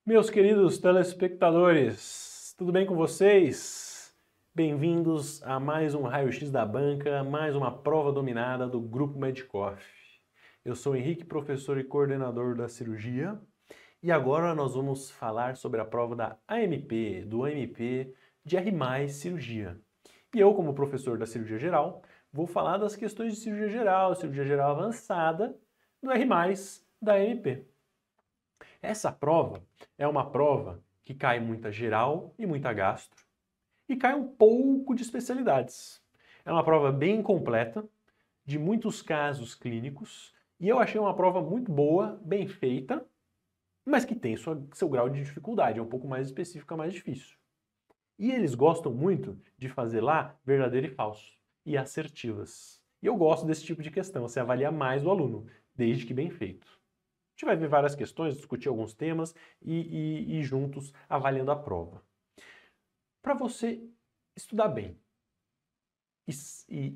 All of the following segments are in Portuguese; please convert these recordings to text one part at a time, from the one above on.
Meus queridos telespectadores, tudo bem com vocês? Bem-vindos a mais um Raio-X da Banca, mais uma prova dominada do Grupo Medicoff. Eu sou Henrique, professor e coordenador da cirurgia, e agora nós vamos falar sobre a prova da AMP, do AMP de R+, cirurgia. E eu, como professor da cirurgia geral, vou falar das questões de cirurgia geral avançada, do R+, da AMP. Essa prova é uma prova que cai muita geral e muita gastro e cai um pouco de especialidades. É uma prova bem completa, de muitos casos clínicos, e eu achei uma prova muito boa, bem feita, mas que tem seu grau de dificuldade, é um pouco mais específica, mais difícil. E eles gostam muito de fazer lá verdadeiro e falso, e assertivas. E eu gosto desse tipo de questão, você avalia mais o aluno, desde que bem feito. A gente vai ver várias questões, discutir alguns temas e juntos avaliando a prova. Para você estudar bem e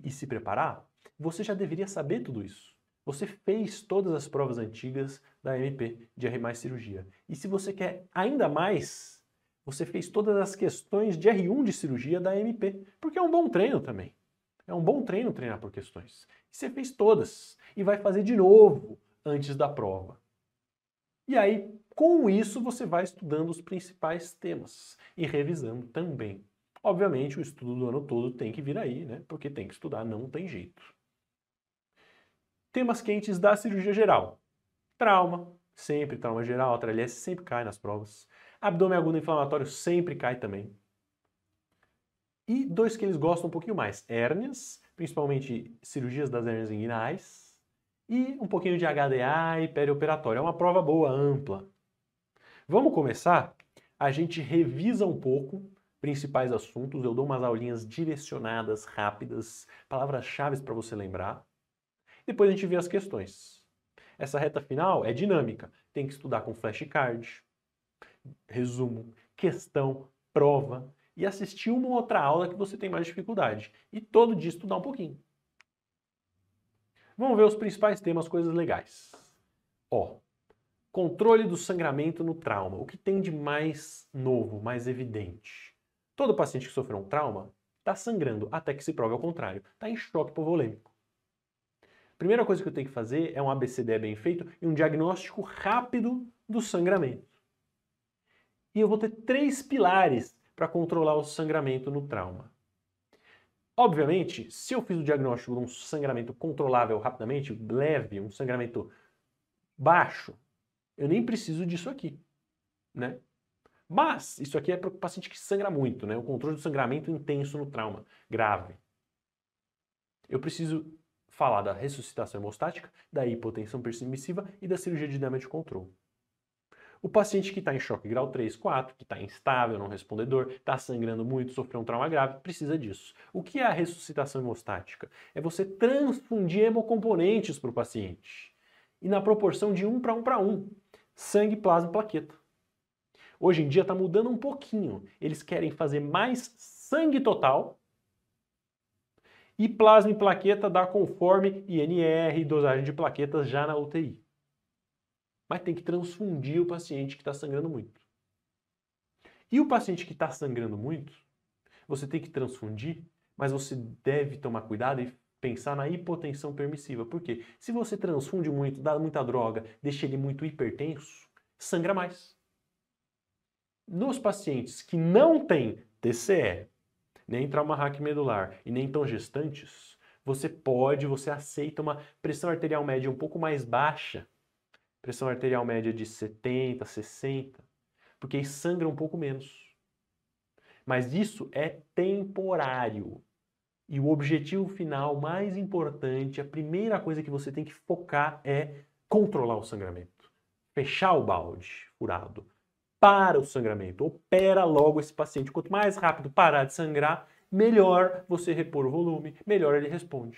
se preparar, você já deveria saber tudo isso. Você fez todas as provas antigas da AMP de R+ cirurgia. E se você quer ainda mais, você fez todas as questões de R1 de cirurgia da AMP, porque é um bom treino também. É um bom treino treinar por questões. E você fez todas e vai fazer de novo antes da prova. E aí, com isso, você vai estudando os principais temas e revisando também. Obviamente, o estudo do ano todo tem que vir aí, né? Porque tem que estudar, não tem jeito. Temas quentes da cirurgia geral. Trauma, sempre trauma geral, a TLS sempre cai nas provas. Abdômen agudo inflamatório sempre cai também. E dois que eles gostam um pouquinho mais, hérnias, principalmente cirurgias das hérnias inguinais, e um pouquinho de HDA e perioperatório. É uma prova boa, ampla. Vamos começar? A gente revisa um pouco principais assuntos, eu dou umas aulinhas direcionadas, rápidas, palavras-chave para você lembrar. Depois a gente vê as questões. Essa reta final é dinâmica, tem que estudar com flashcard, resumo, questão, prova e assistir uma ou outra aula que você tem mais dificuldade. E todo dia estudar um pouquinho. Vamos ver os principais temas, coisas legais. Controle do sangramento no trauma. O que tem de mais novo, mais evidente? Todo paciente que sofreu um trauma está sangrando até que se prove ao contrário. Está em choque hipovolêmico. Primeira coisa que eu tenho que fazer é um ABCDE bem feito e um diagnóstico rápido do sangramento. E eu vou ter 3 pilares para controlar o sangramento no trauma. Obviamente, se eu fiz o diagnóstico de um sangramento controlável rapidamente, leve, um sangramento baixo, eu nem preciso disso aqui, né? Mas isso aqui é para o paciente que sangra muito, né? O controle do sangramento intenso no trauma grave. Eu preciso falar da ressuscitação hemostática, da hipotensão permissiva e da cirurgia de damage control. O paciente que está em choque grau 3, 4, que está instável, não respondedor, está sangrando muito, sofreu um trauma grave, precisa disso. O que é a ressuscitação hemostática? É você transfundir hemocomponentes para o paciente. E na proporção de 1 para 1. Sangue, plasma e plaqueta. Hoje em dia está mudando um pouquinho. Eles querem fazer mais sangue total e plasma e plaqueta dá conforme INR, dosagem de plaquetas já na UTI. Mas tem que transfundir o paciente que está sangrando muito. E o paciente que está sangrando muito, você tem que transfundir, mas você deve tomar cuidado e pensar na hipotensão permissiva. Por quê? Se você transfunde muito, dá muita droga, deixa ele muito hipertenso, sangra mais. Nos pacientes que não têm TCE, nem trauma raquimedular e nem tão gestantes, você aceita uma pressão arterial média um pouco mais baixa, pressão arterial média de 70, 60, porque aí sangra um pouco menos. Mas isso é temporário. E o objetivo final mais importante, a primeira coisa que você tem que focar é controlar o sangramento. Fechar o balde furado. Para o sangramento. Opera logo esse paciente. Quanto mais rápido parar de sangrar, melhor você repor o volume, melhor ele responde.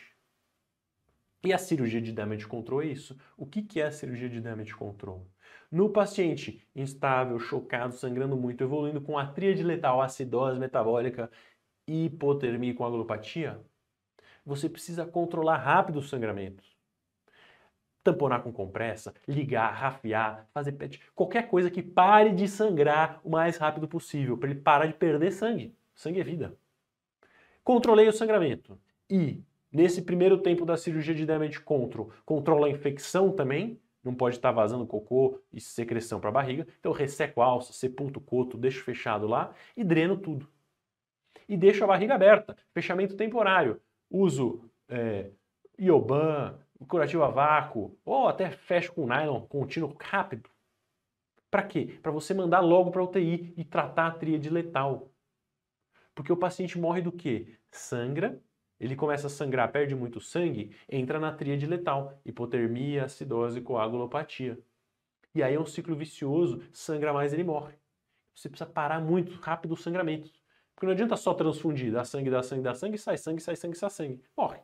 E a cirurgia de damage control é isso. O que é a cirurgia de damage control? No paciente instável, chocado, sangrando muito, evoluindo com a tríade letal, acidose metabólica hipotermia e coagulopatia, você precisa controlar rápido os sangramentos. Tamponar com compressa, ligar, rafiar, fazer PET, qualquer coisa que pare de sangrar o mais rápido possível, para ele parar de perder sangue. Sangue é vida. Controlei o sangramento. E, nesse primeiro tempo da cirurgia de damage control, controla a infecção também, não pode estar vazando cocô e secreção para a barriga, então resseco a alça, sepulto o coto, deixo fechado lá e dreno tudo. E deixo a barriga aberta, fechamento temporário. Uso Ioban, curativo a vácuo, ou até fecho com nylon contínuo rápido. Para quê? Para você mandar logo para a UTI e tratar a tríade letal. Porque o paciente morre do quê? Sangra, ele começa a sangrar, perde muito sangue, entra na tríade letal, hipotermia, acidose, coagulopatia. E aí é um ciclo vicioso, sangra mais, ele morre. Você precisa parar muito rápido o sangramento. Porque não adianta só transfundir, dá sangue, dá sangue, dá sangue, sai sangue, sai sangue, sai sangue. Morre.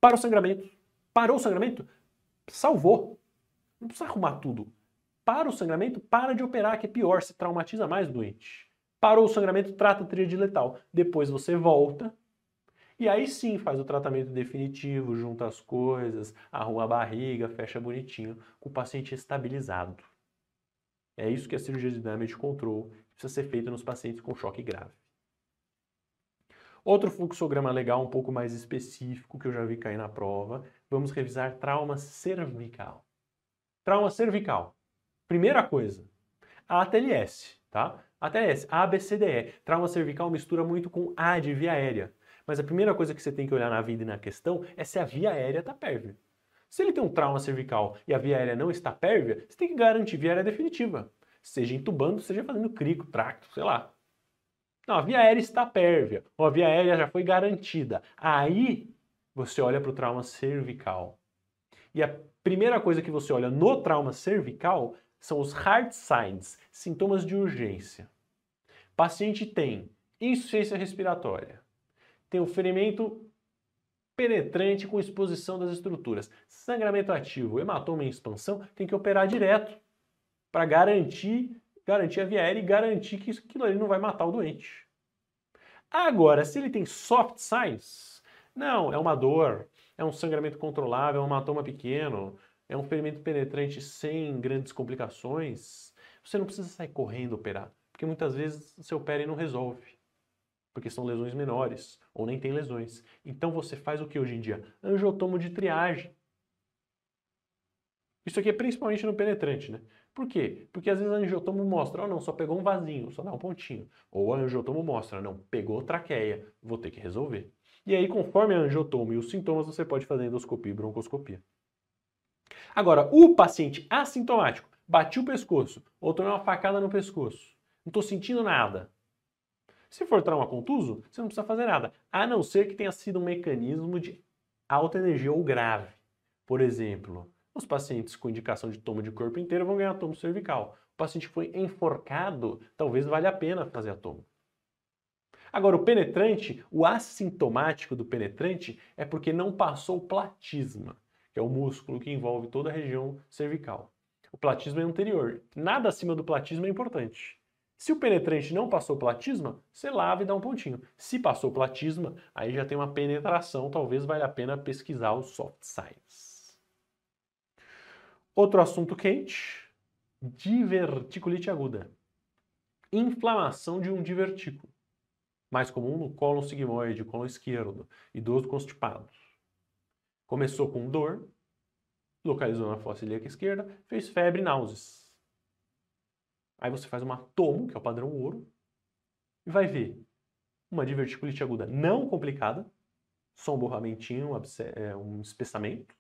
Para o sangramento. Parou o sangramento? Salvou. Não precisa arrumar tudo. Para o sangramento, para de operar, que é pior, se traumatiza mais o doente. Parou o sangramento, trata a tríade letal. Depois você volta e aí sim faz o tratamento definitivo, junta as coisas, arruma a barriga, fecha bonitinho, com o paciente estabilizado. É isso que a cirurgia de damage control precisa ser feita nos pacientes com choque grave. Outro fluxograma legal, um pouco mais específico, que eu já vi cair na prova, vamos revisar trauma cervical. Trauma cervical. Primeira coisa, a ATLS, tá? ATLS, ABCDE. Trauma cervical mistura muito com A de via aérea. Mas a primeira coisa que você tem que olhar na vida e na questão é se a via aérea está pérvia. Se ele tem um trauma cervical e a via aérea não está pérvia, você tem que garantir via aérea definitiva. Seja entubando, seja fazendo crico, tracto, sei lá. Não, a via aérea está pérvia, ou a via aérea já foi garantida. Aí você olha para o trauma cervical. E a primeira coisa que você olha no trauma cervical são os hard signs, sintomas de urgência. O paciente tem insuficiência respiratória, tem um ferimento penetrante com exposição das estruturas, sangramento ativo, hematoma em expansão, tem que operar direto para garantir a via aérea e garantir que aquilo ali não vai matar o doente. Agora, se ele tem soft signs, não, é uma dor, é um sangramento controlável, é um hematoma pequeno, é um ferimento penetrante sem grandes complicações, você não precisa sair correndo operar, porque muitas vezes você opera e não resolve, porque são lesões menores, ou nem tem lesões. Então você faz o que hoje em dia? Angiotomo de triagem. Isso aqui é principalmente no penetrante, né? Por quê? Porque às vezes a angiotomo mostra, oh, não, só pegou um vasinho, só dá um pontinho. Ou a angiotomo mostra, não, pegou traqueia, vou ter que resolver. E aí, conforme a angiotomo e os sintomas, você pode fazer endoscopia e broncoscopia. Agora, o paciente assintomático, bati o pescoço, ou tomei uma facada no pescoço, não estou sentindo nada. Se for trauma contuso, você não precisa fazer nada, a não ser que tenha sido um mecanismo de alta energia ou grave. Por exemplo, os pacientes com indicação de tomo de corpo inteiro vão ganhar tomo cervical. O paciente foi enforcado, talvez valha a pena fazer a tomo. Agora, o penetrante, o assintomático do penetrante é porque não passou o platisma, que é o músculo que envolve toda a região cervical. O platisma é anterior. Nada acima do platisma é importante. Se o penetrante não passou platisma, você lava e dá um pontinho. Se passou platisma, aí já tem uma penetração, talvez valha a pena pesquisar os soft signs. Outro assunto quente, diverticulite aguda. Inflamação de um divertículo. Mais comum no cólon sigmoide, cólon esquerdo, idoso constipado. Começou com dor, localizou na fossa ilíaca esquerda, fez febre e náuseas. Aí você faz uma tomo, que é o padrão ouro, e vai ver uma diverticulite aguda não complicada, só um borramentinho, um espessamento,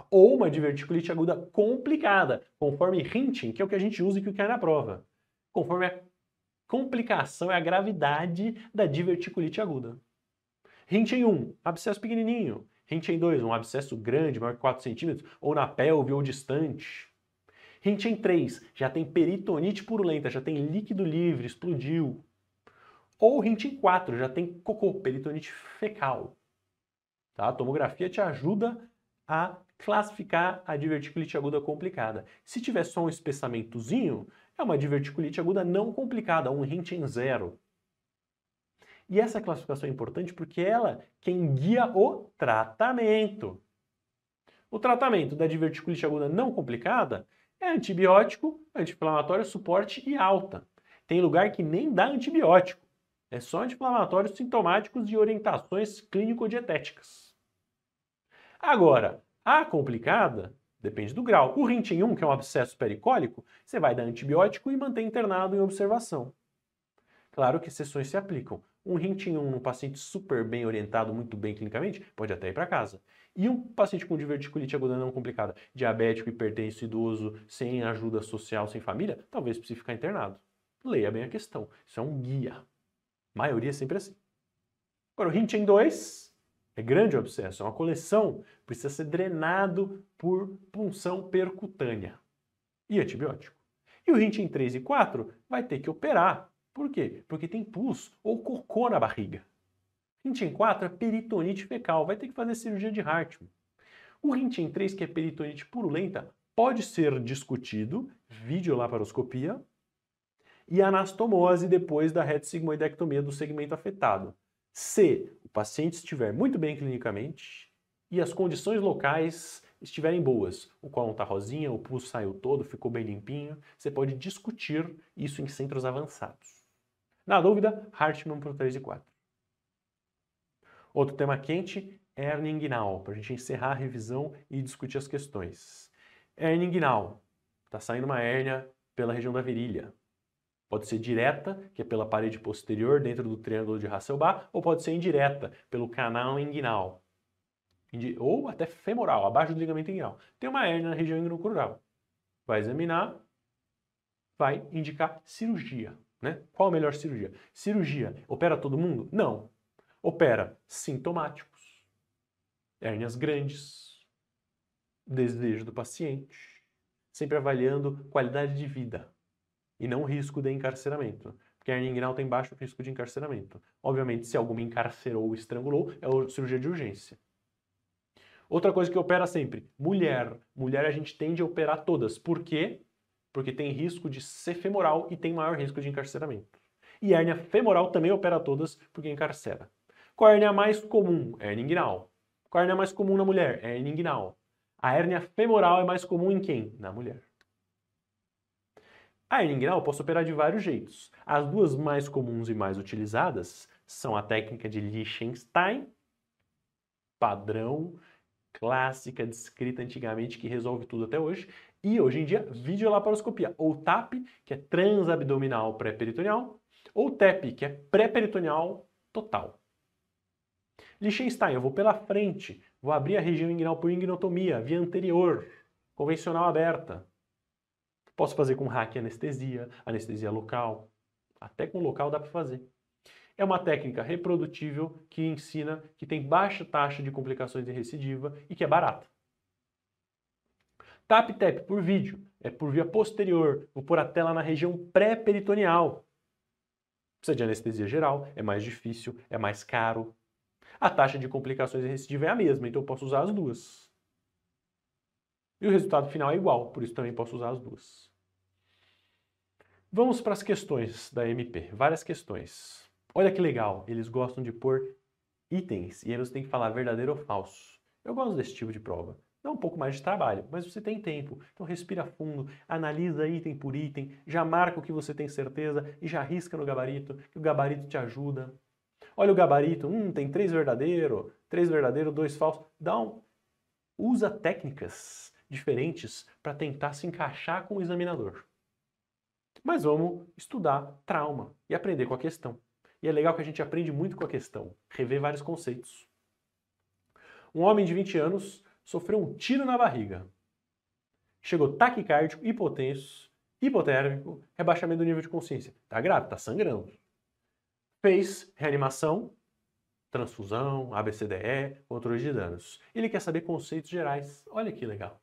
ou uma diverticulite aguda complicada, conforme Hinting, que é o que a gente usa e que cai na prova. Conforme a complicação é a gravidade da diverticulite aguda. Hinting 1, abscesso pequenininho. Hinting 2, um abscesso grande, maior que 4 centímetros, ou na pelve ou distante. Hinting 3, já tem peritonite purulenta, já tem líquido livre, explodiu. Ou Hinting 4, já tem cocô, peritonite fecal. Tá? A tomografia te ajuda a classificar a diverticulite aguda complicada. Se tiver só um espessamentozinho, é uma diverticulite aguda não complicada, um Hinting 0. E essa classificação é importante porque ela quem guia o tratamento. O tratamento da diverticulite aguda não complicada é antibiótico, anti-inflamatório, suporte e alta. Tem lugar que nem dá antibiótico. É só anti-inflamatórios sintomáticos e orientações clínico-dietéticas. Agora, a complicada depende do grau. O Rintin 1, que é um abscesso pericólico, você vai dar antibiótico e manter internado em observação. Claro que exceções se aplicam. Um Rintin 1 num paciente super bem orientado, muito bem clinicamente, pode até ir para casa. E um paciente com diverticulite aguda não complicada, diabético, hipertenso, idoso, sem ajuda social, sem família, talvez precise ficar internado. Leia bem a questão. Isso é um guia. A maioria é sempre assim. Agora, o Rintin 2 é grande abscesso, é uma coleção, precisa ser drenado por punção percutânea e antibiótico. E o Rintin 3 e 4 vai ter que operar. Por quê? Porque tem pus ou cocô na barriga. Rintin 4 é peritonite fecal, vai ter que fazer cirurgia de Hartmann. O Rintin 3, que é peritonite purulenta, pode ser discutido, videolaparoscopia, e anastomose depois da retossigmoidectomia do segmento afetado. Se o paciente estiver muito bem clinicamente e as condições locais estiverem boas, o cólon está rosinha, o pus saiu todo, ficou bem limpinho, você pode discutir isso em centros avançados. Na dúvida, Hartmann para o 3 e 4. Outro tema quente, hérnia inguinal, para a gente encerrar a revisão e discutir as questões. Hérnia inguinal, está saindo uma hérnia pela região da virilha. Pode ser direta, que é pela parede posterior dentro do triângulo de Hasselbalch, ou pode ser indireta, pelo canal inguinal. Ou até femoral, abaixo do ligamento inguinal. Tem uma hérnia na região inguinocrural. Vai examinar, vai indicar cirurgia. Né? Qual a melhor cirurgia? Cirurgia opera todo mundo? Não. Opera sintomáticos, hérnias grandes, desejo do paciente, sempre avaliando qualidade de vida e não risco de encarceramento, porque a hérnia inguinal tem baixo risco de encarceramento. Obviamente, se alguma encarcerou ou estrangulou, é a cirurgia de urgência. Outra coisa que opera sempre, mulher. Mulher a gente tende a operar todas. Por quê? Porque tem risco de ser femoral e tem maior risco de encarceramento. E a hérnia femoral também opera todas porque encarcera. Qual a hérnia mais comum? Hérnia inguinal. Qual a hérnia mais comum na mulher? Hérnia inguinal. A hérnia femoral é mais comum em quem? Na mulher. A hérnia inguinal eu posso operar de vários jeitos. As duas mais comuns e mais utilizadas são a técnica de Liechtenstein, padrão, clássica, descrita antigamente, que resolve tudo até hoje, e hoje em dia, videolaparoscopia, ou TAP, que é transabdominal pré-peritoneal, ou TEP, que é pré-peritoneal total. Liechtenstein, eu vou pela frente, vou abrir a região inguinal por inguinotomia, via anterior, convencional aberta. Posso fazer com hack anestesia, anestesia local, até com local dá para fazer. É uma técnica reprodutível que ensina que tem baixa taxa de complicações de recidiva e que é barata. TAP-TEP por vídeo, é por via posterior, vou pôr a tela na região pré-peritoneal. Precisa de anestesia geral, é mais difícil, é mais caro. A taxa de complicações de recidiva é a mesma, então eu posso usar as duas. E o resultado final é igual, por isso também posso usar as duas. Vamos para as questões da MP, várias questões. Olha que legal, eles gostam de pôr itens e aí você tem que falar verdadeiro ou falso. Eu gosto desse tipo de prova. Dá um pouco mais de trabalho, mas você tem tempo. Então respira fundo, analisa item por item, já marca o que você tem certeza e já risca no gabarito, que o gabarito te ajuda. Olha o gabarito, tem 3 verdadeiro, 2 falsos. Usa técnicas diferentes para tentar se encaixar com o examinador. Mas vamos estudar trauma e aprender com a questão. E é legal que a gente aprende muito com a questão, rever vários conceitos. Um homem de 20 anos sofreu um tiro na barriga. Chegou taquicárdico, hipotenso, hipotérmico, rebaixamento do nível de consciência. Tá grave, tá sangrando. Fez reanimação, transfusão, ABCDE, controle de danos. Ele quer saber conceitos gerais. Olha que legal.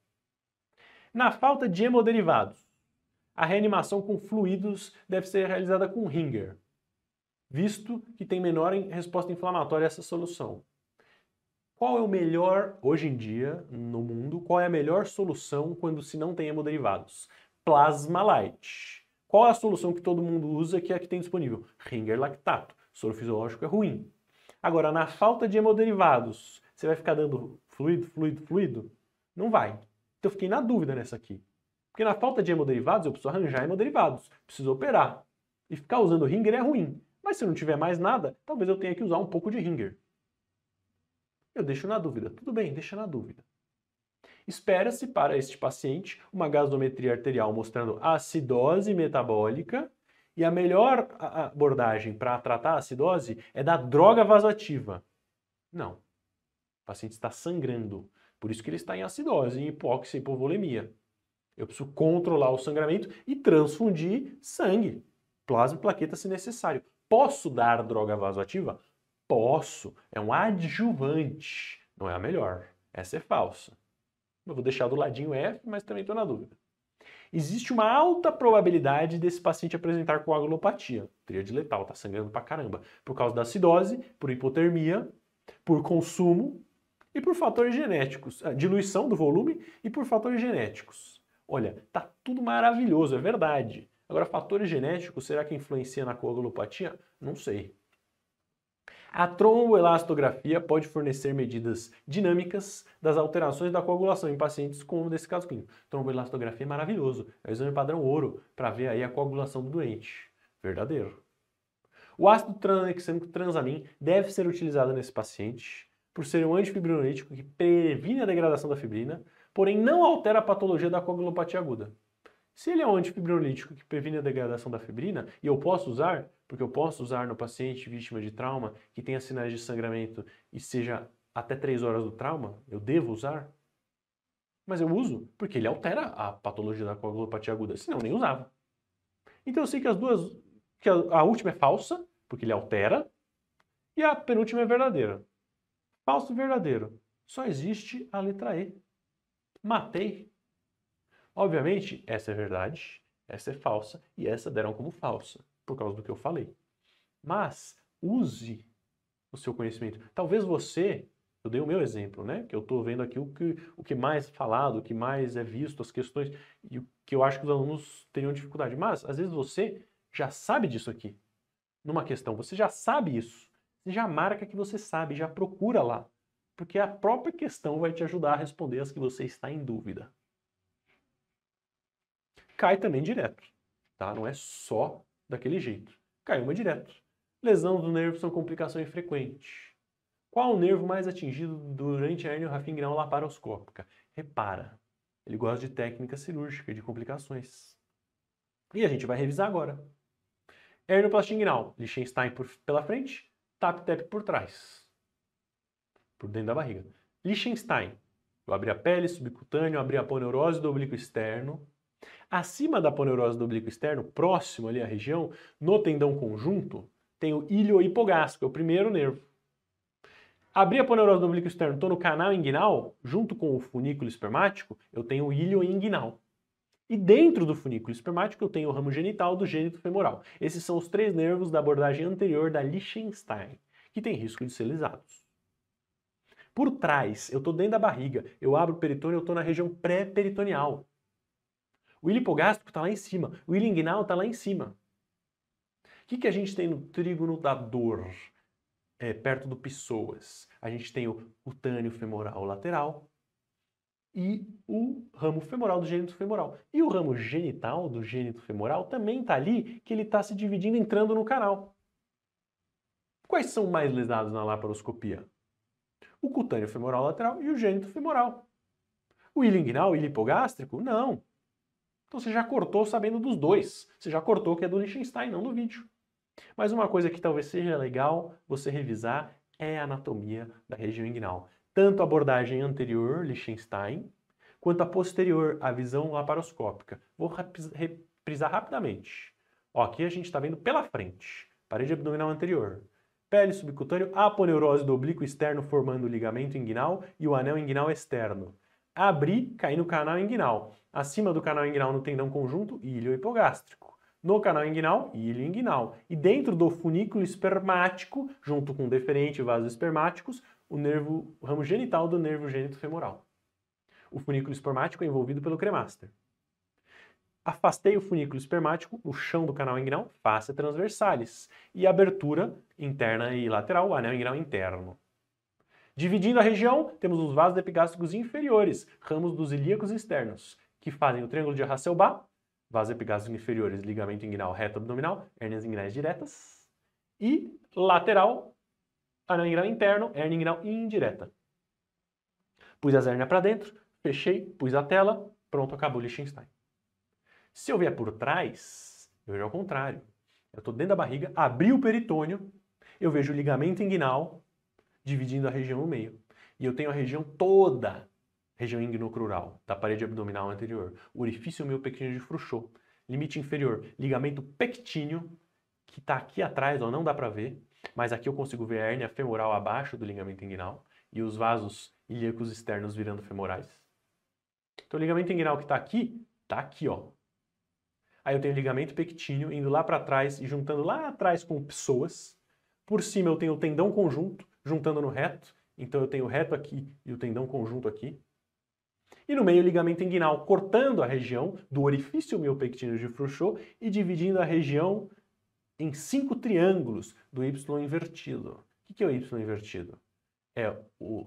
Na falta de hemoderivados, a reanimação com fluidos deve ser realizada com Ringer, visto que tem menor resposta inflamatória a essa solução. Qual é o melhor, hoje em dia, no mundo, qual é a melhor solução quando se não tem hemoderivados? Plasma Light. Qual é a solução que todo mundo usa que é a que tem disponível? Ringer lactato. soro fisiológico é ruim. Agora, na falta de hemoderivados, você vai ficar dando fluido? Não vai. Então eu fiquei na dúvida nessa aqui. Porque na falta de hemoderivados, eu preciso arranjar hemoderivados, preciso operar. E ficar usando ringer é ruim. Mas se eu não tiver mais nada, talvez eu tenha que usar um pouco de ringer. Eu deixo na dúvida. Tudo bem, deixa na dúvida. Espera-se para este paciente uma gasometria arterial mostrando acidose metabólica e a melhor abordagem para tratar a acidose é dar droga vasoativa. Não. O paciente está sangrando. Por isso que ele está em acidose, em hipóxia e hipovolemia. Eu preciso controlar o sangramento e transfundir sangue, plasma e plaqueta se necessário. Posso dar droga vasoativa? Posso. É um adjuvante. Não é a melhor. Essa é falsa. Eu vou deixar do ladinho F, mas também estou na dúvida. Existe uma alta probabilidade desse paciente apresentar coagulopatia. Tríade letal, está sangrando pra caramba. Por causa da acidose, por hipotermia, por consumo e por fatores genéticos. Diluição do volume e por fatores genéticos. Olha, tá tudo maravilhoso, é verdade. Agora, fatores genéticos, será que influencia na coagulopatia? Não sei. A tromboelastografia pode fornecer medidas dinâmicas das alterações da coagulação em pacientes como desse caso clínico. Tromboelastografia é maravilhoso, é o exame padrão ouro para ver aí a coagulação do doente. Verdadeiro. O ácido tranexâmico transamin deve ser utilizado nesse paciente por ser um antifibrinolítico que previne a degradação da fibrina, porém não altera a patologia da coagulopatia aguda. Se ele é um antifibrinolítico que previne a degradação da fibrina, e eu posso usar, porque eu posso usar no paciente vítima de trauma que tenha sinais de sangramento e seja até 3 horas do trauma, eu devo usar? Mas eu uso porque ele altera a patologia da coagulopatia aguda, senão eu nem usava. Então eu sei que as duas, que a última é falsa, porque ele altera, e a penúltima é verdadeira. Falso e verdadeiro. Só existe a letra E. Matei. Obviamente, essa é verdade, essa é falsa e essa deram como falsa, por causa do que eu falei. Mas use o seu conhecimento. Talvez você, eu dei o meu exemplo, né? Que eu estou vendo aqui o que mais falado, o que mais é visto, as questões, e o que eu acho que os alunos teriam dificuldade. Mas, às vezes, você já sabe disso aqui. Numa questão, você já sabe isso. Você já marca que você sabe, já procura lá. Porque a própria questão vai te ajudar a responder as que você está em dúvida. Cai também direto, tá? Não é só daquele jeito. Cai uma direto. Lesão do nervo são complicação infrequente. Qual o nervo mais atingido durante a hérnia rafinguinal laparoscópica? Repara, ele gosta de técnica cirúrgica, de complicações. E a gente vai revisar agora. Hernoplastia inguinal, Liechtenstein pela frente, TAP-TEP por trás. Por dentro da barriga. Liechtenstein, eu abri a pele, subcutâneo, abri a aponeurose do oblíquo externo. Acima da aponeurose do oblíquo externo, próximo ali à região, no tendão conjunto, tem o ilho hipogástrico, é o primeiro nervo. Abri a aponeurose do oblíquo externo, estou no canal inguinal, junto com o funículo espermático, eu tenho o ilho inguinal. E dentro do funículo espermático eu tenho o ramo genital do gênito femoral. Esses são os 3 nervos da abordagem anterior da Liechtenstein, que tem risco de ser lisados. Por trás, eu estou dentro da barriga, eu abro o peritônio, eu estou na região pré-peritoneal. O ilho hipogástrico está lá em cima, o ilho inguinal está lá em cima. O que a gente tem no trígono da dor, perto do psoas? A gente tem o cutâneo femoral lateral e o ramo femoral do gênito femoral. E o ramo genital do gênito femoral também está ali, que ele está se dividindo, entrando no canal. Quais são mais lesados na laparoscopia? O cutâneo femoral lateral e o gênito femoral. O ilho inguinal, o ilho hipogástrico? Não. Então você já cortou sabendo dos dois. Você já cortou que é do Liechtenstein, não do vídeo. Mas uma coisa que talvez seja legal você revisar é a anatomia da região inguinal. Tanto a abordagem anterior, Liechtenstein, quanto a posterior, a visão laparoscópica. Vou reprisar rapidamente. Ó, aqui a gente está vendo pela frente, parede abdominal anterior. Pele subcutâneo, aponeurose do oblíquo externo formando o ligamento inguinal e o anel inguinal externo. Abri, caí no canal inguinal. Acima do canal inguinal no tendão conjunto, ilho hipogástrico. No canal inguinal, ilho inguinal. E dentro do funículo espermático, junto com deferente e vasos espermáticos, o ramo genital do nervo gênito femoral. O funículo espermático é envolvido pelo cremaster. Afastei o funículo espermático no chão do canal inguinal, face transversalis. E abertura interna e lateral, anel inguinal interno. Dividindo a região, temos os vasos epigástricos inferiores, ramos dos ilíacos externos, que fazem o triângulo de Hasselbalch, vasos epigástricos inferiores, ligamento inguinal reto abdominal, hérnias inguinais diretas, e lateral, anel inguinal interno, hérnia inguinal indireta. Pus as hérnias para dentro, fechei, pus a tela, pronto, acabou o Liechtenstein. Se eu vier por trás, eu vejo ao contrário. Eu estou dentro da barriga, abri o peritônio, eu vejo o ligamento inguinal dividindo a região no meio. E eu tenho a região toda, região inguinocrural, da parede abdominal anterior. O orifício miopectíneo de Frouchot. Limite inferior, ligamento pectíneo, que está aqui atrás, ó, não dá para ver, mas aqui eu consigo ver a hérnia femoral abaixo do ligamento inguinal e os vasos ilíacos externos virando femorais. Então o ligamento inguinal que está aqui, ó. Aí eu tenho o ligamento pectíneo indo lá para trás e juntando lá atrás com psoas. Por cima eu tenho o tendão conjunto, juntando no reto. Então eu tenho o reto aqui e o tendão conjunto aqui. E no meio o ligamento inguinal, cortando a região do orifício miopectíneo de Frouchot e dividindo a região em 5 triângulos do Y invertido. O que é o Y invertido?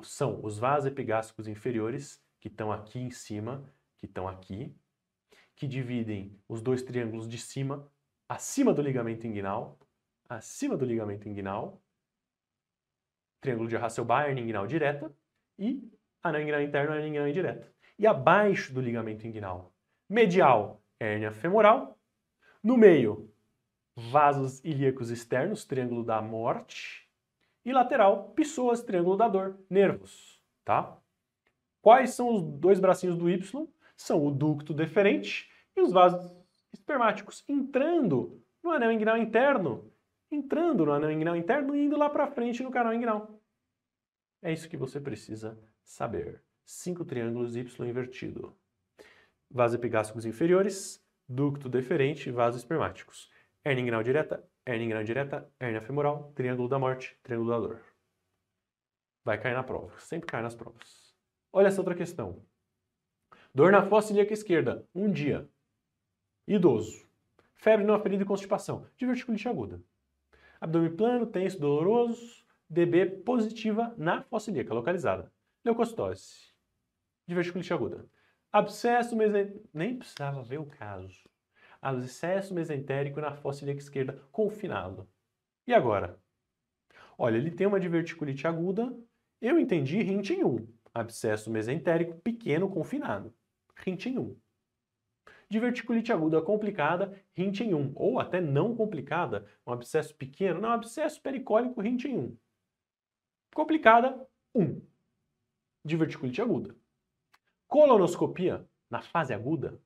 São os vasos epigástricos inferiores, que estão aqui em cima, que estão aqui, que dividem os 2 triângulos de cima, acima do ligamento inguinal, triângulo de Hasselbalch, hérnia inguinal direta, e anel inguinal interno, hérnia inguinal indireta. E abaixo do ligamento inguinal, medial, hérnia femoral, no meio, vasos ilíacos externos, triângulo da morte, e lateral, psoas, triângulo da dor, nervos, tá? Quais são os 2 bracinhos do Y? São o ducto deferente e os vasos espermáticos, entrando no anel inguinal interno, e indo lá para frente no canal inguinal. É isso que você precisa saber. 5 triângulos Y invertido. Vasos epigástricos inferiores, ducto deferente e vasos espermáticos. Hérnia inguinal direta, hérnia inguinal indireta, hérnia femoral, triângulo da morte, triângulo da dor. Vai cair na prova, sempre cai nas provas. Olha essa outra questão. Dor na fossa ilíaca esquerda, 1 dia. Idoso. Febre numa ferida e constipação. Diverticulite aguda. Abdômen plano, tenso, doloroso. DB positiva na fossa ilíaca, localizada. Leucocitose. Diverticulite aguda. Abscesso mesentérico. Nem precisava ver o caso. Abscesso mesentérico na fossa ilíaca esquerda, confinado. E agora? Olha, ele tem uma diverticulite aguda. Eu entendi Rint em 1. Abscesso mesentérico pequeno, confinado. Rint em 1. Diverticulite aguda complicada, Rint em 1. Ou até não complicada, um abscesso pequeno, não, abscesso pericólico, Rint em 1. Complicada, 1. Diverticulite aguda. Colonoscopia, na fase aguda,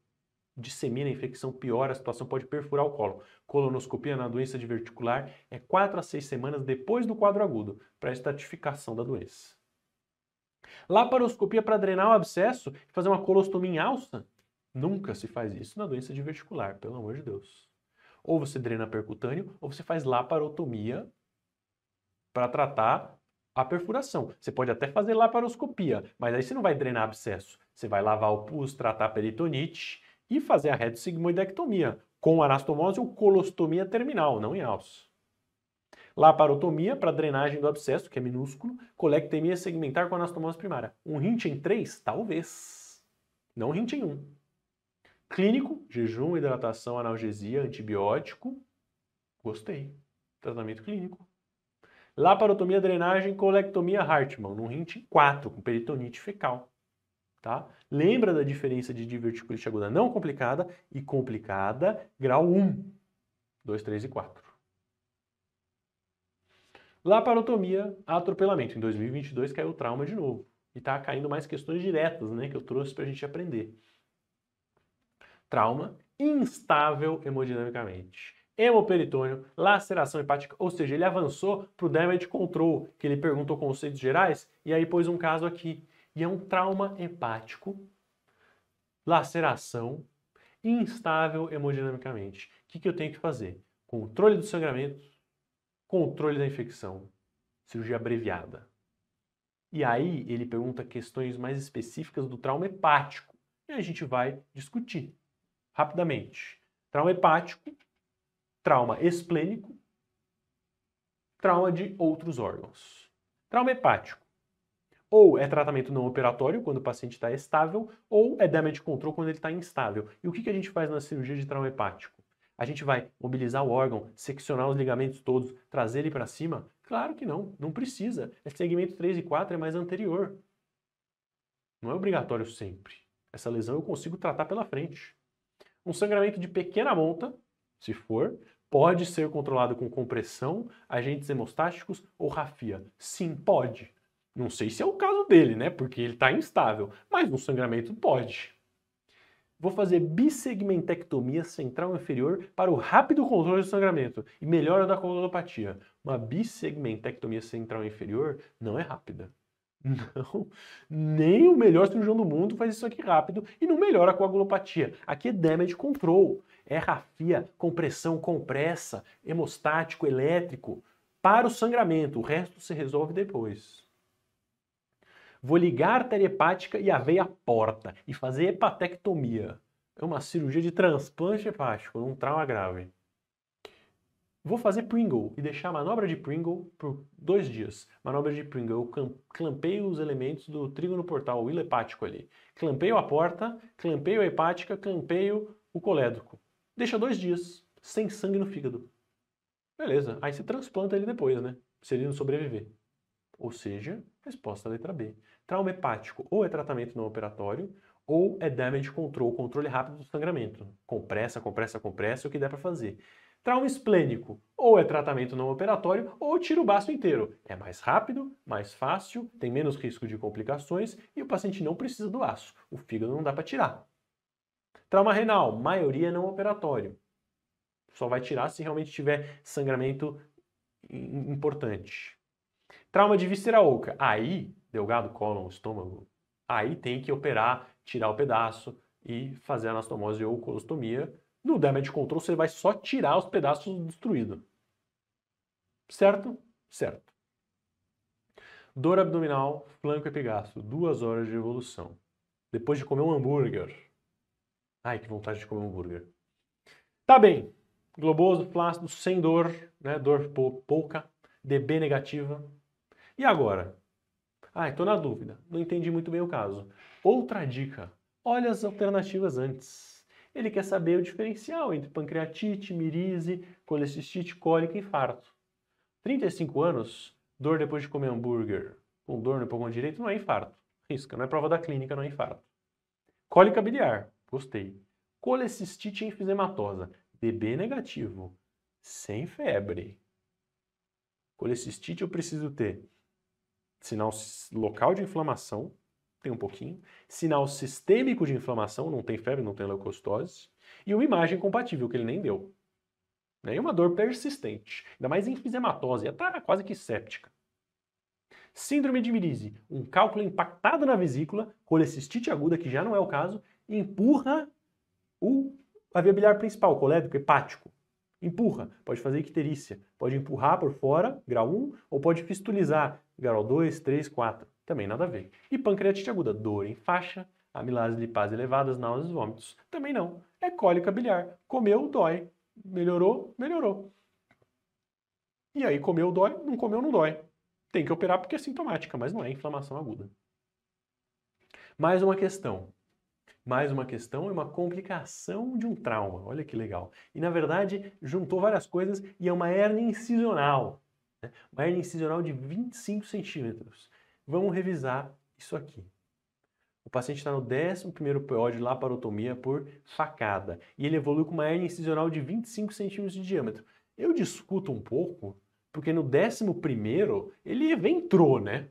dissemina a infecção, piora, a situação pode perfurar o cólon. Colonoscopia na doença diverticular é 4 a 6 semanas depois do quadro agudo, para a estratificação da doença. Laparoscopia para drenar o abscesso e fazer uma colostomia em alça? Nunca se faz isso na doença diverticular, pelo amor de Deus. Ou você drena percutâneo, ou você faz laparotomia para tratar a perfuração. Você pode até fazer laparoscopia, mas aí você não vai drenar abscesso. Você vai lavar o pus, tratar a peritonite e fazer a retossigmoidectomia, com anastomose ou colostomia terminal, não em alça. Laparotomia para drenagem do abscesso, que é minúsculo, colectomia segmentar com anastomose primária. Um Rint em 3? Talvez. Não Rint em 1. Clínico, jejum, hidratação, analgesia, antibiótico. Gostei. Tratamento clínico. Laparotomia, drenagem, colectomia Hartmann, num Rint em 4, com peritonite fecal. Tá? Lembra da diferença de diverticulite aguda não complicada e complicada, grau 1, 2, 3 e 4. Laparotomia, atropelamento. Em 2022 caiu o trauma de novo. E tá caindo mais questões diretas, né, que eu trouxe pra gente aprender. Trauma instável hemodinamicamente. Hemoperitônio, laceração hepática, ou seja, ele avançou para o damage control, que ele perguntou conceitos gerais, e aí pôs um caso aqui. E é um trauma hepático, laceração, instável hemodinamicamente. O que eu tenho que fazer? Controle do sangramento, controle da infecção, cirurgia abreviada. E aí ele pergunta questões mais específicas do trauma hepático, e a gente vai discutir. rapidamente. Trauma hepático, trauma esplênico, trauma de outros órgãos. Trauma hepático. Ou é tratamento não operatório, quando o paciente está estável, ou é damage control quando ele está instável. E o que a gente faz na cirurgia de trauma hepático? A gente vai mobilizar o órgão, seccionar os ligamentos todos, trazer ele para cima? Claro que não, não precisa. Esse segmento 3 e 4 é mais anterior. Não é obrigatório sempre. Essa lesão eu consigo tratar pela frente. Um sangramento de pequena monta, se for, pode ser controlado com compressão, agentes hemostáticos ou rafia. Sim, pode. Não sei se é o caso dele, né? Porque ele está instável, mas um sangramento pode. Vou fazer bissegmentectomia central inferior para o rápido controle do sangramento e melhora da coagulopatia. Uma bissegmentectomia central inferior não é rápida. Não, nem o melhor cirurgião do mundo faz isso aqui rápido e não melhora a coagulopatia. Aqui é damage control, é rafia, compressão, compressa, hemostático, elétrico, para o sangramento, o resto se resolve depois. Vou ligar a artéria hepática e a veia porta e fazer hepatectomia. É uma cirurgia de transplante hepático, num trauma grave. Vou fazer Pringle e deixar a manobra de Pringle por 2 dias. Manobra de Pringle, eu clampeio os elementos do trígono portal, o hilo hepático ali. Clampeio a porta, clampeio a hepática, clampeio o colédoco. Deixa 2 dias, sem sangue no fígado. Beleza, aí você transplanta ele depois, né? Se ele não sobreviver. Ou seja, resposta à letra B. Trauma hepático ou é tratamento não operatório, ou é damage control, controle rápido do sangramento. Compressa, compressa, compressa, é o que der para fazer. Trauma esplênico, ou é tratamento não operatório, ou tira o baço inteiro. É mais rápido, mais fácil, tem menos risco de complicações e o paciente não precisa do aço. O fígado não dá para tirar. Trauma renal, maioria é não operatório. Só vai tirar se realmente tiver sangramento importante. Trauma de víscera oca, aí, delgado, cólon, estômago, aí tem que operar, tirar o pedaço e fazer anastomose ou colostomia. No damage control você vai só tirar os pedaços destruídos. Certo? Certo. Dor abdominal, flanco epigastro, 2 horas de evolução. Depois de comer um hambúrguer. Ai, que vontade de comer um hambúrguer. Tá bem. Globoso, flácido, sem dor, né? Dor pouca, DB negativa. E agora? Ai, tô na dúvida. Não entendi muito bem o caso. Outra dica. Olha as alternativas antes. Ele quer saber o diferencial entre pancreatite, mirise, colecistite, cólica e infarto. 35 anos, dor depois de comer hambúrguer, com dor no pulmão direito, não é infarto. Risca, não é prova da clínica, não é infarto. Cólica biliar, gostei. Colecistite enfisematosa, DB negativo, sem febre. Colecistite eu preciso ter sinal local de inflamação, tem um pouquinho, sinal sistêmico de inflamação, não tem febre, não tem leucocitose, e uma imagem compatível, que ele nem deu. E uma dor persistente, ainda mais enfisematose, está quase que séptica. Síndrome de Mirise, um cálculo impactado na vesícula, colecistite aguda, que já não é o caso, empurra a via biliar principal, o colédoco hepático. Empurra, pode fazer icterícia, pode empurrar por fora, grau 1, ou pode fistulizar, grau 2, 3, 4. Também nada a ver. E pancreatite aguda, dor em faixa, amilase lipase elevadas, náuseas e vômitos. Também não. É cólica biliar. Comeu, dói. Melhorou, melhorou. E aí, comeu, dói, não comeu, não dói. Tem que operar porque é sintomática, mas não é inflamação aguda. Mais uma questão. Mais uma questão é uma complicação de um trauma. Olha que legal. E, na verdade, juntou várias coisas e é uma hérnia incisional. Né? Uma hérnia incisional de 25 centímetros. Vamos revisar isso aqui. O paciente está no 11º PO de laparotomia por facada. E ele evolui com uma hérnia incisional de 25 centímetros de diâmetro. Eu discuto um pouco, porque no 11º ele eventrou, né?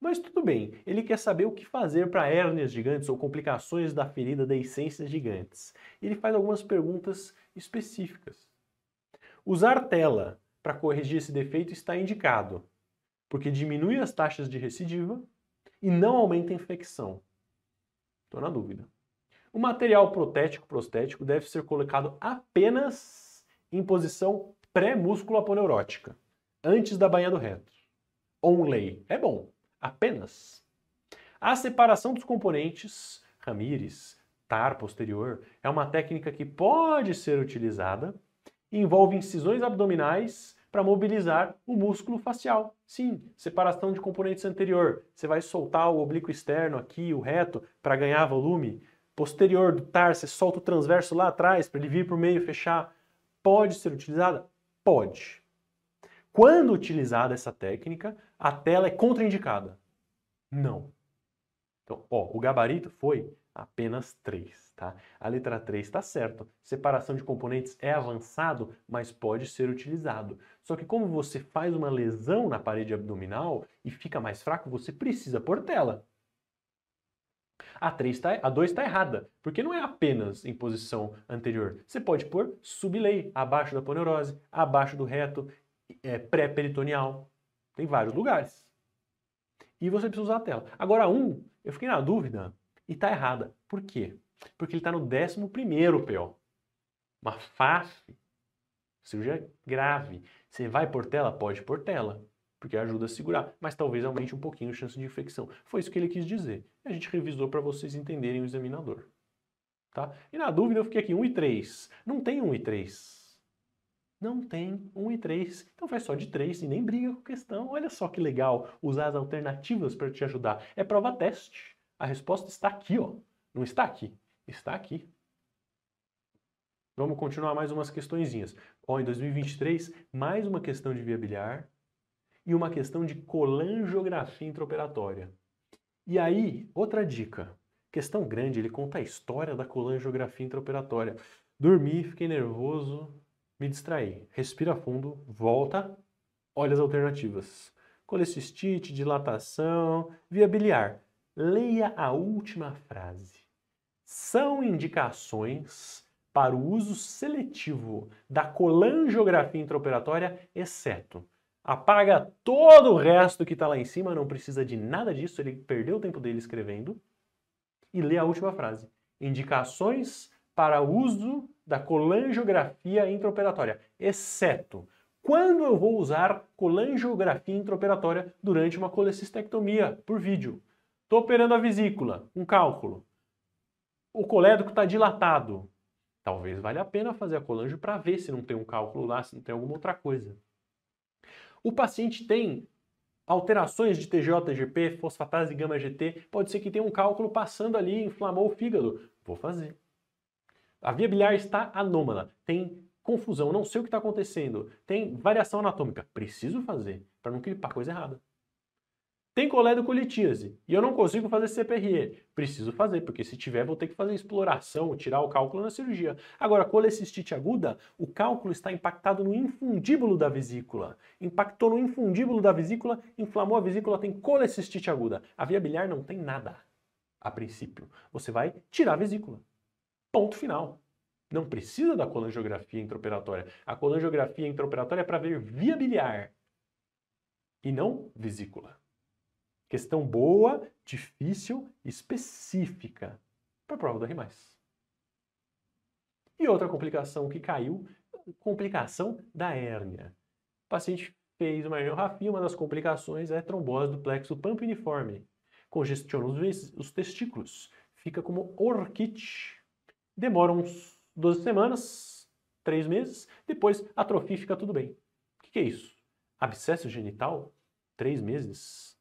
Mas tudo bem, ele quer saber o que fazer para hérnias gigantes ou complicações da ferida deiscências gigantes. Ele faz algumas perguntas específicas. Usar tela para corrigir esse defeito está indicado, porque diminui as taxas de recidiva e não aumenta a infecção. Estou na dúvida. O material protético-prostético deve ser colocado apenas em posição pré-músculo-aponeurótica, antes da bainha do reto. Only. É bom. Apenas. A separação dos componentes, Ramírez, TAR posterior é uma técnica que pode ser utilizada e envolve incisões abdominais para mobilizar o músculo facial. Sim, separação de componentes anterior. Você vai soltar o oblíquo externo aqui, o reto, para ganhar volume. Posterior do TAR, você solta o transverso lá atrás para ele vir por meio e fechar. Pode ser utilizada? Pode. Quando utilizada essa técnica, a tela é contraindicada? Não. Então, ó, o gabarito foi apenas 3, tá? A letra 3 está certo. Separação de componentes é avançado, mas pode ser utilizado. Só que como você faz uma lesão na parede abdominal e fica mais fraco, você precisa pôr tela. A 2 está errada, porque não é apenas em posição anterior. Você pode pôr sublei, abaixo da poneurose, abaixo do reto, pré-peritoneal. Tem vários lugares. E você precisa usar a tela. Agora, eu fiquei na dúvida e está errada. Por quê? Porque ele está no 11º PO. Uma FAF, cirurgia grave. Você vai por tela? Pode por tela, porque ajuda a segurar, mas talvez aumente um pouquinho a chance de infecção. Foi isso que ele quis dizer. A gente revisou para vocês entenderem o examinador. Tá? E na dúvida eu fiquei aqui, 1 e 3. Não tem 1 e 3. Não tem 1 e 3. Então faz só de 3 e nem briga com a questão. Olha só que legal usar as alternativas para te ajudar. É prova teste. A resposta está aqui, ó. Não está aqui. Está aqui. Vamos continuar mais umas questõezinhas. Ó, em 2023, mais uma questão de via biliar e uma questão de colangiografia intraoperatória. E aí, outra dica. Questão grande, ele conta a história da colangiografia intraoperatória. Dormi, fiquei nervoso, me distraí. Respira fundo, volta, olha as alternativas. Colecistite, dilatação, via biliar. Leia a última frase. São indicações para o uso seletivo da colangiografia intraoperatória, exceto. Apaga todo o resto que está lá em cima, não precisa de nada disso, ele perdeu o tempo dele escrevendo. E lê a última frase. Indicações para uso da colangiografia intraoperatória, exceto quando eu vou usar colangiografia intraoperatória durante uma colecistectomia por vídeo. Estou operando a vesícula, um cálculo. O colédoco está dilatado. Talvez valha a pena fazer a colangio para ver se não tem um cálculo lá, se não tem alguma outra coisa. O paciente tem alterações de TGO, TGP, fosfatase gama-GT, pode ser que tenha um cálculo passando ali, inflamou o fígado. Vou fazer. A via biliar está anômala, tem confusão, não sei o que está acontecendo, tem variação anatômica. Preciso fazer, para não clipar coisa errada. Tem coledocolitíase e eu não consigo fazer CPRE. Preciso fazer, porque se tiver vou ter que fazer exploração, tirar o cálculo na cirurgia. Agora, colecistite aguda, o cálculo está impactado no infundíbulo da vesícula. Impactou no infundíbulo da vesícula, inflamou a vesícula, tem colecistite aguda. A via biliar não tem nada, a princípio. Você vai tirar a vesícula. Ponto final. Não precisa da colangiografia intraoperatória. A colangiografia intraoperatória é para ver via biliar e não vesícula. Questão boa, difícil, específica para a prova do R+. E outra complicação que caiu, complicação da hérnia. O paciente fez uma herniorrafia, uma das complicações é trombose do plexo pampiniforme. Congestiona os testículos, fica como orquite. Demora uns 12 semanas, 3 meses, depois atrofia e fica tudo bem. O que é isso? Abscesso genital? 3 meses?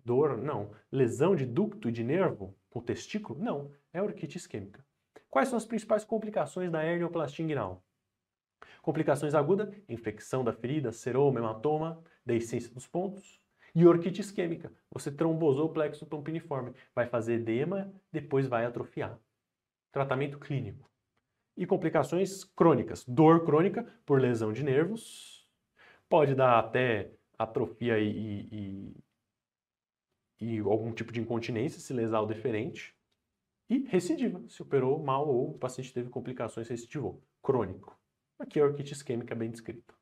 Dor? Não. Lesão de ducto e de nervo com testículo? Não. É orquite isquêmica. Quais são as principais complicações da hernioplastia inguinal? Complicações agudas, infecção da ferida, seroma, hematoma, deiscência dos pontos. E orquite isquêmica. Você trombosou o plexo pampiniforme. Vai fazer edema, depois vai atrofiar. Tratamento clínico. E complicações crônicas. Dor crônica por lesão de nervos. Pode dar até atrofia e algum tipo de incontinência, se lesar o deferente. E recidiva, se operou mal ou o paciente teve complicações, recidivou. Crônico. Aqui é a orquite isquêmica bem descrita.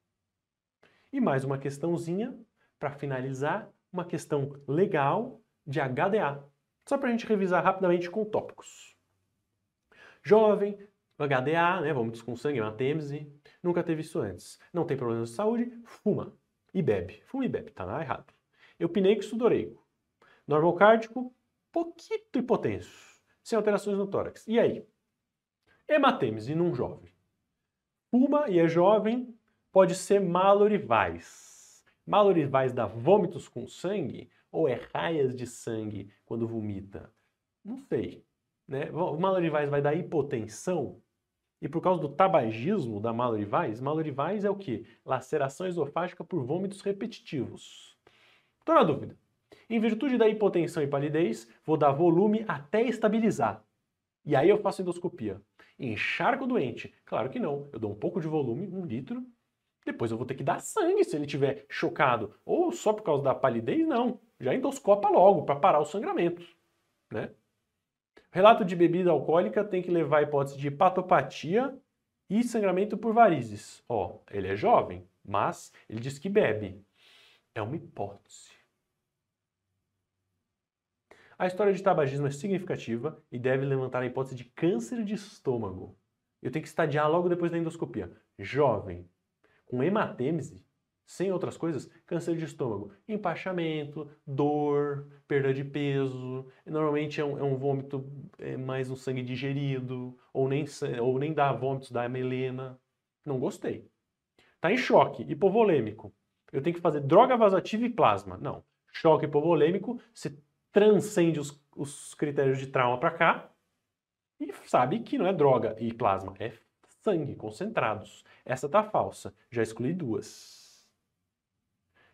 E mais uma questãozinha, para finalizar, uma questão legal de HDA. Só para a gente revisar rapidamente com tópicos. Jovem, HDA, né, vômitos com sangue, hematêmese, nunca teve isso antes. Não tem problemas de saúde, fuma e bebe. Fuma e bebe, tá errado. Eupineico e sudoreico. Normocárdico, pouquinho hipotenso. sem alterações no tórax. E aí? Hematêmese num jovem. Fuma e é jovem, pode ser Mallory Weiss. Mallory Weiss dá vômitos com sangue ou é raias de sangue quando vomita? Não sei. Né? O Mallory Weiss vai dar hipotensão? E por causa do tabagismo da Mallory Weiss é o quê? Laceração esofágica por vômitos repetitivos. Estou na dúvida. Em virtude da hipotensão e palidez, vou dar volume até estabilizar. E aí eu faço endoscopia. Encharco o doente? Claro que não. Eu dou um pouco de volume, 1 litro. Depois eu vou ter que dar sangue se ele estiver chocado. Ou só por causa da palidez? Não. Já endoscopa logo para parar o sangramento. Né? Relato de bebida alcoólica tem que levar a hipótese de hepatopatia e sangramento por varizes. Ó, ele é jovem, mas ele diz que bebe. É uma hipótese. A história de tabagismo é significativa e deve levantar a hipótese de câncer de estômago. Eu tenho que estadiar logo depois da endoscopia. Jovem, com hematêmese, sem outras coisas, câncer de estômago, empachamento, dor, perda de peso, normalmente é um vômito mais um sangue digerido, ou nem dá vômitos da melena. Não gostei. Tá em choque, hipovolêmico. Eu tenho que fazer droga vasoativa e plasma. Não. Choque hipovolêmico, você transcende os critérios de trauma para cá e sabe que não é droga e plasma, é sangue concentrados. Essa tá falsa, já excluí 2.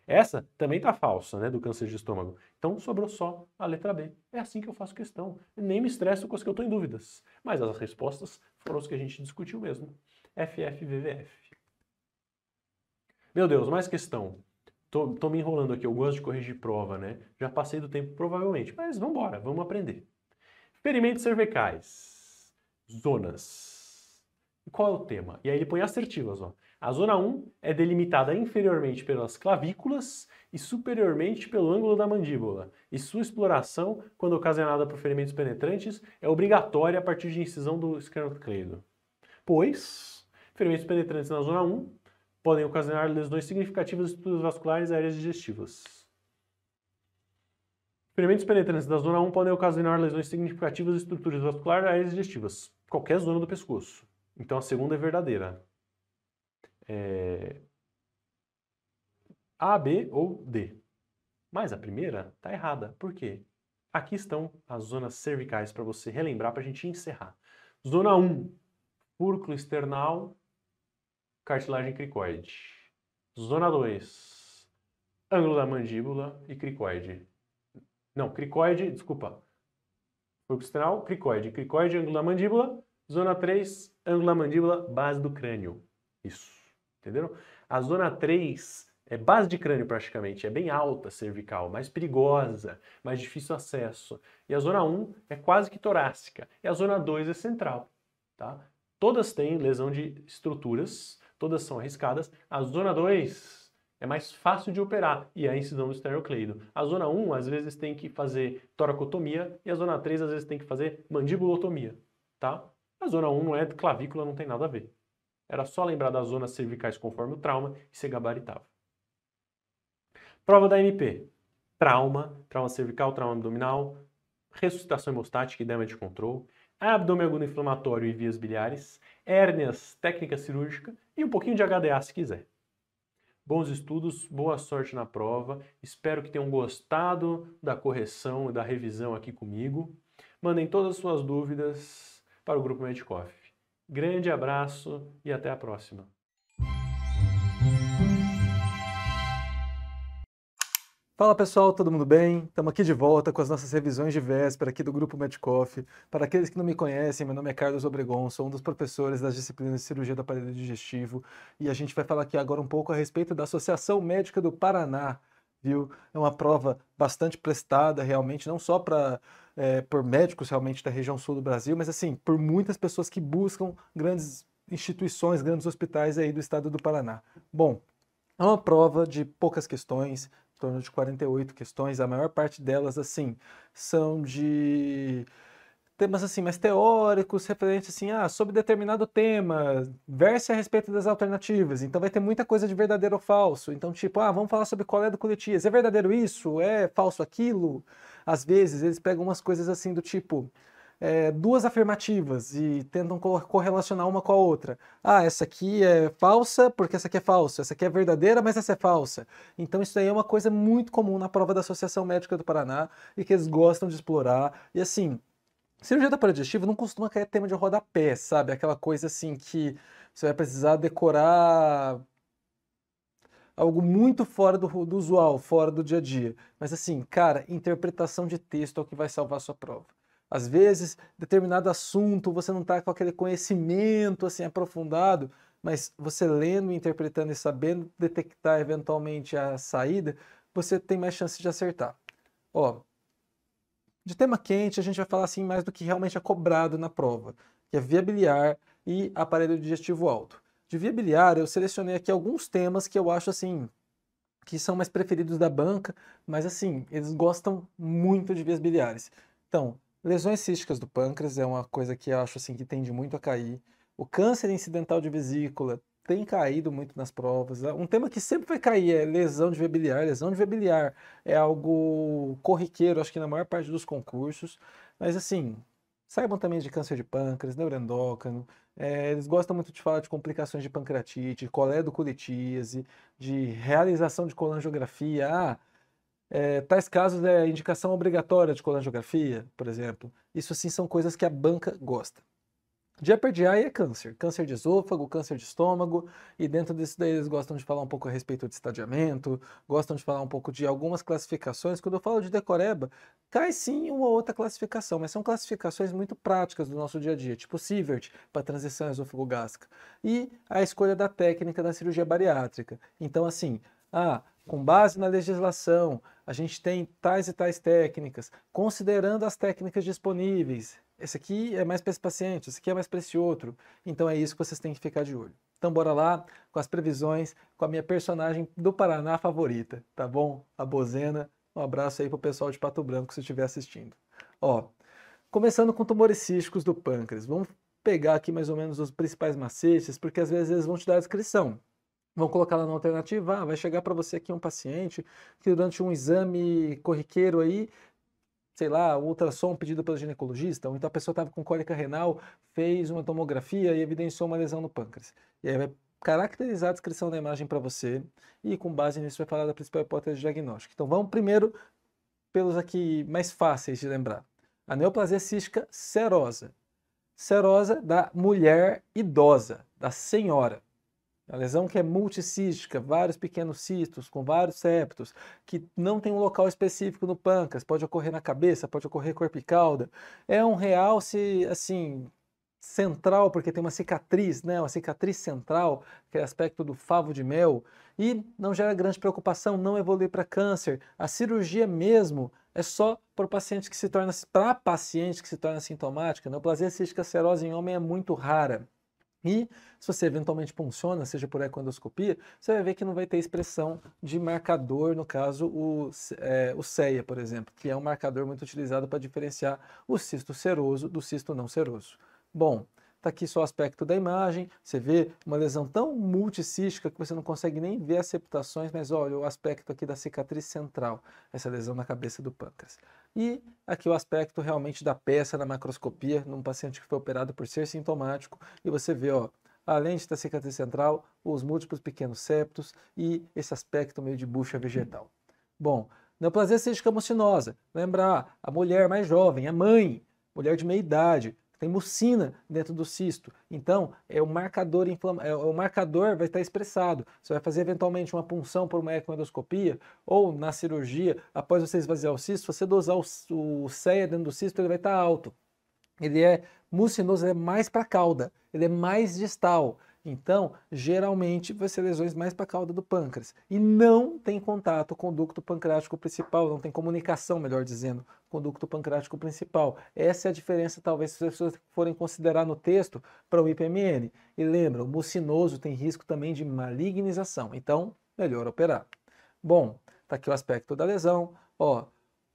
Essa também tá falsa, né, do câncer de estômago. Então sobrou só a letra B. É assim que eu faço questão. Nem me estresso com as que eu estou em dúvidas. Mas as respostas foram as que a gente discutiu mesmo. FF, VVF. Meu Deus, mais questão. Tô me enrolando aqui, eu gosto de corrigir prova, né? Já passei do tempo provavelmente, mas vamos embora, vamos aprender. Ferimentos cervicais. Zonas. E qual é o tema? E aí ele põe assertivas, ó. A zona 1 é delimitada inferiormente pelas clavículas e superiormente pelo ângulo da mandíbula. E sua exploração, quando ocasionada por ferimentos penetrantes, é obrigatória a partir de incisão do esclerocleido. Pois, ferimentos penetrantes na zona 1 podem ocasionar lesões significativas de estruturas vasculares e áreas digestivas. Ferimentos penetrantes da zona 1 podem ocasionar lesões significativas de estruturas vasculares e áreas digestivas. Qualquer zona do pescoço. Então a segunda é verdadeira. A, B ou D. Mas a primeira está errada. Por quê? Aqui estão as zonas cervicais para você relembrar, para a gente encerrar. Zona 1, fúrculo external, cartilagem cricoide. Zona 2, ângulo da mandíbula e cricoide. Não, cricoide, desculpa. Fúrculo external, cricoide. Cricoide, ângulo da mandíbula. Zona 3, ângulo da mandíbula, base do crânio. Isso. Entenderam? A zona 3 é base de crânio praticamente, é bem alta cervical, mais perigosa, mais difícil acesso. E a zona 1 é quase que torácica. E a zona 2 é central. Tá? Todas têm lesão de estruturas, todas são arriscadas. A zona 2 é mais fácil de operar e é a incisão do esternocleido. A zona 1 às vezes tem que fazer toracotomia e a zona 3 às vezes tem que fazer mandibulotomia. Tá? A zona 1 não é clavícula, não tem nada a ver. Era só lembrar das zonas cervicais conforme o trauma e você gabaritava. Prova da MP. Trauma cervical, trauma abdominal, ressuscitação hemostática e damage control, abdômen agudo inflamatório e vias biliares, hérnias, técnica cirúrgica e um pouquinho de HDA se quiser. Bons estudos, boa sorte na prova. Espero que tenham gostado da correção e da revisão aqui comigo. Mandem todas as suas dúvidas para o Grupo Medcoff. Grande abraço e até a próxima. Fala pessoal, todo mundo bem? Estamos aqui de volta com as nossas revisões de véspera aqui do Grupo Medcoff. Para aqueles que não me conhecem, meu nome é Carlos Obregon, sou um dos professores das disciplinas de cirurgia do aparelho digestivo e a gente vai falar aqui agora um pouco a respeito da Associação Médica do Paraná, viu? É uma prova bastante prestada realmente, não só por médicos realmente da região sul do Brasil, mas assim, por muitas pessoas que buscam grandes instituições, grandes hospitais aí do estado do Paraná. Bom, é uma prova de poucas questões, em torno de 48 questões, a maior parte delas, assim, são de temas, assim, mais teóricos, referentes, assim, sobre determinado tema, verse a respeito das alternativas, então vai ter muita coisa de verdadeiro ou falso, então, tipo, vamos falar sobre qual é do Curitias, é verdadeiro isso? É falso aquilo? Às vezes, eles pegam umas coisas, assim, do tipo, duas afirmativas e tentam correlacionar uma com a outra. Ah, essa aqui é falsa porque essa aqui é falsa, essa aqui é verdadeira, mas essa é falsa. Então isso aí é uma coisa muito comum na prova da Associação Médica do Paraná e que eles gostam de explorar. E assim, cirurgia do aparelho digestivo não costuma cair tema de rodapé, sabe? Aquela coisa assim que você vai precisar decorar algo muito fora do usual, fora do dia a dia. Mas assim, cara, interpretação de texto é o que vai salvar a sua prova. Às vezes, determinado assunto, você não está com aquele conhecimento assim aprofundado, mas você lendo, interpretando e sabendo detectar eventualmente a saída, você tem mais chance de acertar. Ó, de tema quente, a gente vai falar assim mais do que realmente é cobrado na prova, que é via biliar e aparelho digestivo alto. De via biliar, eu selecionei aqui alguns temas que eu acho assim que são mais preferidos da banca, mas assim, eles gostam muito de vias biliares. Então, lesões císticas do pâncreas é uma coisa que eu acho assim que tende muito a cair. O câncer incidental de vesícula tem caído muito nas provas. Um tema que sempre vai cair é lesão de via biliar. Lesão de via biliar é algo corriqueiro, acho que na maior parte dos concursos. Mas assim, saibam também de câncer de pâncreas, neuroendócrino. Eles gostam muito de falar de complicações de pancreatite, coledocolitíase, de realização de colangiografia. Tais casos é indicação obrigatória de colangiografia, por exemplo. Isso assim são coisas que a banca gosta. De upper GI é câncer, câncer de esôfago, câncer de estômago, e dentro disso daí eles gostam de falar um pouco a respeito de estadiamento, gostam de falar um pouco de algumas classificações. Quando eu falo de decoreba, cai sim uma ou outra classificação, mas são classificações muito práticas do nosso dia a dia, tipo Sievert, para transição esôfago-gástrica, e a escolha da técnica da cirurgia bariátrica. Então assim, com base na legislação, a gente tem tais e tais técnicas, considerando as técnicas disponíveis. Esse aqui é mais para esse paciente, esse aqui é mais para esse outro. Então é isso que vocês têm que ficar de olho. Então bora lá com as previsões, com a minha personagem do Paraná favorita, tá bom? A Bozena. Um abraço aí pro pessoal de Pato Branco se estiver assistindo. Ó, começando com tumores císticos do pâncreas. Vamos pegar aqui mais ou menos os principais macetes, porque às vezes eles vão te dar a descrição. Vão colocar lá na alternativa, vai chegar para você aqui um paciente que durante um exame corriqueiro aí, sei lá, um ultrassom pedido pelo ginecologista, ou então a pessoa estava com cólica renal, fez uma tomografia e evidenciou uma lesão no pâncreas. E aí vai caracterizar a descrição da imagem para você e com base nisso vai falar da principal hipótese diagnóstica. Então vamos primeiro pelos aqui mais fáceis de lembrar. A neoplasia cística serosa. Serosa da mulher idosa, da senhora. A lesão que é multicística, vários pequenos cistos com vários septos, que não tem um local específico no pâncreas, pode ocorrer na cabeça, pode ocorrer corpo e cauda. É um realce, assim, central, porque tem uma cicatriz, né? Uma cicatriz central, que é aspecto do favo de mel, e não gera grande preocupação, não evolui para câncer. A cirurgia mesmo é só para paciente que se torna sintomática. A neoplasia cística serosa em homem é muito rara. E se você eventualmente funciona, seja por ecoendoscopia, você vai ver que não vai ter expressão de marcador, no caso o CEA, por exemplo, que é um marcador muito utilizado para diferenciar o cisto seroso do cisto não seroso. Bom, está aqui só o aspecto da imagem, você vê uma lesão tão multicística que você não consegue nem ver as septações, mas olha o aspecto aqui da cicatriz central, essa lesão na cabeça do pâncreas. E aqui o aspecto realmente da peça na macroscopia, num paciente que foi operado por ser sintomático, e você vê, ó, além de ter cicatriz central, os múltiplos pequenos septos e esse aspecto meio de bucha vegetal. Bom, neoplasia cística mucinosa, lembrar, a mulher mais jovem, a mãe, mulher de meia idade, tem mucina dentro do cisto. Então, o marcador vai estar expressado. Você vai fazer eventualmente uma punção por uma ecoendoscopia ou na cirurgia, após você esvaziar o cisto, você dosar o CEA dentro do cisto, ele vai estar alto. Ele é mucinoso, ele é mais para a cauda, ele é mais distal. Então, geralmente, vai ser lesões mais para a cauda do pâncreas. E não tem contato com o ducto pancreático principal, não tem comunicação, melhor dizendo, com o ducto pancreático principal. Essa é a diferença, talvez, se as pessoas forem considerar no texto para o IPMN. E lembra, o mucinoso tem risco também de malignização, então, melhor operar. Bom, está aqui o aspecto da lesão, ó.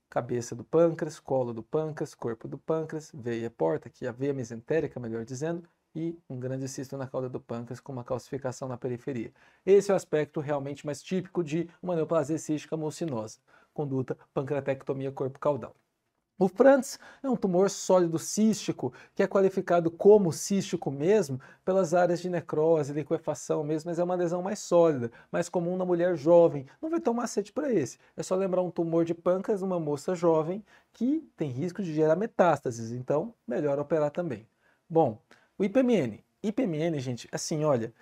Cabeça do pâncreas, colo do pâncreas, corpo do pâncreas, veia porta, aqui a veia mesentérica, melhor dizendo, e um grande cisto na cauda do pâncreas com uma calcificação na periferia. Esse é o aspecto realmente mais típico de uma neoplasia cística mucinosa, conduta pancreatectomia corpo caudal. O Franz é um tumor sólido cístico, que é qualificado como cístico mesmo pelas áreas de necrose, liquefação mesmo, mas é uma lesão mais sólida, mais comum na mulher jovem. Não vai ter um macete para esse. É só lembrar um tumor de pâncreas numa moça jovem que tem risco de gerar metástases, então melhor operar também. Bom, o IPMN. IPMN, gente, assim, olha,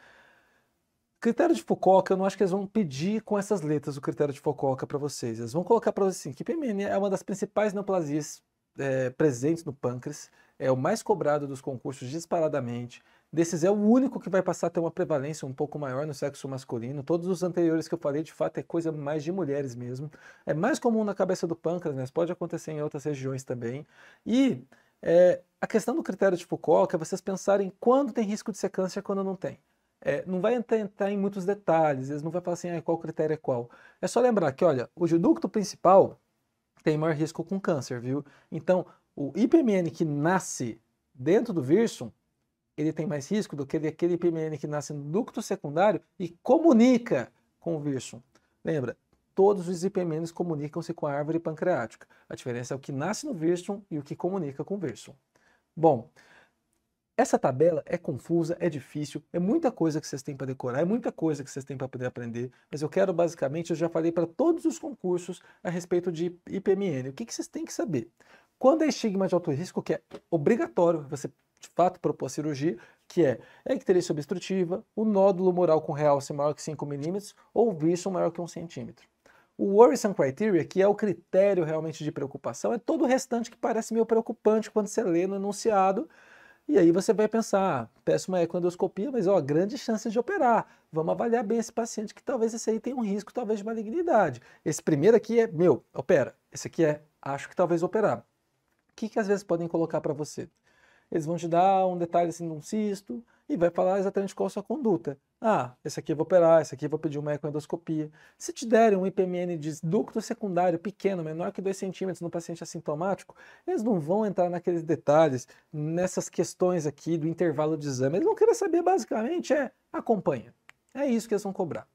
critério de Fukuoka, eu não acho que eles vão pedir com essas letras o critério de Fukuoka para vocês. Eles vão colocar para vocês assim, que IPMN é uma das principais neoplasias presentes no pâncreas, é o mais cobrado dos concursos disparadamente. Desses é o único que vai passar a ter uma prevalência um pouco maior no sexo masculino. Todos os anteriores que eu falei, de fato, é coisa mais de mulheres mesmo. É mais comum na cabeça do pâncreas, mas pode acontecer em outras regiões também. E a questão do critério de Fukuoka é vocês pensarem quando tem risco de ser câncer e quando não tem. Não vai entrar em muitos detalhes, eles não vão falar assim, qual critério é qual. É só lembrar que, olha, o ducto principal tem maior risco com câncer, viu? Então, o IPMN que nasce dentro do Wirsum, ele tem mais risco do que aquele IPMN que nasce no ducto secundário e comunica com o Wirsum. Lembra, todos os IPMNs comunicam-se com a árvore pancreática. A diferença é o que nasce no Wirsum e o que comunica com o Wirsum. Bom, essa tabela é confusa, é difícil, é muita coisa que vocês têm para decorar, é muita coisa que vocês têm para poder aprender, mas eu quero basicamente, eu já falei para todos os concursos a respeito de IPMN. O que vocês têm que saber? Quando é estigma de alto risco, que é obrigatório você de fato propor a cirurgia, que é a icterícia obstrutiva, o nódulo mural com realce maior que 5 milímetros ou o Wirsum maior que 1 centímetro. O worrisome criteria, que é o critério realmente de preocupação, é todo o restante que parece meio preocupante quando você lê no enunciado. E aí você vai pensar, peço uma ecoendoscopia, mas ó, grande chance de operar. Vamos avaliar bem esse paciente, que talvez esse aí tenha um risco, talvez, de malignidade. Esse primeiro aqui é, opera. Esse aqui é, acho que talvez operar. O que às vezes podem colocar para você? Eles vão te dar um detalhe assim de um cisto e vai falar exatamente qual a sua conduta. Esse aqui eu vou operar, esse aqui eu vou pedir uma ecoendoscopia. Se te derem um IPMN de ducto secundário pequeno, menor que 2 centímetros no paciente assintomático, eles não vão entrar naqueles detalhes, nessas questões aqui do intervalo de exame. Eles vão querer saber basicamente acompanha. É isso que eles vão cobrar.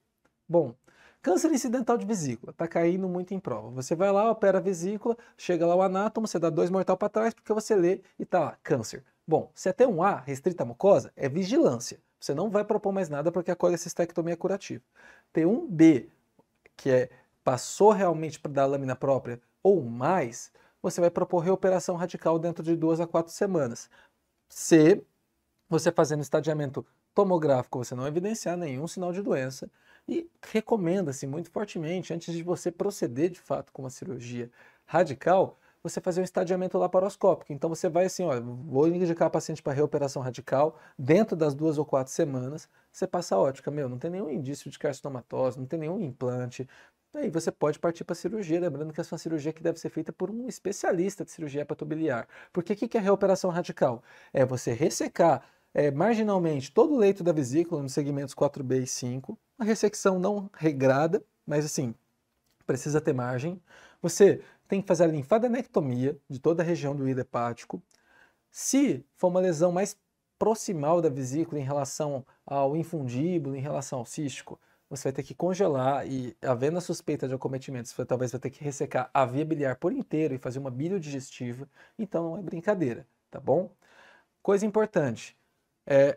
Bom, câncer incidental de vesícula, está caindo muito em prova. Você vai lá, opera a vesícula, chega lá o anátomo, você dá 2 mortal para trás, porque você lê e tá lá, câncer. Bom, se até um A, restrita à mucosa, é vigilância. Você não vai propor mais nada porque a colecistectomia é curativa. T1B, que passou realmente da lâmina própria ou mais, você vai propor reoperação radical dentro de 2 a 4 semanas. Se você fazendo estadiamento tomográfico, você não evidenciar nenhum sinal de doença, e recomenda-se muito fortemente, antes de você proceder de fato com uma cirurgia radical, você fazer um estadiamento laparoscópico. Então você vai assim, olha, vou indicar paciente para reoperação radical, dentro das 2 ou 4 semanas, você passa a ótica, não tem nenhum indício de carcinomatose, não tem nenhum implante, aí você pode partir para a cirurgia, lembrando que essa é uma cirurgia que deve ser feita por um especialista de cirurgia hepatobiliar. Porque o que é reoperação radical? É você ressecar marginalmente todo o leito da vesícula nos segmentos 4B e 5, uma ressecção não regrada, mas assim, precisa ter margem. Você tem que fazer a linfadenectomia de toda a região do hígado hepático. Se for uma lesão mais proximal da vesícula em relação ao infundíbulo, em relação ao cístico, você vai ter que congelar e, havendo a suspeita de acometimento, você talvez vai ter que ressecar a via biliar por inteiro e fazer uma biliodigestiva. Então não é brincadeira, tá bom? Coisa importante,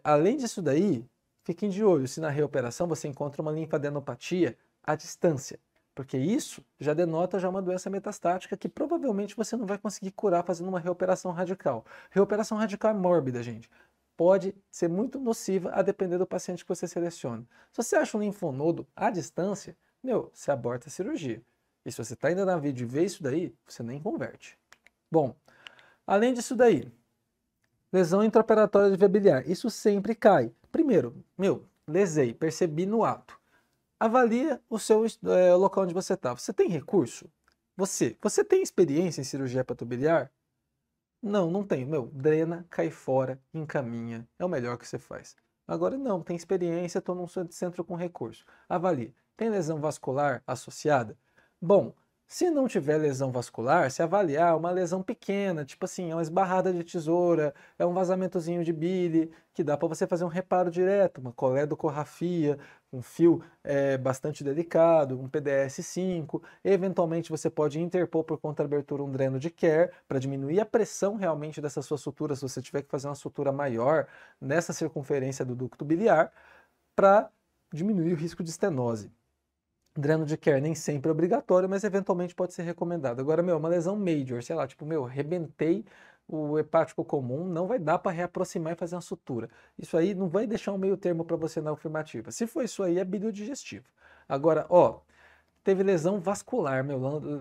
além disso daí, fiquem de olho se na reoperação você encontra uma linfadenopatia à distância, porque isso já denota uma doença metastática que provavelmente você não vai conseguir curar fazendo uma reoperação radical. Reoperação radical é mórbida, gente. Pode ser muito nociva a depender do paciente que você seleciona. Se você acha um linfonodo à distância, você aborta a cirurgia. E se você está ainda na vida e vê isso daí, você nem converte. Bom, além disso daí, lesão intraoperatória de via biliar, isso sempre cai. Primeiro, lesei, percebi no ato. Avalia o seu local onde você está. Você tem recurso? Você tem experiência em cirurgia hepatobiliar? Não, não tem. Drena, cai fora, encaminha. É o melhor que você faz. Agora não, tem experiência, estou num centro com recurso. Avalie. Tem lesão vascular associada? Bom, Se não tiver lesão vascular, se avaliar uma lesão pequena, tipo assim, é uma esbarrada de tesoura, é um vazamentozinho de bile, que dá para você fazer um reparo direto, uma coledocorrafia, um fio bastante delicado, um PDS-5. Eventualmente você pode interpor por contraabertura um dreno de Kerr para diminuir a pressão realmente dessa sua sutura, se você tiver que fazer uma sutura maior nessa circunferência do ducto biliar, para diminuir o risco de estenose. Dreno de Kerr nem sempre é obrigatório, mas eventualmente pode ser recomendado. Agora, uma lesão major, sei lá, tipo, rebentei o hepático comum, não vai dar para reaproximar e fazer uma sutura. Isso aí não vai deixar um meio termo para você na afirmativa. Se for isso aí, é biliodigestivo. Agora, teve lesão vascular,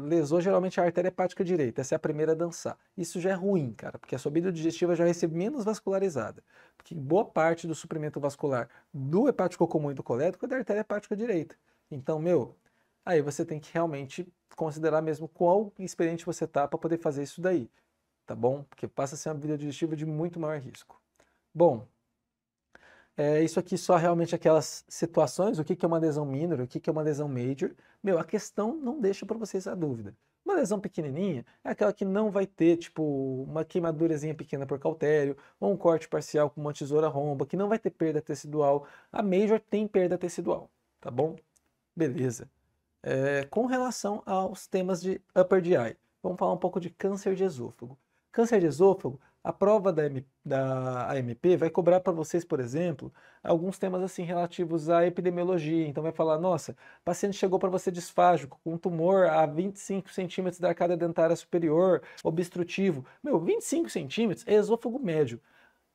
lesou geralmente a artéria hepática direita, essa é a primeira a dançar. Isso já é ruim, cara, porque a sua bilodigestiva já vai ser menos vascularizada, porque boa parte do suprimento vascular do hepático comum e do colédoco é da artéria hepática direita. Então, aí você tem que realmente considerar mesmo qual experiente você tá para poder fazer isso daí, tá bom? Porque passa a ser uma bilodigestiva de muito maior risco. Bom, isso aqui só realmente aquelas situações, o que é uma lesão minor, o que é uma lesão major. A questão não deixa para vocês a dúvida. Uma lesão pequenininha é aquela que não vai ter, tipo, uma queimadurazinha pequena por cautério, ou um corte parcial com uma tesoura romba, que não vai ter perda tecidual. A major tem perda tecidual, tá bom? Beleza. Com relação aos temas de upper GI, vamos falar um pouco de câncer de esôfago. Câncer de esôfago, a prova da AMP vai cobrar para vocês, por exemplo, alguns temas assim relativos à epidemiologia. Então vai falar, nossa, o paciente chegou para você disfágico, com tumor a 25 centímetros da arcada dentária superior, obstrutivo. 25 centímetros é esôfago médio.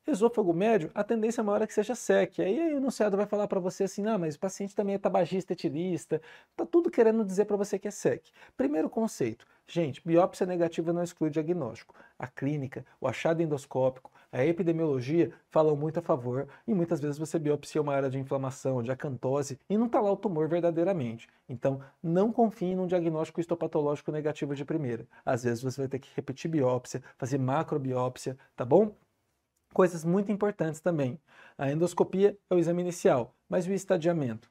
Esôfago médio, a tendência maior é que seja SEC. Aí o enunciado vai falar para você assim, mas o paciente também é tabagista, etilista, tá tudo querendo dizer para você que é SEC. Primeiro conceito, gente, biópsia negativa não exclui diagnóstico. A clínica, o achado endoscópico, a epidemiologia falam muito a favor e muitas vezes você biopsia uma área de inflamação, de acantose e não tá lá o tumor verdadeiramente. Então, não confie num diagnóstico histopatológico negativo de primeira. Às vezes você vai ter que repetir biópsia, fazer macrobiópsia, tá bom? Coisas muito importantes também. A endoscopia é o exame inicial, mas o estadiamento?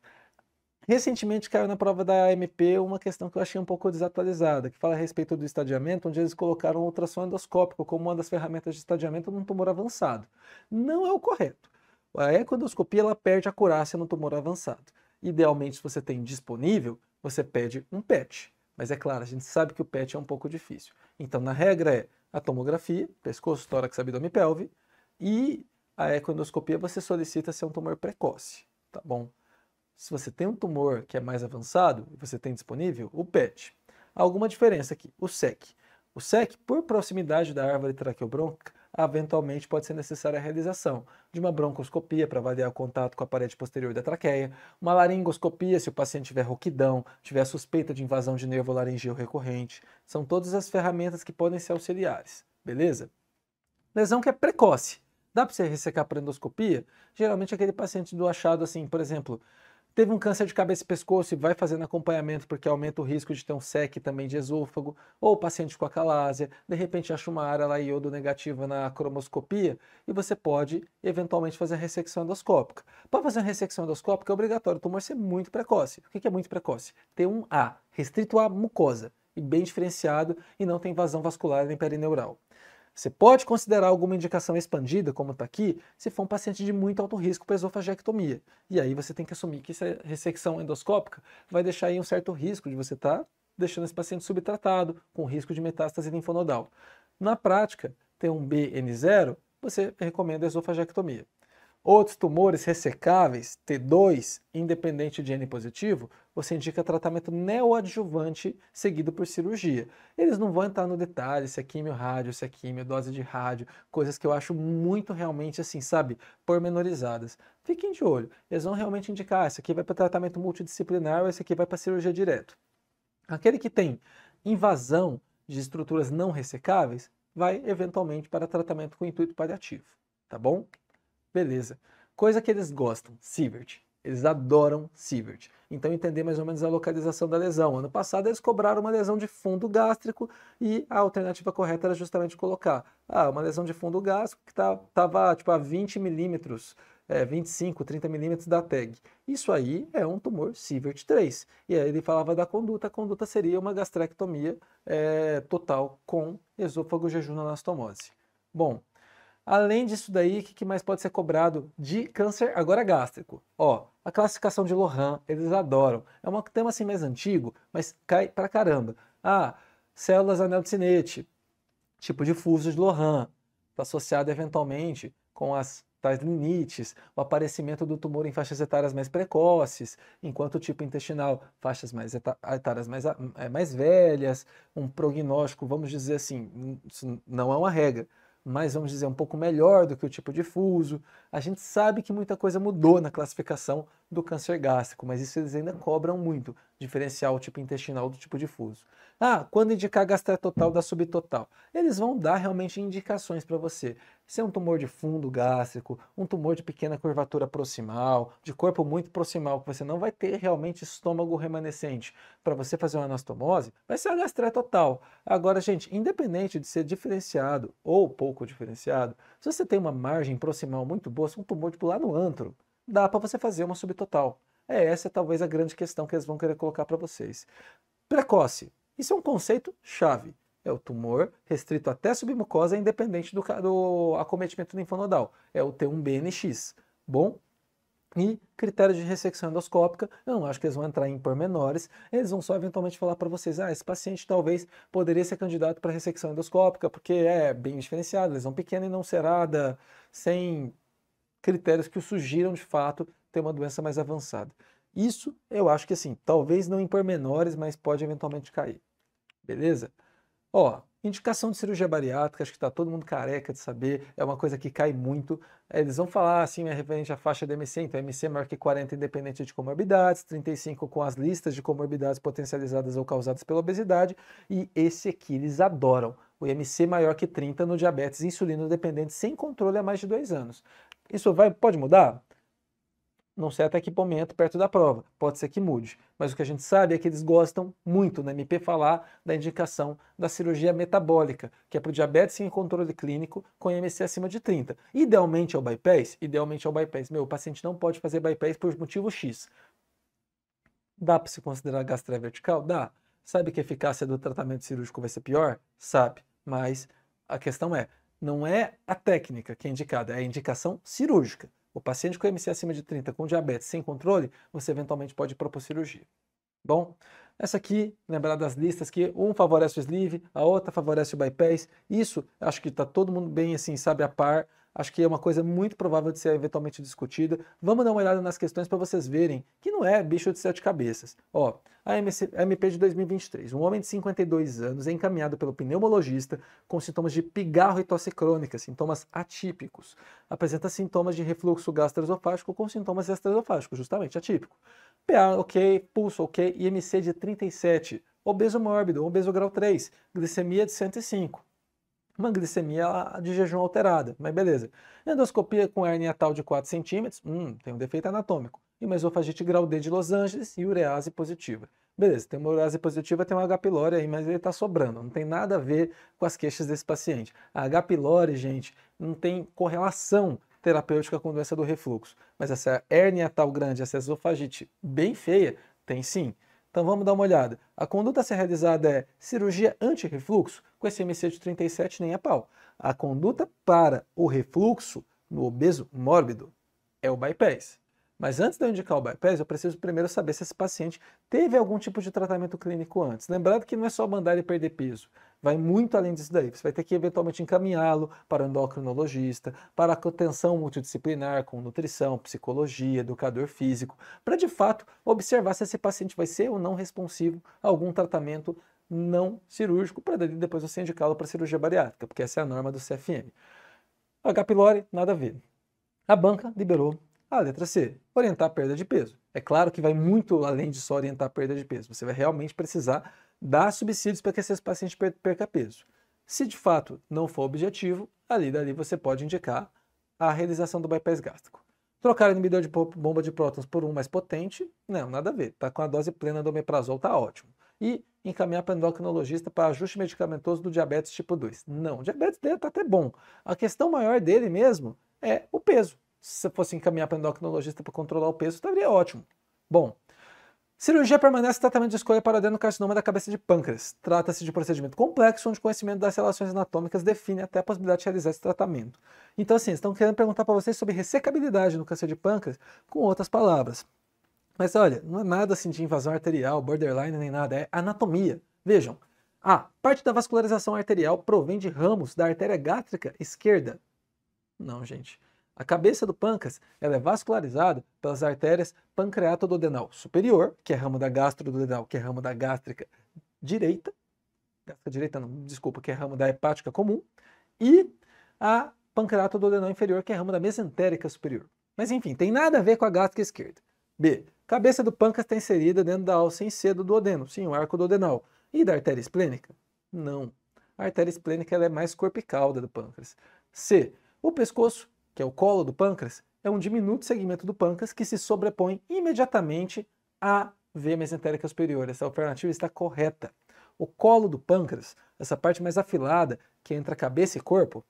Recentemente caiu na prova da AMP uma questão que eu achei um pouco desatualizada, que fala a respeito do estadiamento, onde eles colocaram o ultrassom endoscópico como uma das ferramentas de estadiamento num tumor avançado. Não é o correto. A ecoendoscopia ela perde a acurácia no tumor avançado. Idealmente, se você tem disponível, você pede um PET. Mas é claro, a gente sabe que o PET é um pouco difícil. Então, na regra é a tomografia, pescoço, tórax, abdômen, pelve, e a ecoendoscopia você solicita ser um tumor precoce, tá bom? Se você tem um tumor que é mais avançado e você tem disponível, o PET. Há alguma diferença aqui, o SEC. O SEC, por proximidade da árvore traqueobrônquica, eventualmente pode ser necessária a realização de uma broncoscopia para avaliar o contato com a parede posterior da traqueia, uma laringoscopia se o paciente tiver rouquidão, tiver suspeita de invasão de nervo laringeu recorrente. São todas as ferramentas que podem ser auxiliares, beleza? Lesão que é precoce. Dá para você ressecar por endoscopia? Geralmente aquele paciente do achado assim, por exemplo, teve um câncer de cabeça e pescoço e vai fazendo acompanhamento porque aumenta o risco de ter um SEC também de esôfago, ou o paciente com acalásia, de repente acha uma área lá iodo negativa na cromoscopia e você pode eventualmente fazer a ressecção endoscópica. Para fazer a ressecção endoscópica é obrigatório o tumor ser muito precoce. O que é muito precoce? Ter um A, restrito à mucosa, e bem diferenciado e não tem invasão vascular nem perineural. Você pode considerar alguma indicação expandida, como está aqui, se for um paciente de muito alto risco para esofagectomia. E aí você tem que assumir que essa ressecção endoscópica vai deixar aí um certo risco de você estar deixando esse paciente subtratado, com risco de metástase linfonodal. Na prática, ter um BN0, você recomenda a esofagectomia. Outros tumores ressecáveis, T2, independente de N positivo, você indica tratamento neoadjuvante seguido por cirurgia. Eles não vão entrar no detalhe se é químio rádio, se é químio, dose de rádio, coisas que eu acho muito realmente assim, sabe, pormenorizadas. Fiquem de olho, eles vão realmente indicar, esse aqui vai para tratamento multidisciplinar ou esse aqui vai para cirurgia direto. Aquele que tem invasão de estruturas não ressecáveis, vai eventualmente para tratamento com intuito paliativo, tá bom? Beleza. Coisa que eles gostam, Sievert. Eles adoram Sievert. Então entender mais ou menos a localização da lesão. Ano passado eles cobraram uma lesão de fundo gástrico e a alternativa correta era justamente colocar uma lesão de fundo gástrico que estava tipo, a 20 milímetros 25, 30 milímetros da TEG. Isso aí é um tumor Sievert 3. E aí ele falava da conduta, a conduta seria uma gastrectomia total com esôfago jejunonastomose. Bom, além disso daí, o que mais pode ser cobrado de câncer agora gástrico? Ó, a classificação de Lohan, eles adoram. É um tema assim mais antigo, mas cai pra caramba. Ah, células anel de Sinnett, tipo difuso de Lohan, está associado eventualmente com as tais linites, o aparecimento do tumor em faixas etárias mais precoces, enquanto o tipo intestinal, faixas mais etárias mais velhas, um prognóstico, vamos dizer assim, isso não é uma regra, mas vamos dizer um pouco melhor do que o tipo difuso. A gente sabe que muita coisa mudou na classificação do câncer gástrico, mas isso eles ainda cobram muito, diferenciar o tipo intestinal do tipo difuso. Ah, quando indicar a gastretotal da subtotal? Eles vão dar realmente indicações para você. Se é um tumor de fundo gástrico, um tumor de pequena curvatura proximal, de corpo muito proximal, que você não vai ter realmente estômago remanescente para você fazer uma anastomose, vai ser a gastretotal. Agora, gente, independente de ser diferenciado ou pouco diferenciado, se você tem uma margem proximal muito boa, se um tumor tipo lá no antro, dá para você fazer uma subtotal. Essa talvez a grande questão que eles vão querer colocar para vocês. Precoce. Isso é um conceito chave. É o tumor restrito até a submucosa, independente do acometimento linfonodal. É o T1-BNX. Bom? E critério de ressecção endoscópica, eu não acho que eles vão entrar em pormenores, eles vão só eventualmente falar para vocês, esse paciente talvez poderia ser candidato para ressecção endoscópica, porque é bem diferenciado, lesão pequena e não cerada, sem critérios que o sugiram de fato ter uma doença mais avançada. Isso eu acho que assim, talvez não em pormenores, mas pode eventualmente cair. Beleza? Ó, indicação de cirurgia bariátrica, acho que está todo mundo careca de saber, é uma coisa que cai muito. Eles vão falar assim, é referente à faixa de MC, então MC maior que 40 independente de comorbidades, 35 com as listas de comorbidades potencializadas ou causadas pela obesidade, e esse aqui eles adoram, o MC maior que 30 no diabetes insulino dependente sem controle há mais de 2 anos. Isso pode mudar? Não sei até que momento perto da prova, pode ser que mude, mas o que a gente sabe é que eles gostam muito na MP falar da indicação da cirurgia metabólica, que é para o diabetes sem controle clínico com IMC acima de 30. Idealmente é o bypass? Idealmente é o bypass. O paciente não pode fazer bypass por motivo X. Dá para se considerar gastrite vertical? Dá. Sabe que a eficácia do tratamento cirúrgico vai ser pior? Sabe, mas a questão é, não é a técnica que é indicada, é a indicação cirúrgica. O paciente com MC acima de 30 com diabetes sem controle, você eventualmente pode propor cirurgia. Bom, essa aqui, lembrar das listas que um favorece o sleeve, a outra favorece o bypass. Isso, acho que está todo mundo bem assim, sabe, a par. Acho que é uma coisa muito provável de ser eventualmente discutida. Vamos dar uma olhada nas questões para vocês verem que não é bicho de 7 cabeças. Ó, a MP de 2023. Um homem de 52 anos é encaminhado pelo pneumologista com sintomas de pigarro e tosse crônica, sintomas atípicos. Apresenta sintomas de refluxo gastroesofágico com sintomas extraesofágicos, justamente atípico. PA ok, pulso ok, IMC de 37. Obeso mórbido, obeso grau 3, glicemia de 105. Uma glicemia de jejum alterada, mas beleza. Endoscopia com hernia tal de 4 centímetros, tem um defeito anatômico. E uma esofagite grau D de Los Angeles e urease positiva. Beleza, tem uma urease positiva, tem uma H. pylori aí, mas ele está sobrando. Não tem nada a ver com as queixas desse paciente. A H. pylori, gente, não tem correlação terapêutica com doença do refluxo. Mas essa hérnia tal grande, essa esofagite bem feia, tem sim. Então vamos dar uma olhada. A conduta a ser realizada é cirurgia anti-refluxo, com esse MC de 37 nem a pau. A conduta para o refluxo no obeso mórbido é o bypass. Mas antes de eu indicar o bypass, eu preciso primeiro saber se esse paciente teve algum tipo de tratamento clínico antes. Lembrando que não é só mandar ele perder peso, vai muito além disso daí. Você vai ter que eventualmente encaminhá-lo para o endocrinologista, para a atenção multidisciplinar com nutrição, psicologia, educador físico, para de fato observar se esse paciente vai ser ou não responsivo a algum tratamento não cirúrgico, para depois você indicá-lo para cirurgia bariátrica, porque essa é a norma do CFM. H. pylori, nada a ver. A banca liberou a letra C, orientar a perda de peso. É claro que vai muito além de só orientar a perda de peso. Você vai realmente precisar dar subsídios para que esse paciente perca peso. Se de fato não for objetivo, dali você pode indicar a realização do bypass gástrico. Trocar o inibidor de bomba de prótons por um mais potente, não, nada a ver. Tá com a dose plena do omeprazol, tá ótimo. E encaminhar para o endocrinologista para ajuste medicamentoso do diabetes tipo 2. Não, o diabetes dele tá até bom. A questão maior dele mesmo é o peso. Se você fosse encaminhar para endocrinologista para controlar o peso, estaria ótimo. Bom, cirurgia permanece tratamento de escolha para adenocarcinoma da cabeça de pâncreas. Trata-se de procedimento complexo, onde o conhecimento das relações anatômicas define até a possibilidade de realizar esse tratamento. Então, assim, estão querendo perguntar para vocês sobre ressecabilidade no câncer de pâncreas com outras palavras. Mas olha, não é nada assim de invasão arterial, borderline, nem nada, é anatomia. Vejam, parte da vascularização arterial provém de ramos da artéria gástrica esquerda. Não, gente. A cabeça do pâncreas ela é vascularizada pelas artérias pancreatoduodenal superior, que é ramo da gastroduodenal, que é ramo da gástrica direita, que é ramo da hepática comum, e a pancreatoduodenal inferior, que é ramo da mesentérica superior. Mas enfim, tem nada a ver com a gástrica esquerda. B. Cabeça do pâncreas está inserida dentro da alça em C do duodeno, sim, o arco duodenal. E da artéria esplênica? Não. A artéria esplênica ela é mais corpo e cauda do pâncreas. C. O pescoço, que é o colo do pâncreas, é um diminuto segmento do pâncreas que se sobrepõe imediatamente à veia mesentérica superior. Essa alternativa está correta. O colo do pâncreas, essa parte mais afilada, que é entre a cabeça e corpo,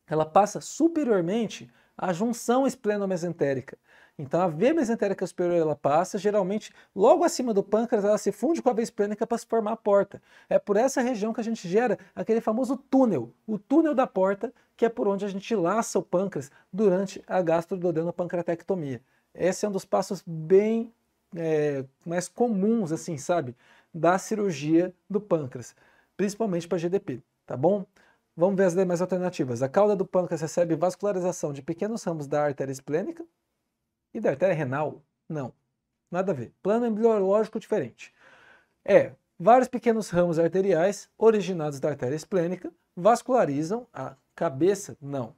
ela passa superiormente à junção espleno-mesentérica. Então a veia mesentérica superior ela passa, geralmente logo acima do pâncreas ela se funde com a veia esplênica para se formar a porta. É por essa região que a gente gera aquele famoso túnel, o túnel da porta, que é por onde a gente laça o pâncreas durante a gastroduodenopancreatectomia. Esse é um dos passos bem mais comuns, assim, sabe, da cirurgia do pâncreas, principalmente para GDP, tá bom? Vamos ver as demais alternativas. A cauda do pâncreas recebe vascularização de pequenos ramos da artéria esplênica e da artéria renal? Não, nada a ver. Plano embriológico diferente. Vários pequenos ramos arteriais originados da artéria esplênica vascularizam a cabeça? Não.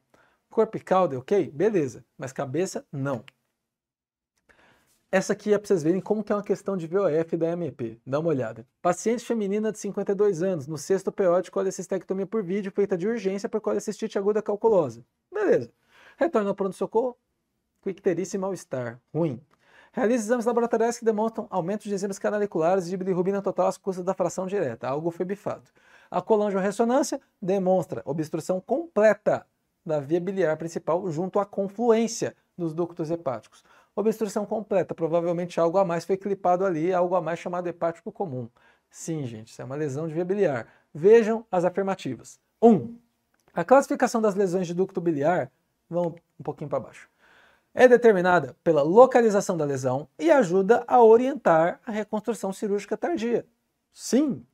Corpo e cauda, ok? Beleza, mas cabeça, não. Essa aqui é para vocês verem como que é uma questão de VOF da MEP. Dá uma olhada. Paciente feminina de 52 anos, no sexto PO de colecistectomia por vídeo, feita de urgência por colecistite aguda calculosa. Beleza. Retorna ao pronto-socorro, com icterícia e mal-estar. Ruim. Realiza exames laboratoriais que demonstram aumento de enzimas canaliculares e de bilirrubina total às custas da fração direta. Algo foi bifado. A colangiorressonância demonstra obstrução completa da via biliar principal junto à confluência dos ductos hepáticos. Obstrução completa, provavelmente algo a mais foi clipado ali, algo a mais chamado hepático comum. Sim, gente, isso é uma lesão de via biliar. Vejam as afirmativas. 1. A classificação das lesões de ducto biliar, vamos um pouquinho para baixo, é determinada pela localização da lesão e ajuda a orientar a reconstrução cirúrgica tardia. Sim,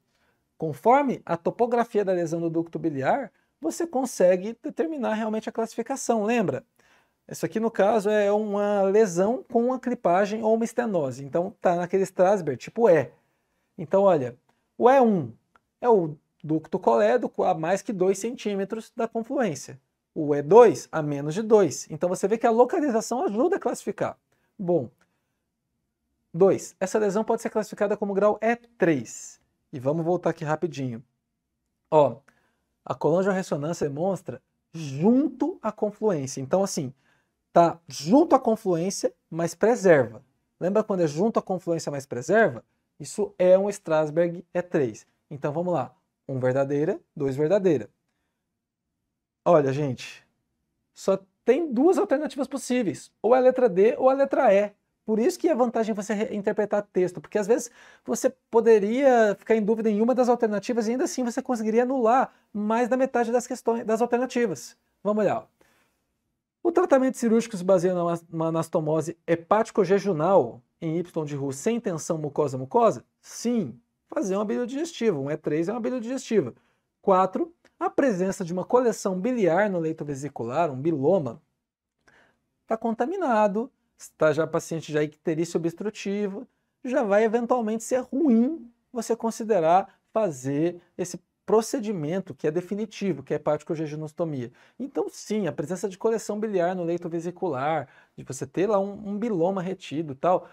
conforme a topografia da lesão do ducto biliar, você consegue determinar realmente a classificação, lembra? Isso aqui, no caso, é uma lesão com uma clipagem ou uma estenose. Então, está naquele Strasberg tipo E. Então, olha, o E1 é o ducto colédoco a mais que 2 centímetros da confluência. O E2 a menos de 2. Então, você vê que a localização ajuda a classificar. Bom, 2. Essa lesão pode ser classificada como grau E3. E vamos voltar aqui rapidinho. Ó, a colangiorressonância demonstra junto à confluência. Então, assim, tá junto à confluência, mas preserva. Lembra quando é junto à confluência, mas preserva? Isso é um Strasberg E3. Então vamos lá. 1 verdadeira, 2 verdadeira. Olha, gente, só tem 2 alternativas possíveis. Ou a letra D ou a letra E. Por isso que é vantagem você interpretar texto, porque às vezes você poderia ficar em dúvida em uma das alternativas e ainda assim você conseguiria anular mais da metade das questões, das alternativas. Vamos olhar. Ó. O tratamento cirúrgico se baseia numa anastomose hepático-jejunal em Y de Roux sem tensão mucosa-mucosa? Sim. Fazer uma bile digestiva. Um E3 é uma bile digestiva. 4. A presença de uma coleção biliar no leito vesicular, um biloma, está contaminado, está já paciente já icterícia obstrutiva, já vai eventualmente ser ruim você considerar fazer esse procedimento que é definitivo, que é hepático-jejunostomia. Então, sim, a presença de coleção biliar no leito vesicular, de você ter lá um biloma retido e tal,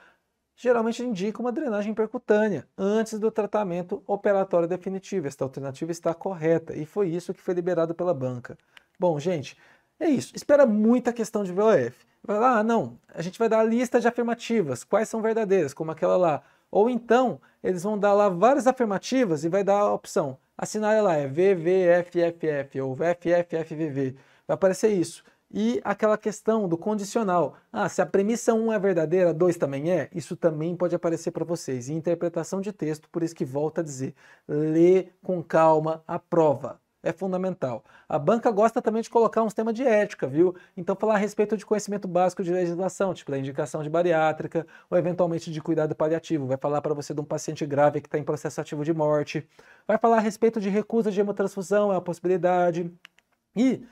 geralmente indica uma drenagem percutânea antes do tratamento operatório definitivo. Esta alternativa está correta e foi isso que foi liberado pela banca. Bom, gente, é isso. Espera muita questão de VOF. Vai lá, não, a gente vai dar a lista de afirmativas, quais são verdadeiras, como aquela lá. Ou então, eles vão dar lá várias afirmativas e vai dar a opção. Assinale lá, é VVFFF ou FFFVV. Vai aparecer isso. E aquela questão do condicional. Ah, se a premissa 1 é verdadeira, 2 também é? Isso também pode aparecer para vocês. E interpretação de texto, por isso que volta a dizer, lê com calma a prova. É fundamental. A banca gosta também de colocar uns temas de ética, viu? Então falar a respeito de conhecimento básico de legislação, tipo da indicação de bariátrica ou eventualmente de cuidado paliativo. Vai falar para você de um paciente grave que está em processo ativo de morte. Vai falar a respeito de recusa de hemotransfusão, é uma possibilidade. E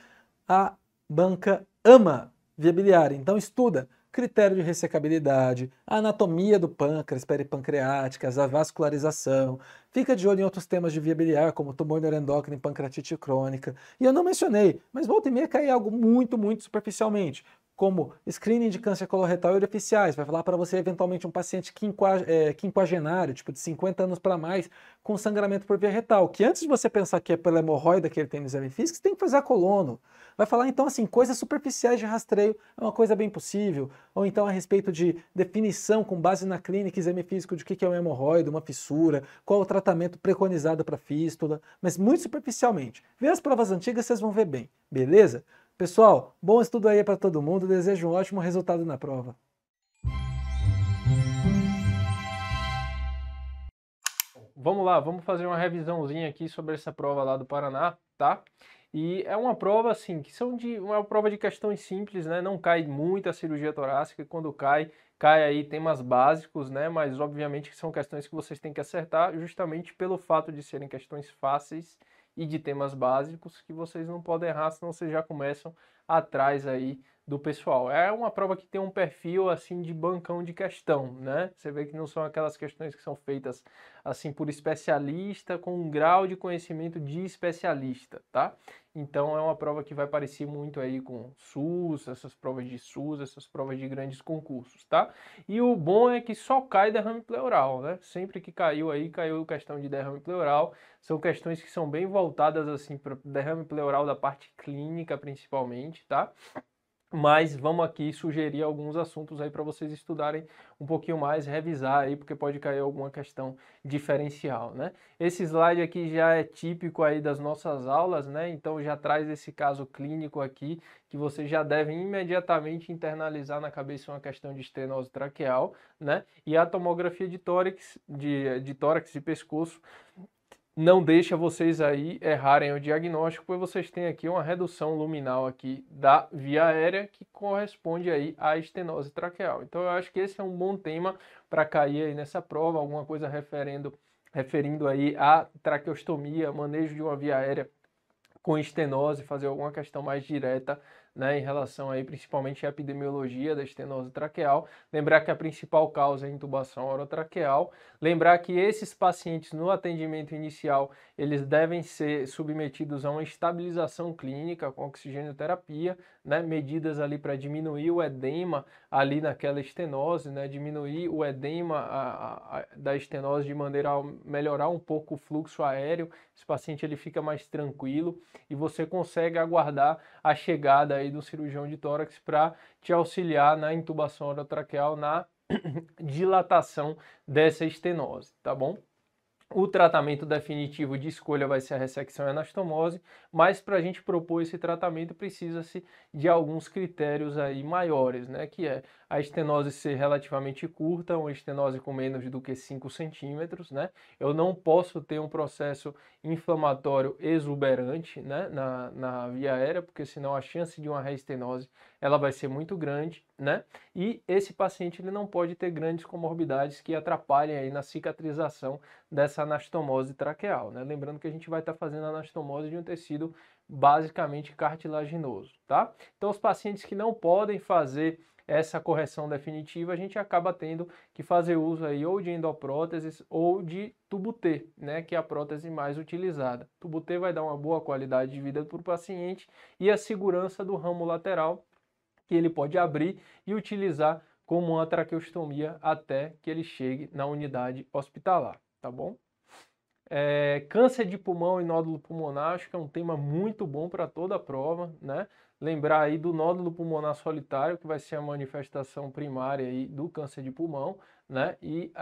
a banca ama via biliar, então estuda critério de ressecabilidade, a anatomia do pâncreas, peripancreáticas, a vascularização, fica de olho em outros temas de via biliar, como tumor neuroendócrino e pancreatite crônica. E eu não mencionei, mas volta e meia cai algo muito superficialmente, como screening de câncer coloretal e uroficiais, vai falar para você eventualmente um paciente quinquagenário, tipo de 50 anos para mais, com sangramento por via retal, que antes de você pensar que é pela hemorroida que ele tem no exame físico, você tem que fazer a colono. Vai falar então assim, coisas superficiais de rastreio é uma coisa bem possível, ou então a respeito de definição com base na clínica e exame físico de que é um hemorroide, uma fissura, qual o tratamento preconizado para fístula, mas muito superficialmente. Vê as provas antigas, vocês vão ver bem, beleza? Pessoal, bom estudo aí para todo mundo, desejo um ótimo resultado na prova. Vamos lá, vamos fazer uma revisãozinha aqui sobre essa prova lá do Paraná, tá? E é uma prova assim, que são uma prova de questões simples, né? Não cai muita cirurgia torácica, quando cai aí temas básicos, né? Mas obviamente que são questões que vocês têm que acertar justamente pelo fato de serem questões fáceis e de temas básicos que vocês não podem errar, senão vocês já começam atrás aí do pessoal. É uma prova que tem um perfil assim de bancão de questão, né? Você vê que não são aquelas questões que são feitas assim por especialista com um grau de conhecimento de especialista, tá? Então é uma prova que vai parecer muito aí com SUS, essas provas de SUS, essas provas de grandes concursos, tá? E o bom é que só cai derrame pleural, né? Sempre que caiu aí, caiu questão de derrame pleural. São questões que são bem voltadas assim para derrame pleural da parte clínica principalmente, tá? Mas vamos aqui sugerir alguns assuntos aí para vocês estudarem um pouquinho mais, revisar aí, porque pode cair alguma questão diferencial, né? Esse slide aqui já é típico aí das nossas aulas, né? Então já traz esse caso clínico aqui, que vocês já devem imediatamente internalizar na cabeça uma questão de estenose traqueal, né? E a tomografia de tórax, de tórax e pescoço não deixa vocês aí errarem o diagnóstico, pois vocês têm aqui uma redução luminal aqui da via aérea que corresponde aí à estenose traqueal. Então eu acho que esse é um bom tema para cair aí nessa prova, alguma coisa referindo aí à traqueostomia, manejo de uma via aérea com estenose, fazer alguma questão mais direta, né, em relação aí principalmente à epidemiologia da estenose traqueal. Lembrar que a principal causa é a intubação orotraqueal. Lembrar que esses pacientes no atendimento inicial, eles devem ser submetidos a uma estabilização clínica com oxigenoterapia, né, medidas ali para diminuir o edema ali naquela estenose, né, diminuir o edema da estenose de maneira a melhorar um pouco o fluxo aéreo. Esse paciente ele fica mais tranquilo e você consegue aguardar a chegada aí do cirurgião de tórax para te auxiliar na intubação orotraqueal, na dilatação dessa estenose, tá bom? O tratamento definitivo de escolha vai ser a ressecção e anastomose, mas para a gente propor esse tratamento precisa-se de alguns critérios aí maiores, né? Que é a estenose ser relativamente curta, uma estenose com menos do que 5 centímetros, né? Eu não posso ter um processo inflamatório exuberante, né? Na via aérea, porque senão a chance de uma reestenose ela vai ser muito grande, né? E esse paciente ele não pode ter grandes comorbidades que atrapalhem aí na cicatrização dessa anastomose traqueal, né? Lembrando que a gente vai estar fazendo a anastomose de um tecido basicamente cartilaginoso, tá? Então os pacientes que não podem fazer essa correção definitiva, a gente acaba tendo que fazer uso aí ou de endopróteses ou de tubo T, né, que é a prótese mais utilizada. Tubo T vai dar uma boa qualidade de vida para o paciente e a segurança do ramo lateral, que ele pode abrir e utilizar como uma traqueostomia até que ele chegue na unidade hospitalar, tá bom? Câncer de pulmão e nódulo pulmonar, acho que é um tema muito bom para toda a prova, né? lembrar aí do nódulo pulmonar solitário, que vai ser a manifestação primária aí do câncer de pulmão, né? E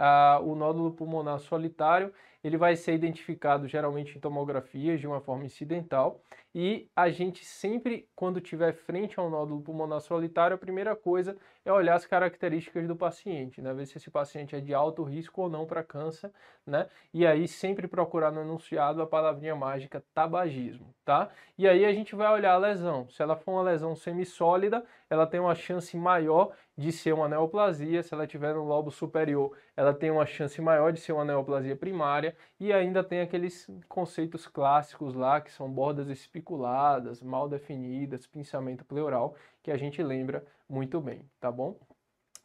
o nódulo pulmonar solitário, ele vai ser identificado geralmente em tomografias de uma forma incidental, e a gente sempre, quando tiver frente ao nódulo pulmonar solitário, a primeira coisa é olhar as características do paciente, né? Ver se esse paciente é de alto risco ou não para câncer, né? E aí sempre procurar no enunciado a palavrinha mágica tabagismo, tá? E aí a gente vai olhar a lesão. Se ela for uma lesão semissólida, ela tem uma chance maior de ser uma neoplasia. Se ela tiver no lobo superior, ela tem uma chance maior de ser uma neoplasia primária. E ainda tem aqueles conceitos clássicos lá, que são bordas espiculadas, mal definidas, pinçamento pleural, que a gente lembra muito bem, tá bom?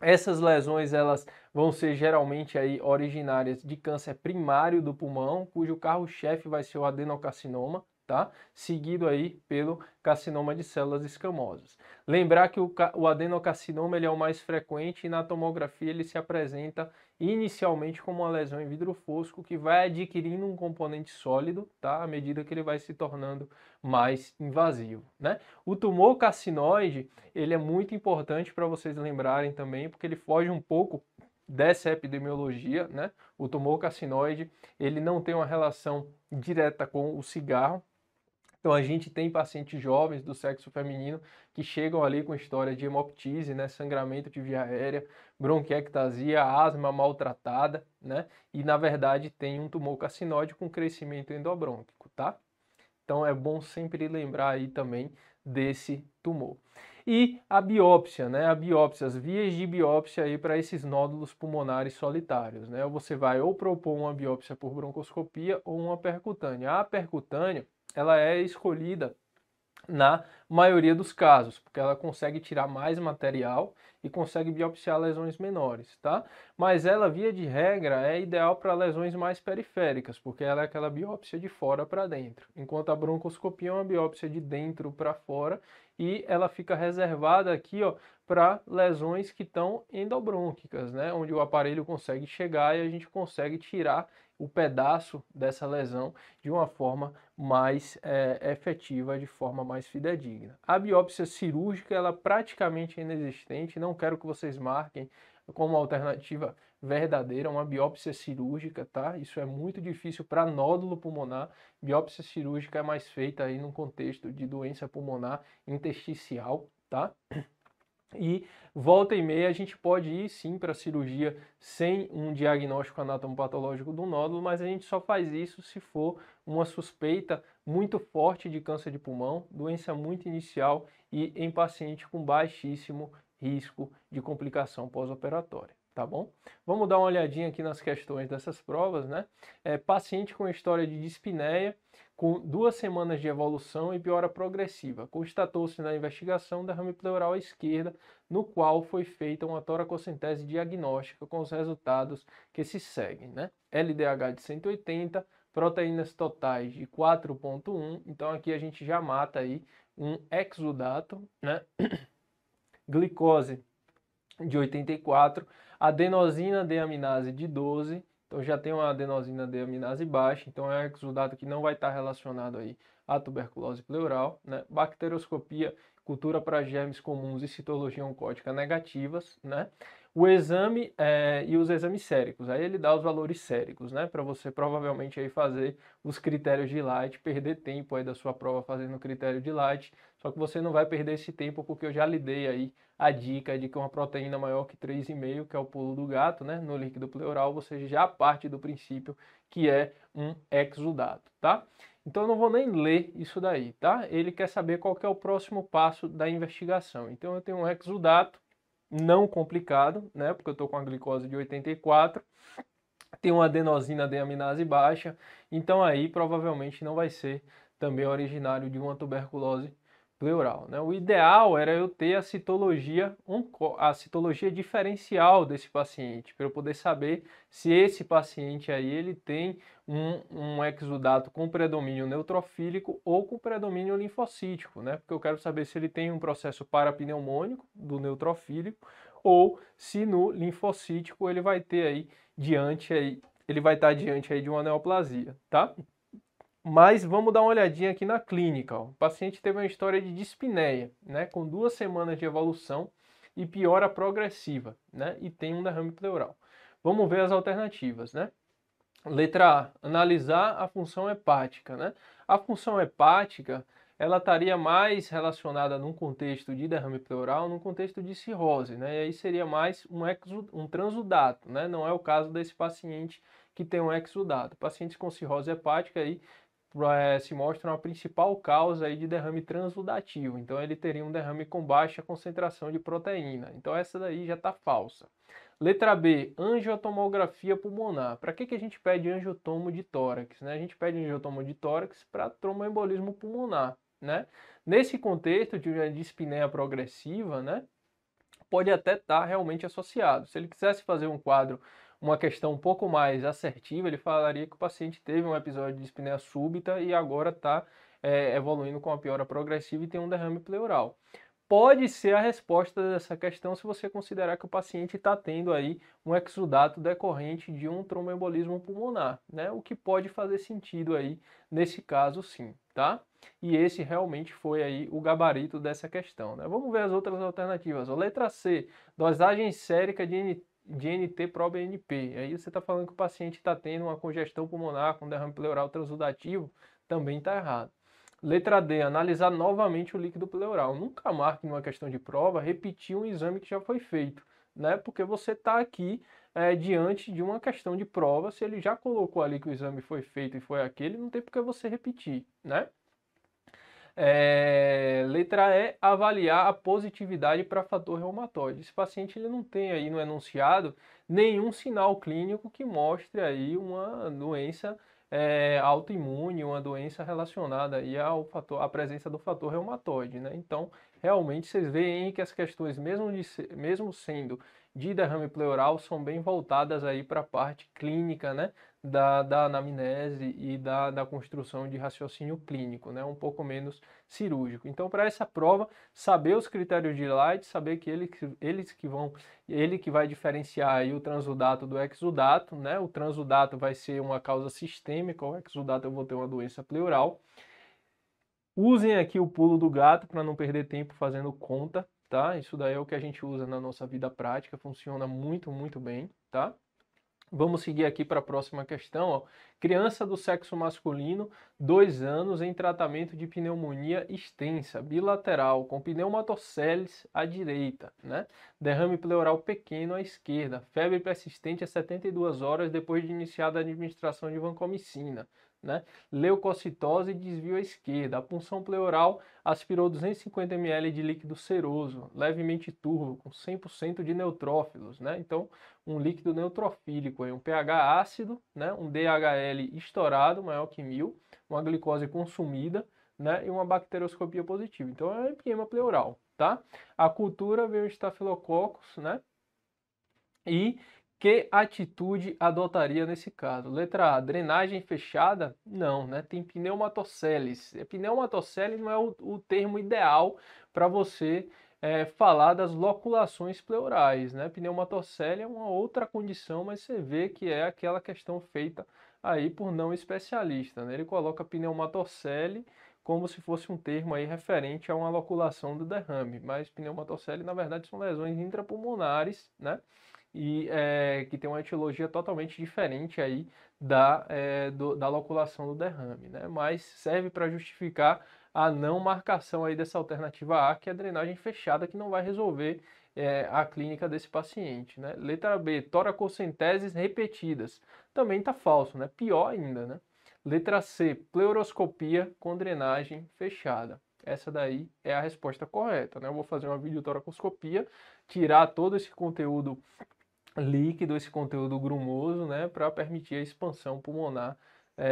Essas lesões, elas vão ser geralmente aí originárias de câncer primário do pulmão, cujo carro-chefe vai ser o adenocarcinoma, tá? Seguido aí pelo carcinoma de células escamosas. Lembrar que o adenocarcinoma ele é o mais frequente e na tomografia ele se apresenta inicialmente como uma lesão em vidro fosco que vai adquirindo um componente sólido, tá? À medida que ele vai se tornando mais invasivo, né? O tumor carcinoide, ele é muito importante para vocês lembrarem também, porque ele foge um pouco dessa epidemiologia, né? O tumor carcinoide, ele não tem uma relação direta com o cigarro. Então a gente tem pacientes jovens do sexo feminino que chegam ali com história de hemoptise, né, sangramento de via aérea, bronquiectasia, asma maltratada, né? E na verdade tem um tumor carcinoide com crescimento endobrônquico, tá? Então é bom sempre lembrar aí também desse tumor. E a biópsia, né? A biópsia, as vias de biópsia aí para esses nódulos pulmonares solitários, né? Você vai ou propor uma biópsia por broncoscopia ou uma percutânea. A percutânea, ela é escolhida na maioria dos casos, porque ela consegue tirar mais material e consegue biopsiar lesões menores, tá? Mas ela, via de regra, é ideal para lesões mais periféricas, porque ela é aquela biópsia de fora para dentro, enquanto a broncoscopia é uma biópsia de dentro para fora e ela fica reservada aqui, ó, para lesões que estão endobrônquicas, né? Onde o aparelho consegue chegar e a gente consegue tirar o pedaço dessa lesão de uma forma mais efetiva, de forma mais fidedigna. A biópsia cirúrgica, ela praticamente é inexistente, não quero que vocês marquem como alternativa verdadeira uma biópsia cirúrgica, tá? Isso é muito difícil para nódulo pulmonar. Biópsia cirúrgica é mais feita aí num contexto de doença pulmonar intersticial, tá? E volta e meia a gente pode ir sim para a cirurgia sem um diagnóstico anatomopatológico do nódulo, mas a gente só faz isso se for uma suspeita muito forte de câncer de pulmão, doença muito inicial e em paciente com baixíssimo risco de complicação pós-operatória. Tá bom? Vamos dar uma olhadinha aqui nas questões dessas provas, né? Paciente com história de dispneia, com 2 semanas de evolução e piora progressiva. Constatou-se na investigação derrame pleural à esquerda, no qual foi feita uma toracocentese diagnóstica com os resultados que se seguem, né? LDH de 180, proteínas totais de 4,1, então aqui a gente já mata aí um exudato, né? Glicose de 84, adenosina deaminase de 12, então já tem uma adenosina deaminase baixa, então é um exudato que não vai estar relacionado aí à tuberculose pleural, né? Bacterioscopia, cultura para germes comuns e citologia oncótica negativas, né? O exame e os exames séricos, aí ele dá os valores séricos, né? Para você provavelmente aí fazer os critérios de Light, perder tempo aí da sua prova fazendo o critério de Light, só que você não vai perder esse tempo porque eu já lhe dei aí a dica de que uma proteína maior que 3,5, que é o pulo do gato, né? No líquido pleural, você já parte do princípio que é um exudato, tá? Então eu não vou nem ler isso daí, tá? Ele quer saber qual que é o próximo passo da investigação. Então eu tenho um exudato não complicado, né? Porque eu estou com a glicose de 84, tem uma adenosina deaminase baixa, então aí provavelmente não vai ser também originário de uma tuberculose pleural, né? O ideal era eu ter a citologia diferencial desse paciente, para eu poder saber se esse paciente aí ele tem um exudato com predomínio neutrofílico ou com predomínio linfocítico, né? Porque eu quero saber se ele tem um processo parapneumônico do neutrofílico ou se no linfocítico ele vai ter aí ele vai estar diante aí de uma neoplasia, tá? Mas vamos dar uma olhadinha aqui na clínica. Ó. O paciente teve uma história de dispneia, né, com 2 semanas de evolução e piora progressiva, né, e tem um derrame pleural. Vamos ver as alternativas, né? Letra A, analisar a função hepática, né? A função hepática, ela estaria mais relacionada num contexto de derrame pleural, num contexto de cirrose, né? E aí seria mais um transudato, né? Não é o caso desse paciente que tem um exudato. Pacientes com cirrose hepática aí se mostram a principal causa aí de derrame transudativo. Então ele teria um derrame com baixa concentração de proteína. Então essa daí já está falsa. Letra B, angiotomografia pulmonar. Para que a gente pede angiotomo de tórax? Né? A gente pede angiotomo de tórax para tromboembolismo pulmonar. Né? Nesse contexto de dispneia progressiva, né, pode até estar realmente associado. Se ele quisesse fazer um quadro, uma questão um pouco mais assertiva, ele falaria que o paciente teve um episódio de dispneia súbita e agora está evoluindo com a piora progressiva e tem um derrame pleural. Pode ser a resposta dessa questão se você considerar que o paciente está tendo aí um exudato decorrente de um tromboembolismo pulmonar, né? O que pode fazer sentido aí nesse caso sim, tá? E esse realmente foi aí o gabarito dessa questão, né? Vamos ver as outras alternativas. A letra C, dosagem sérica de NT-proBNP. Aí você está falando que o paciente está tendo uma congestão pulmonar com derrame pleural transudativo, também está errado. Letra D, analisar novamente o líquido pleural. Nunca marque numa questão de prova repetir um exame que já foi feito, né? Porque você está aqui diante de uma questão de prova. Se ele já colocou ali que o exame foi feito e foi aquele, não tem por que você repetir, né? Letra E, avaliar a positividade para fator reumatoide. Esse paciente ele não tem aí no enunciado nenhum sinal clínico que mostre aí uma doença autoimune, uma doença relacionada aí à presença do fator reumatoide, né? Então, realmente vocês veem que as questões, mesmo sendo de derrame pleural, são bem voltadas aí para a parte clínica, né? Da anamnese e da construção de raciocínio clínico, né? Um pouco menos cirúrgico. Então, para essa prova, saber os critérios de Light, saber que ele que vai diferenciar aí o transudato do exudato, né? O transudato vai ser uma causa sistêmica, o exudato eu vou ter uma doença pleural. Usem aqui o pulo do gato para não perder tempo fazendo conta, tá? Isso daí é o que a gente usa na nossa vida prática, funciona muito, muito bem, tá? Vamos seguir aqui para a próxima questão. Ó. Criança do sexo masculino, 2 anos, em tratamento de pneumonia extensa, bilateral, com pneumatoceles à direita, né? Derrame pleural pequeno à esquerda, febre persistente a 72 horas depois de iniciada a administração de vancomicina. Né? Leucocitose e desvio à esquerda. A punção pleural aspirou 250 ml de líquido seroso, levemente turvo, com 100% de neutrófilos. Né? Então, um líquido neutrofílico, um pH ácido, né? Um DHL estourado, maior que 1000, uma glicose consumida, né? E uma bacterioscopia positiva. Então, é um empiema pleural. Tá? A cultura veio estafilococcus, né? E que atitude adotaria nesse caso? Letra A, drenagem fechada? Não, né? Tem pneumatoceles. Pneumatocele não é o termo ideal para você falar das loculações pleurais, né? Pneumatocele é uma outra condição, mas você vê que é aquela questão feita aí por não especialista, né? Ele coloca pneumatocele como se fosse um termo aí referente a uma loculação do derrame, mas pneumatocele na verdade são lesões intrapulmonares, né? E que tem uma etiologia totalmente diferente aí da loculação do derrame, né? Mas serve para justificar a não marcação aí dessa alternativa A, que é a drenagem fechada, que não vai resolver a clínica desse paciente, né? Letra B, toracocenteses repetidas. Também está falso, né? Pior ainda, né? Letra C, pleuroscopia com drenagem fechada. Essa daí é a resposta correta, né? Eu vou fazer uma videotoracoscopia, tirar todo esse conteúdo líquido, esse conteúdo grumoso, né, para permitir a expansão pulmonar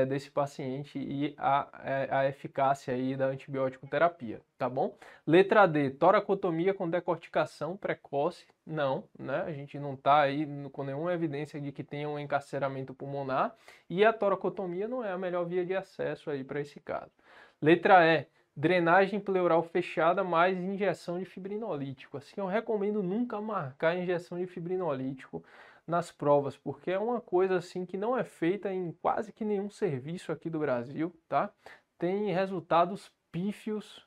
desse paciente e a eficácia aí da antibiótico terapia, tá bom? Letra D, toracotomia com decorticação precoce, não, né? A gente não está aí com nenhuma evidência de que tenha um encarceramento pulmonar e a toracotomia não é a melhor via de acesso aí para esse caso. Letra E, drenagem pleural fechada mais injeção de fibrinolítico. Assim, eu recomendo nunca marcar injeção de fibrinolítico nas provas, porque é uma coisa assim que não é feita em quase que nenhum serviço aqui do Brasil, tá? Tem resultados pífios,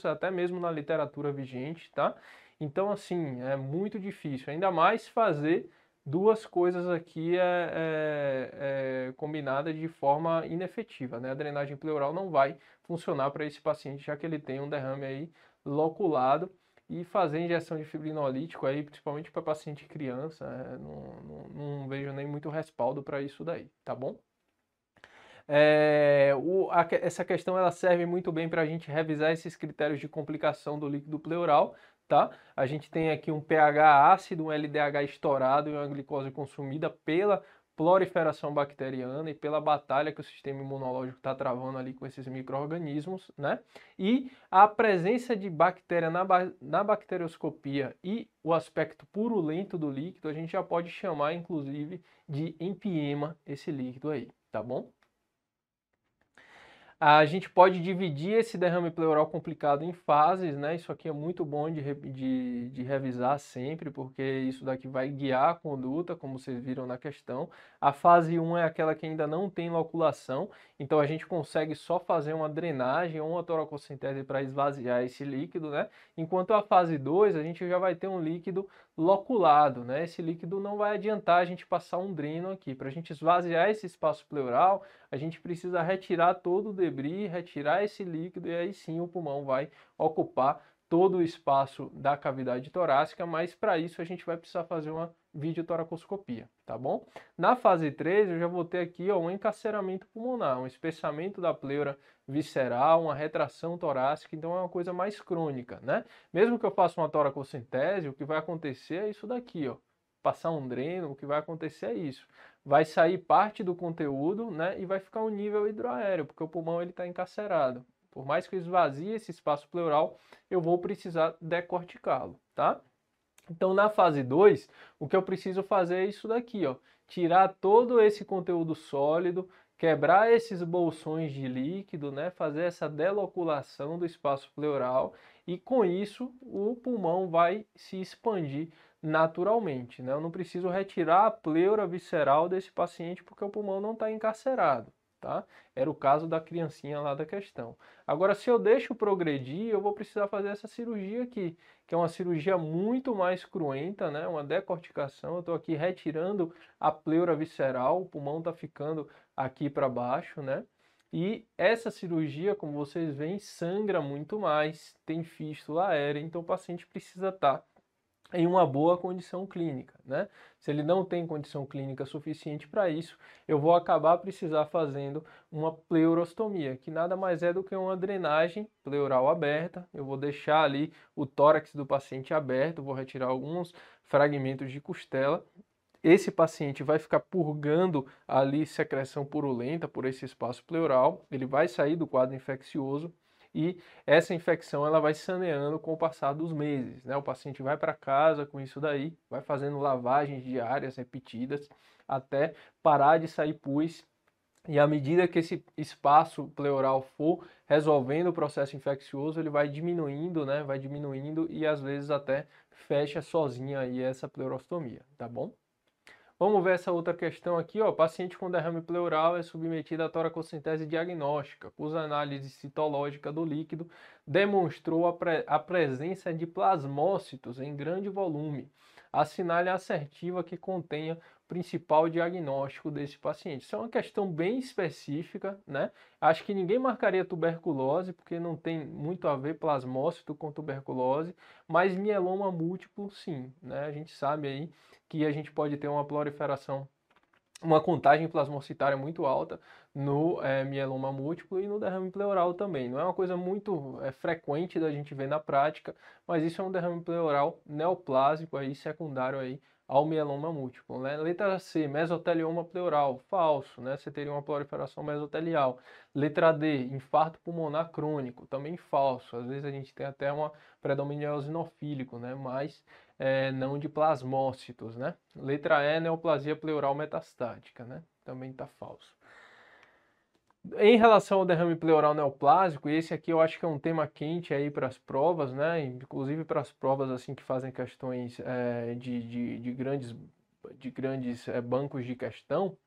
até mesmo na literatura vigente, tá? Então, assim, é muito difícil, ainda mais fazer duas coisas aqui combinadas de forma inefetiva, né? A drenagem pleural não vai funcionar para esse paciente, já que ele tem um derrame aí loculado, e fazer injeção de fibrinolítico aí, principalmente para paciente criança, não vejo nem muito respaldo para isso daí, tá bom? Essa questão ela serve muito bem para a gente revisar esses critérios de complicação do líquido pleural, tá? A gente tem aqui um pH ácido, um LDH estourado e uma glicose consumida pela proliferação bacteriana e pela batalha que o sistema imunológico está travando ali com esses micro-organismos, né? E a presença de bactéria na bacterioscopia e o aspecto purulento do líquido, a gente já pode chamar, inclusive, de empiema esse líquido aí, tá bom? A gente pode dividir esse derrame pleural complicado em fases, né? Isso aqui é muito bom de revisar sempre, porque isso daqui vai guiar a conduta, como vocês viram na questão. A fase 1 é aquela que ainda não tem loculação, então a gente consegue só fazer uma drenagem ou uma toracocentese para esvaziar esse líquido, né? Enquanto a fase 2, a gente já vai ter um líquido loculado, né? Esse líquido não vai adiantar a gente passar um dreno aqui. Para a gente esvaziar esse espaço pleural, a gente precisa retirar todo o debris, retirar esse líquido e aí sim o pulmão vai ocupar todo o espaço da cavidade torácica, mas para isso a gente vai precisar fazer uma videotoracoscopia, tá bom? Na fase 3 eu já vou ter aqui ó, um encarceramento pulmonar, um espessamento da pleura visceral, uma retração torácica, então é uma coisa mais crônica, né? Mesmo que eu faça uma toracocentese, o que vai acontecer é isso daqui, ó. Passar um dreno, o que vai acontecer é isso. Vai sair parte do conteúdo, né, e vai ficar um nível hidroaéreo, porque o pulmão ele está encarcerado. Por mais que eu esvazie esse espaço pleural, eu vou precisar decorticá-lo, tá? Então, na fase 2, o que eu preciso fazer é isso daqui, ó. Tirar todo esse conteúdo sólido, quebrar esses bolsões de líquido, né, fazer essa deloculação do espaço pleural e com isso o pulmão vai se expandir naturalmente, né? Eu não preciso retirar a pleura visceral desse paciente porque o pulmão não está encarcerado, tá? Era o caso da criancinha lá da questão. Agora, se eu deixo progredir, eu vou precisar fazer essa cirurgia aqui, que é uma cirurgia muito mais cruenta, né? Uma decorticação. Eu estou aqui retirando a pleura visceral, o pulmão está ficando aqui para baixo, né? E essa cirurgia, como vocês veem, sangra muito mais, tem fístula aérea, então o paciente precisa estar em uma boa condição clínica, né? Se ele não tem condição clínica suficiente para isso, eu vou acabar precisar fazendo uma pleurostomia, que nada mais é do que uma drenagem pleural aberta. Eu vou deixar ali o tórax do paciente aberto, vou retirar alguns fragmentos de costela. Esse paciente vai ficar purgando ali secreção purulenta por esse espaço pleural, ele vai sair do quadro infeccioso e essa infecção ela vai saneando com o passar dos meses, né? O paciente vai para casa com isso daí, vai fazendo lavagens diárias repetidas até parar de sair pus. E à medida que esse espaço pleural for resolvendo o processo infeccioso, ele vai diminuindo, né? Vai diminuindo e às vezes até fecha sozinha aí essa pleurostomia, tá bom? Vamos ver essa outra questão aqui, ó. Paciente com derrame pleural é submetido à toracocentese diagnóstica, cuja análise citológica do líquido demonstrou a presença de plasmócitos em grande volume. Assinale a assertiva que contenha o principal diagnóstico desse paciente. Isso é uma questão bem específica, né? Acho que ninguém marcaria tuberculose, porque não tem muito a ver plasmócito com tuberculose, mas mieloma múltiplo, sim, né? A gente sabe aí que a gente pode ter uma proliferação, uma contagem plasmocitária muito alta no mieloma múltiplo e no derrame pleural também. Não é uma coisa muito frequente da gente ver na prática, mas isso é um derrame pleural neoplásico aí, secundário aí ao mieloma múltiplo, né? Letra C, mesotelioma pleural, falso, né? Você teria uma proliferação mesotelial. Letra D, infarto pulmonar crônico, também falso. Às vezes a gente tem até uma predomínio eosinofílico, né? Mas não de plasmócitos, né? Letra E, neoplasia pleural metastática, né? Também está falso. Em relação ao derrame pleural neoplásico, esse aqui eu acho que é um tema quente aí para as provas, né? Inclusive para as provas assim que fazem questões de grandes de grandes bancos de questão,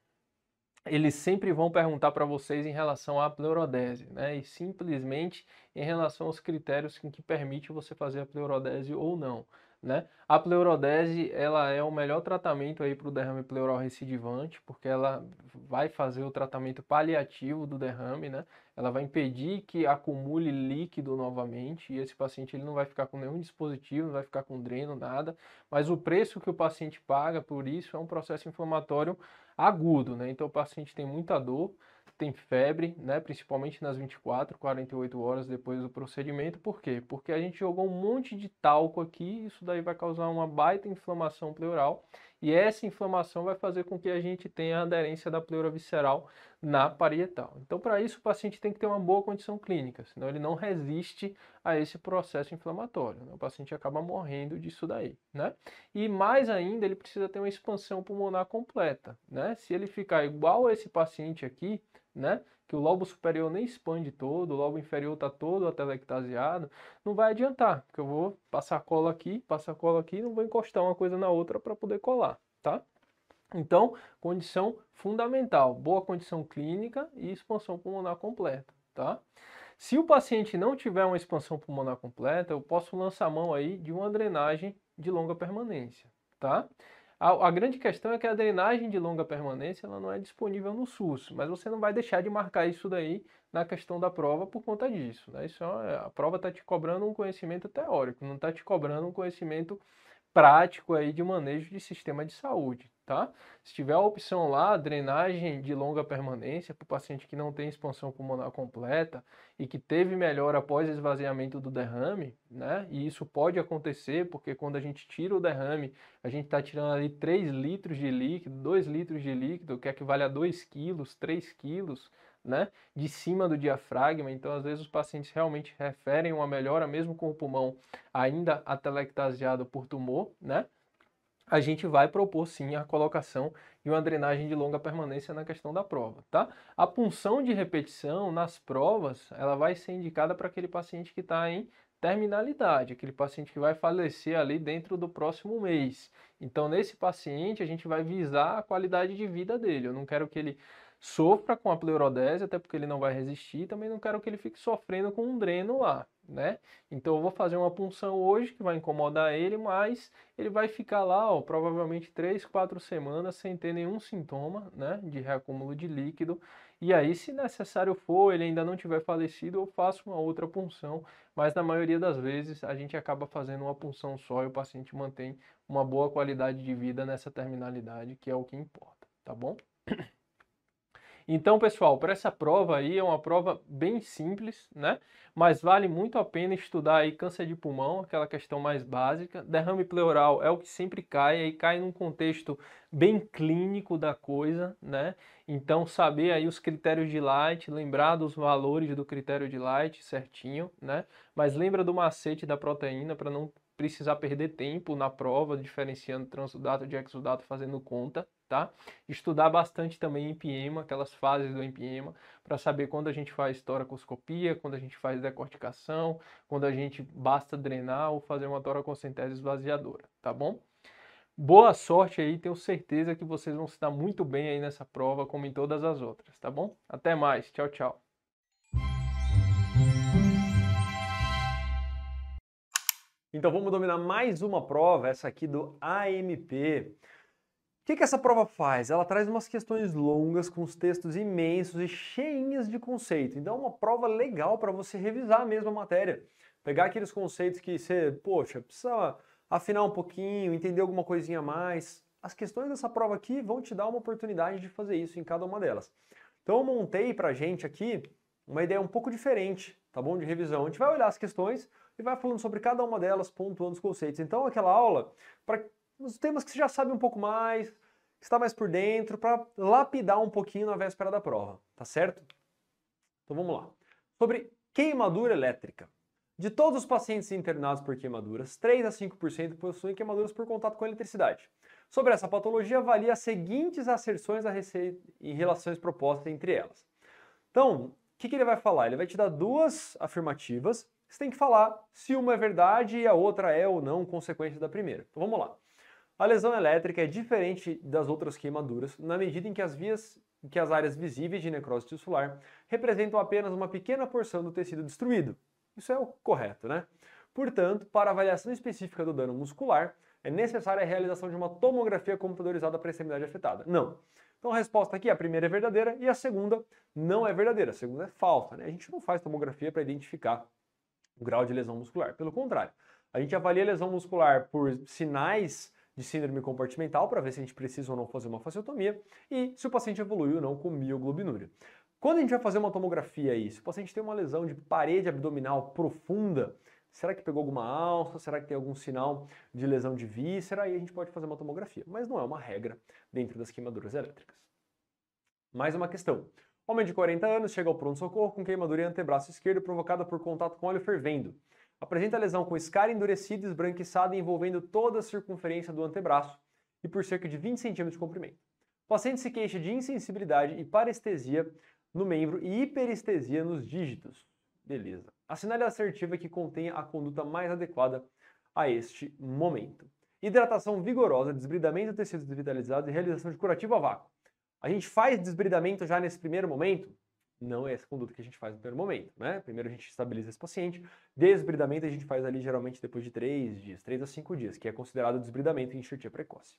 eles sempre vão perguntar para vocês em relação à pleurodese, né? E simplesmente em relação aos critérios que permite você fazer a pleurodese ou não, né? A pleurodese, ela é o melhor tratamento aí para o derrame pleural recidivante, porque ela vai fazer o tratamento paliativo do derrame, né? Ela vai impedir que acumule líquido novamente e esse paciente ele não vai ficar com nenhum dispositivo, não vai ficar com dreno, nada. Mas o preço que o paciente paga por isso é um processo inflamatório agudo, né? Então o paciente tem muita dor, tem febre, né? Principalmente nas 24, 48 horas depois do procedimento. Por quê? Porque a gente jogou um monte de talco aqui, isso daí vai causar uma baita inflamação pleural e essa inflamação vai fazer com que a gente tenha a aderência da pleura visceral na parietal. Então, para isso, o paciente tem que ter uma boa condição clínica, senão ele não resiste a esse processo inflamatório, né? O paciente acaba morrendo disso daí, né? E mais ainda, ele precisa ter uma expansão pulmonar completa, né? Se ele ficar igual a esse paciente aqui, né? Que o lobo superior nem expande todo, o lobo inferior está todo atelectasiado, não vai adiantar, porque eu vou passar cola aqui, não vou encostar uma coisa na outra para poder colar, tá? Então, condição fundamental, boa condição clínica e expansão pulmonar completa, tá? Se o paciente não tiver uma expansão pulmonar completa, eu posso lançar mão aí de uma drenagem de longa permanência, tá? A grande questão é que a drenagem de longa permanência ela não é disponível no SUS, mas você não vai deixar de marcar isso daí na questão da prova por conta disso, né? A prova está te cobrando um conhecimento teórico, não está te cobrando um conhecimento prático aí de manejo de sistema de saúde, tá? Se tiver a opção lá, drenagem de longa permanência para o paciente que não tem expansão pulmonar completa e que teve melhora após esvaziamento do derrame, né? E isso pode acontecer porque quando a gente tira o derrame, a gente está tirando ali 3 litros de líquido, 2 litros de líquido, que equivale a 2 quilos, 3 quilos, né, de cima do diafragma. Então, às vezes, os pacientes realmente referem uma melhora, mesmo com o pulmão ainda atelectasiado por tumor, né? A gente vai propor sim a colocação de uma drenagem de longa permanência na questão da prova, tá? A punção de repetição nas provas, ela vai ser indicada para aquele paciente que está em terminalidade, aquele paciente que vai falecer ali dentro do próximo mês. Então, nesse paciente, a gente vai visar a qualidade de vida dele. Eu não quero que ele sofra com a pleurodese, até porque ele não vai resistir, também não quero que ele fique sofrendo com um dreno lá, né? Então eu vou fazer uma punção hoje que vai incomodar ele, mas ele vai ficar lá, ó, provavelmente 3, 4 semanas sem ter nenhum sintoma, né, de reacúmulo de líquido. E aí, se necessário for, ele ainda não tiver falecido, eu faço uma outra punção, mas na maioria das vezes a gente acaba fazendo uma punção só e o paciente mantém uma boa qualidade de vida nessa terminalidade, que é o que importa, tá bom? Então, pessoal, para essa prova aí é uma prova bem simples, né? Mas vale muito a pena estudar aí câncer de pulmão, aquela questão mais básica. Derrame pleural é o que sempre cai, aí cai num contexto bem clínico da coisa, né? Então, saber aí os critérios de Light, lembrar dos valores do critério de Light certinho, né? Mas lembra do macete da proteína para não precisar perder tempo na prova, diferenciando transudato de exudato, fazendo conta, tá? Estudar bastante também empiema, aquelas fases do empiema, para saber quando a gente faz toracoscopia, quando a gente faz decorticação, quando a gente basta drenar ou fazer uma toracocentese esvaziadora, tá bom? Boa sorte aí, tenho certeza que vocês vão se dar muito bem aí nessa prova, como em todas as outras, tá bom? Até mais, tchau, tchau. Então vamos dominar mais uma prova, essa aqui do AMP. O que essa prova faz? Ela traz umas questões longas, com os textos imensos e cheinhas de conceito. Então é uma prova legal para você revisar mesmo a matéria. Pegar aqueles conceitos que você, poxa, precisa afinar um pouquinho, entender alguma coisinha a mais. As questões dessa prova aqui vão te dar uma oportunidade de fazer isso em cada uma delas. Então eu montei pra gente aqui uma ideia um pouco diferente, tá bom? De revisão. A gente vai olhar as questões e vai falando sobre cada uma delas, pontuando os conceitos. Então aquela aula, para os temas que você já sabe um pouco mais, que está mais por dentro, para lapidar um pouquinho na véspera da prova, tá certo? Então vamos lá. Sobre queimadura elétrica. De todos os pacientes internados por queimaduras, 3 a 5% possuem queimaduras por contato com a eletricidade. Sobre essa patologia, avalie as seguintes asserções e relações propostas entre elas. Então, o que ele vai falar? Ele vai te dar duas afirmativas, você tem que falar se uma é verdade e a outra é ou não consequência da primeira. Então vamos lá. A lesão elétrica é diferente das outras queimaduras na medida em que as áreas visíveis de necrose tissular representam apenas uma pequena porção do tecido destruído. Isso é o correto, né? Portanto, para avaliação específica do dano muscular, é necessária a realização de uma tomografia computadorizada para a extremidade afetada. Não. Então a resposta aqui, a primeira é verdadeira e a segunda não é verdadeira, a segunda é falsa, né? A gente não faz tomografia para identificar o grau de lesão muscular. Pelo contrário, a gente avalia a lesão muscular por sinais de síndrome compartimental para ver se a gente precisa ou não fazer uma fasciotomia e se o paciente evoluiu ou não com mioglobinúria. Quando a gente vai fazer uma tomografia aí, se o paciente tem uma lesão de parede abdominal profunda, será que pegou alguma alça? Será que tem algum sinal de lesão de víscera? Aí a gente pode fazer uma tomografia, mas não é uma regra dentro das queimaduras elétricas. Mais uma questão. Homem de 40 anos chega ao pronto-socorro com queimadura em antebraço esquerdo provocada por contato com óleo fervendo. Apresenta lesão com escara endurecida, esbranquiçada envolvendo toda a circunferência do antebraço e por cerca de 20 cm de comprimento. O paciente se queixa de insensibilidade e parestesia no membro e hiperestesia nos dígitos. Beleza. Assinale a assertiva que contenha a conduta mais adequada a este momento. Hidratação vigorosa, desbridamento de tecidos desvitalizados e realização de curativo a vácuo. A gente faz desbridamento já nesse primeiro momento? Não é essa conduta que a gente faz no primeiro momento, né? Primeiro a gente estabiliza esse paciente. Desbridamento a gente faz ali geralmente depois de 3 dias, 3 a 5 dias, que é considerado desbridamento em enxertia precoce.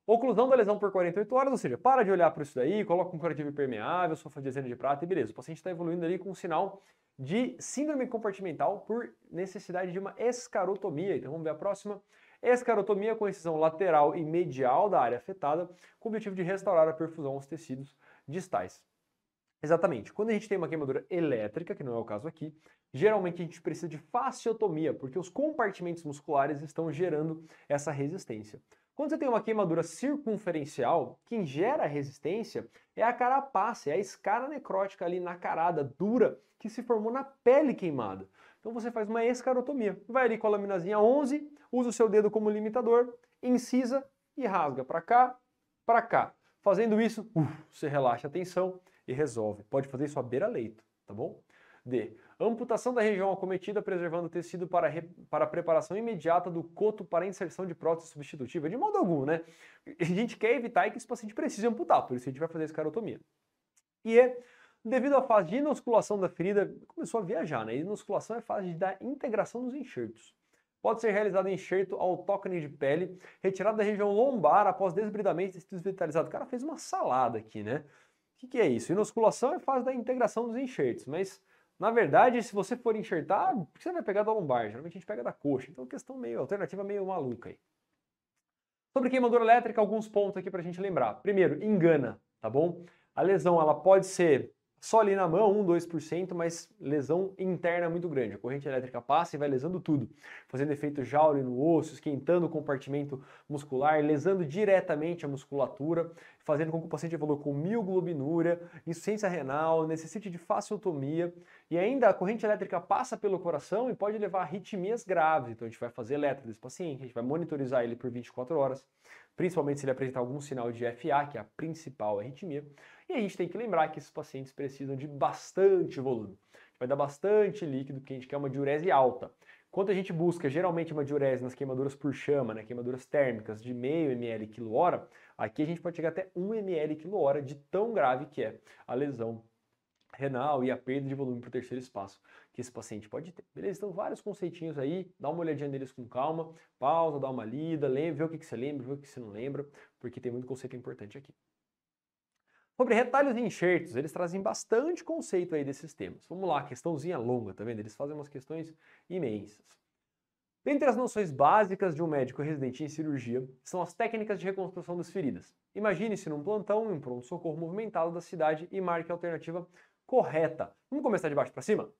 Oclusão da lesão por 48 horas, ou seja, para de olhar para isso daí, coloca um curativo impermeável, sulfadiazina de prata e beleza. O paciente está evoluindo ali com um sinal de síndrome compartimental por necessidade de uma escarotomia. Então vamos ver a próxima. Escarotomia com incisão lateral e medial da área afetada, com o objetivo de restaurar a perfusão aos tecidos distais. Exatamente. Quando a gente tem uma queimadura elétrica, que não é o caso aqui, geralmente a gente precisa de fasciotomia, porque os compartimentos musculares estão gerando essa resistência. Quando você tem uma queimadura circunferencial, quem gera resistência é a carapaça, é a escara necrótica ali nacarada, dura, que se formou na pele queimada. Então você faz uma escarotomia. Vai ali com a laminazinha 11, usa o seu dedo como limitador, incisa e rasga para cá, para cá. Fazendo isso, você relaxa a tensão e resolve. Pode fazer isso à beira-leito, tá bom? D. Amputação da região acometida, preservando o tecido para a preparação imediata do coto para a inserção de prótese substitutiva. De modo algum, né? A gente quer evitar que esse paciente precise amputar, por isso a gente vai fazer a escarotomia. E devido à fase de inosculação da ferida, começou a viajar, né? Inosculação é a fase da integração dos enxertos. Pode ser realizado enxerto autócone de pele, retirado da região lombar após desbridamento e desvitalizado. O cara fez uma salada aqui, né? O que é isso? Inosculação é a fase da integração dos enxertos, mas na verdade, se você for enxertar, você vai pegar da lombar, geralmente a gente pega da coxa, então questão meio, alternativa meio maluca aí. Sobre queimadura elétrica, alguns pontos aqui pra gente lembrar. Primeiro, engana, tá bom? A lesão, ela pode ser só ali na mão, 1-2%, mas lesão interna muito grande. A corrente elétrica passa e vai lesando tudo, fazendo efeito Joule no osso, esquentando o compartimento muscular, lesando diretamente a musculatura, fazendo com que o paciente evolua com mioglobinúria, insuficiência renal, necessite de fasciotomia, e ainda a corrente elétrica passa pelo coração e pode levar a arritmias graves. Então a gente vai fazer eletro desse paciente, a gente vai monitorizar ele por 24 horas, principalmente se ele apresentar algum sinal de FA, que é a principal arritmia. E a gente tem que lembrar que esses pacientes precisam de bastante volume. A gente vai dar bastante líquido, porque a gente quer uma diurese alta. Quando a gente busca geralmente uma diurese nas queimaduras por chama, né, queimaduras térmicas de meio ml quilo-hora, aqui a gente pode chegar até 1 ml quilo-hora de tão grave que é a lesão renal e a perda de volume para o terceiro espaço que esse paciente pode ter. Beleza? Então vários conceitinhos aí, dá uma olhadinha neles com calma, pausa, dá uma lida, vê o que você lembra, vê o que você não lembra, porque tem muito conceito importante aqui. Sobre retalhos e enxertos, eles trazem bastante conceito aí desses temas. Vamos lá, questãozinha longa, tá vendo? Eles fazem umas questões imensas. Dentre as noções básicas de um médico residente em cirurgia, são as técnicas de reconstrução das feridas. Imagine-se num plantão, em um pronto-socorro movimentado da cidade e marque a alternativa correta. Vamos começar de baixo para cima?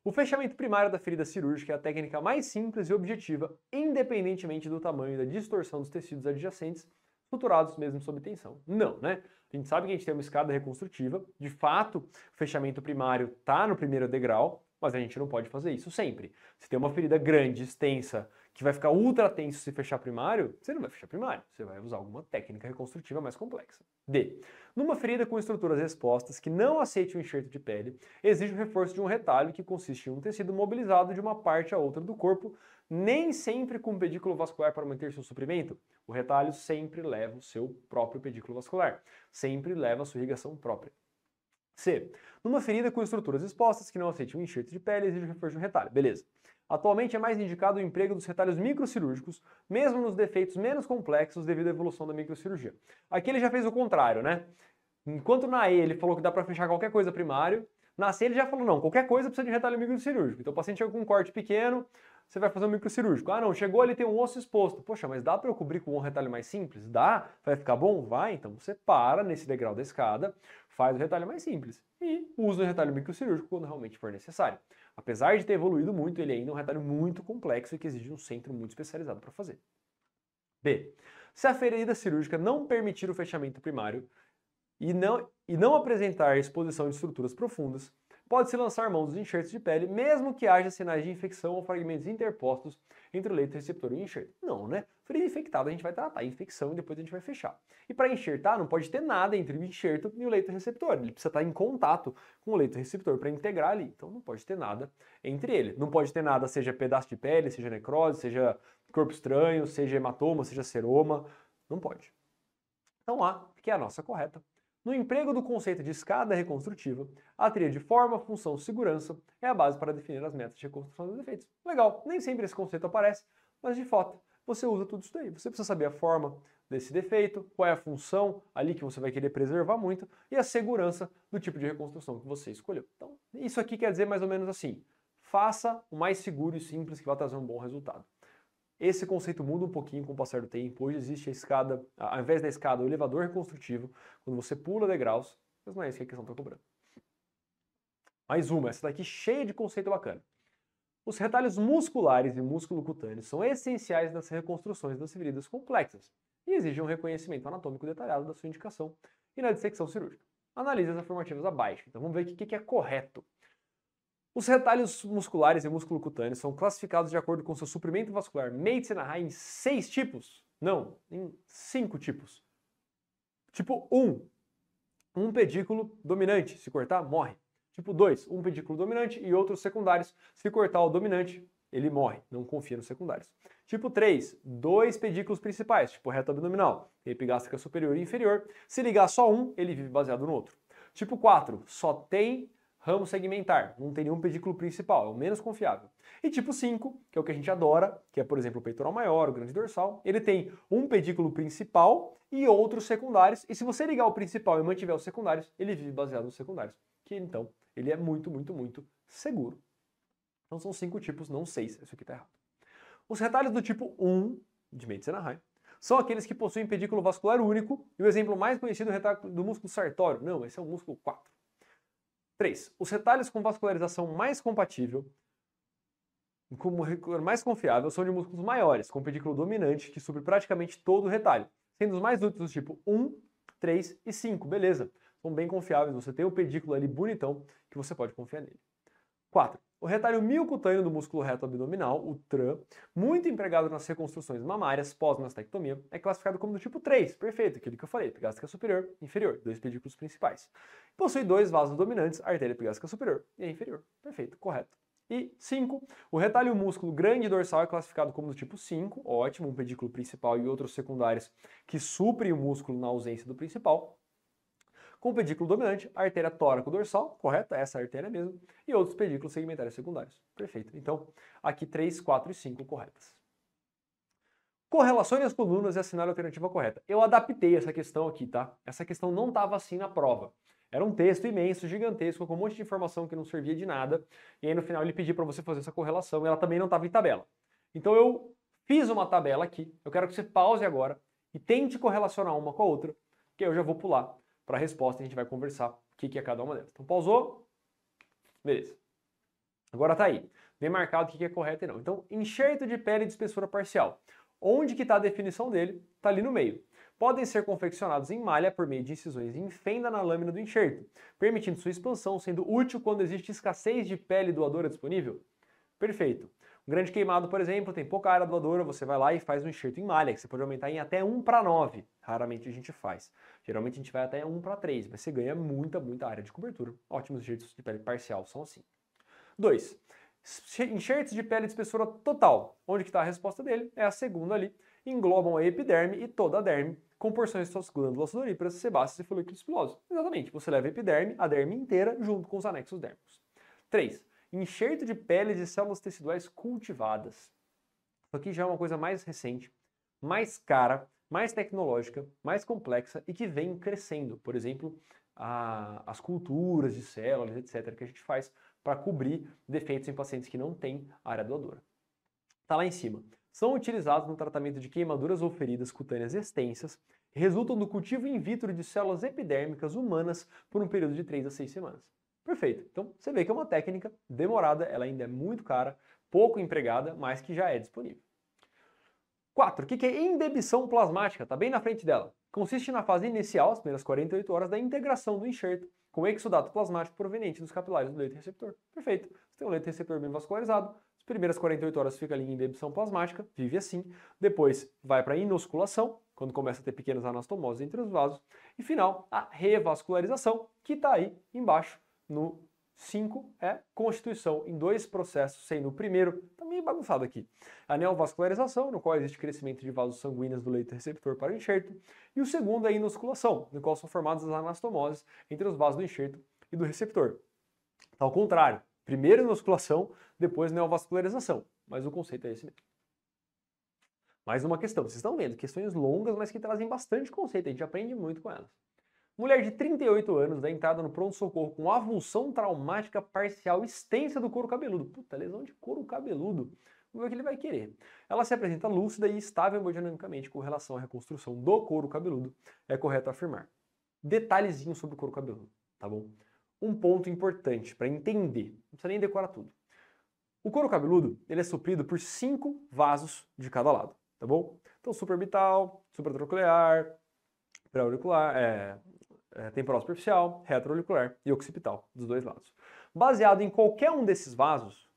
O fechamento primário da ferida cirúrgica é a técnica mais simples e objetiva, independentemente do tamanho e da distorção dos tecidos adjacentes, suturados mesmo sob tensão. Não, né? A gente sabe que a gente tem uma escada reconstrutiva, de fato, o fechamento primário está no primeiro degrau, mas a gente não pode fazer isso sempre. Se tem uma ferida grande, extensa, que vai ficar ultra tenso se fechar primário, você não vai fechar primário, você vai usar alguma técnica reconstrutiva mais complexa. D. Numa ferida com estruturas expostas que não aceite o enxerto de pele, exige o reforço de um retalho que consiste em um tecido mobilizado de uma parte a outra do corpo, nem sempre com pedículo vascular para manter seu suprimento. O retalho sempre leva o seu próprio pedículo vascular, sempre leva a sua irrigação própria. C. Numa ferida com estruturas expostas que não aceitem um enxerto de pele, exige o reforço de um retalho. Beleza. Atualmente é mais indicado o emprego dos retalhos microcirúrgicos, mesmo nos defeitos menos complexos devido à evolução da microcirurgia. Aqui ele já fez o contrário, né? Enquanto na E ele falou que dá para fechar qualquer coisa primário, na C ele já falou, não, qualquer coisa precisa de retalho microcirúrgico. Então o paciente chega com um corte pequeno, você vai fazer um microcirúrgico. Ah, não, chegou ali, tem um osso exposto. Poxa, mas dá para eu cobrir com um retalho mais simples? Dá? Vai ficar bom? Vai. Então você para nesse degrau da escada, faz o retalho mais simples e usa o retalho microcirúrgico quando realmente for necessário. Apesar de ter evoluído muito, ele ainda é um retalho muito complexo e que exige um centro muito especializado para fazer. B. Se a ferida cirúrgica não permitir o fechamento primário e não apresentar exposição de estruturas profundas, pode-se lançar mão dos enxertos de pele, mesmo que haja sinais de infecção ou fragmentos interpostos entre o leito receptor e o enxerto. Não, né? Ferida infectada a gente vai tratar a infecção e depois a gente vai fechar. E para enxertar não pode ter nada entre o enxerto e o leito receptor. Ele precisa estar em contato com o leito receptor para integrar ali. Então não pode ter nada entre ele. Não pode ter nada, seja pedaço de pele, seja necrose, seja corpo estranho, seja hematoma, seja seroma. Não pode. Então A, que é a nossa correta. No emprego do conceito de escada reconstrutiva, a tríade forma, função, segurança é a base para definir as metas de reconstrução dos defeitos. Legal, nem sempre esse conceito aparece, mas de fato você usa tudo isso daí. Você precisa saber a forma desse defeito, qual é a função ali que você vai querer preservar muito e a segurança do tipo de reconstrução que você escolheu. Então, isso aqui quer dizer mais ou menos assim, faça o mais seguro e simples que vai trazer um bom resultado. Esse conceito muda um pouquinho com o passar do tempo. Hoje existe a escada, ao invés da escada, o elevador reconstrutivo, quando você pula degraus, mas não é isso que a questão está cobrando. Mais uma, essa daqui cheia de conceito bacana. Os retalhos musculares e músculo-cutâneos são essenciais nas reconstruções das feridas complexas e exigem um reconhecimento anatômico detalhado da sua indicação e na dissecção cirúrgica. Analise as afirmativas abaixo. Então vamos ver o que é correto. Os retalhos musculares e músculo-cutâneos são classificados de acordo com seu suprimento vascular Meitzer-Nahay em 6 tipos? Não, em 5 tipos. Tipo 1, um pedículo dominante, se cortar, morre. Tipo 2, um pedículo dominante e outros secundários, se cortar o dominante, ele morre, não confia nos secundários. Tipo 3, 2 pedículos principais, tipo reto abdominal, epigástrica superior e inferior, se ligar só um, ele vive baseado no outro. Tipo 4, só tem ramo segmentar, não tem nenhum pedículo principal, é o menos confiável. E tipo 5, que é o que a gente adora, que é, por exemplo, o peitoral maior, o grande dorsal, ele tem um pedículo principal e outros secundários, e se você ligar o principal e mantiver os secundários, ele vive baseado nos secundários, que então ele é muito, muito, muito seguro. Então são 5 tipos, não 6, isso aqui tá errado. Os retalhos do tipo 1, de Meitzer-Nahay, são aqueles que possuem pedículo vascular único, e o exemplo mais conhecido é o retalho do músculo sartório. Não, esse é o músculo 4. 3. Os retalhos com vascularização mais compatível, como mais confiável, são de músculos maiores, com pedículo dominante, que supre praticamente todo o retalho, sendo os mais úteis do tipo 1, 3 e 5. Beleza, são bem confiáveis, você tem o pedículo ali bonitão, que você pode confiar nele. 4. O retalho miocutâneo do músculo reto abdominal, o TRAN, muito empregado nas reconstruções mamárias pós-mastectomia, é classificado como do tipo 3, perfeito, aquilo que eu falei, epigástrica superior e inferior, 2 pedículos principais. Possui 2 vasos dominantes, artéria epigástrica superior e inferior, perfeito, correto. E 5. O retalho músculo grande dorsal é classificado como do tipo 5, ótimo, um pedículo principal e outros secundários que suprem o músculo na ausência do principal. Com o pedículo dominante, a artéria tóraco-dorsal, correta, essa artéria mesmo, e outros pedículos segmentários secundários. Perfeito. Então, aqui 3, 4 e 5 corretas. Correlações as colunas e assinale a alternativa correta. Eu adaptei essa questão aqui, tá? Essa questão não estava assim na prova. Era um texto imenso, gigantesco, com um monte de informação que não servia de nada, e aí no final ele pediu para você fazer essa correlação, e ela também não estava em tabela. Então eu fiz uma tabela aqui, eu quero que você pause agora e tente correlacionar uma com a outra, que eu já vou pular para a resposta e a gente vai conversar o que é cada uma delas. Então pausou? Beleza. Agora tá aí. Bem marcado o que é correto e não. Então, enxerto de pele de espessura parcial. Onde que está a definição dele? Está ali no meio. Podem ser confeccionados em malha por meio de incisões em fenda na lâmina do enxerto, permitindo sua expansão, sendo útil quando existe escassez de pele doadora disponível. Perfeito. Um grande queimado, por exemplo, tem pouca área doadora, você vai lá e faz um enxerto em malha, que você pode aumentar em até 1:9. Raramente a gente faz. Geralmente a gente vai até 1:3, mas você ganha muita área de cobertura. Ótimos enxertos de pele parcial são assim. 2. Enxertos de pele de espessura total. Onde que está a resposta dele? É a segunda ali. Englobam a epiderme e toda a derme, com porções de suas glândulas sudoríparas, sebáceas e folículos pilosos. Exatamente, você leva a epiderme, a derme inteira, junto com os anexos dérmicos. 3. Enxerto de pele de células teciduais cultivadas. Isso aqui já é uma coisa mais recente, mais cara, mais tecnológica, mais complexa e que vem crescendo. Por exemplo, as culturas de células, etc., que a gente faz para cobrir defeitos em pacientes que não têm área doadora. Está lá em cima. São utilizados no tratamento de queimaduras ou feridas cutâneas extensas e resultam do cultivo in vitro de células epidérmicas humanas por um período de 3 a 6 semanas. Perfeito. Então você vê que é uma técnica demorada, ela ainda é muito cara, pouco empregada, mas que já é disponível. 4. O que é imbebição plasmática? Está bem na frente dela. Consiste na fase inicial, as primeiras 48 horas, da integração do enxerto com o exudato plasmático proveniente dos capilares do leito receptor. Perfeito. Você tem um leito receptor bem vascularizado, as primeiras 48 horas fica ali em imbebição plasmática, vive assim. Depois vai para a inosculação, quando começa a ter pequenas anastomoses entre os vasos. E final, a revascularização, que está aí embaixo no 5, é constituição em 2 processos, sendo o primeiro, tá meio bagunçado aqui, a neovascularização, no qual existe crescimento de vasos sanguíneos do leito receptor para o enxerto, e o segundo é a inosculação, no qual são formadas as anastomoses entre os vasos do enxerto e do receptor. Tá ao contrário, primeiro inosculação, depois neovascularização, mas o conceito é esse mesmo. Mais uma questão, vocês estão vendo, questões longas, mas que trazem bastante conceito, a gente aprende muito com elas. Mulher de 38 anos dá entrada no pronto-socorro com avulsão traumática parcial extensa do couro cabeludo. Puta, lesão de couro cabeludo. Vamos ver o que ele vai querer. Ela se apresenta lúcida e estável hemodinamicamente com relação à reconstrução do couro cabeludo. É correto afirmar. Detalhezinho sobre o couro cabeludo, tá bom? Um ponto importante para entender, não precisa nem decorar tudo. O couro cabeludo, ele é suprido por 5 vasos de cada lado, tá bom? Então, supraorbital, supratronclear, pré-auricular, temporal superficial, retroauricular e occipital, dos 2 lados. Baseado em qualquer um desses vasos,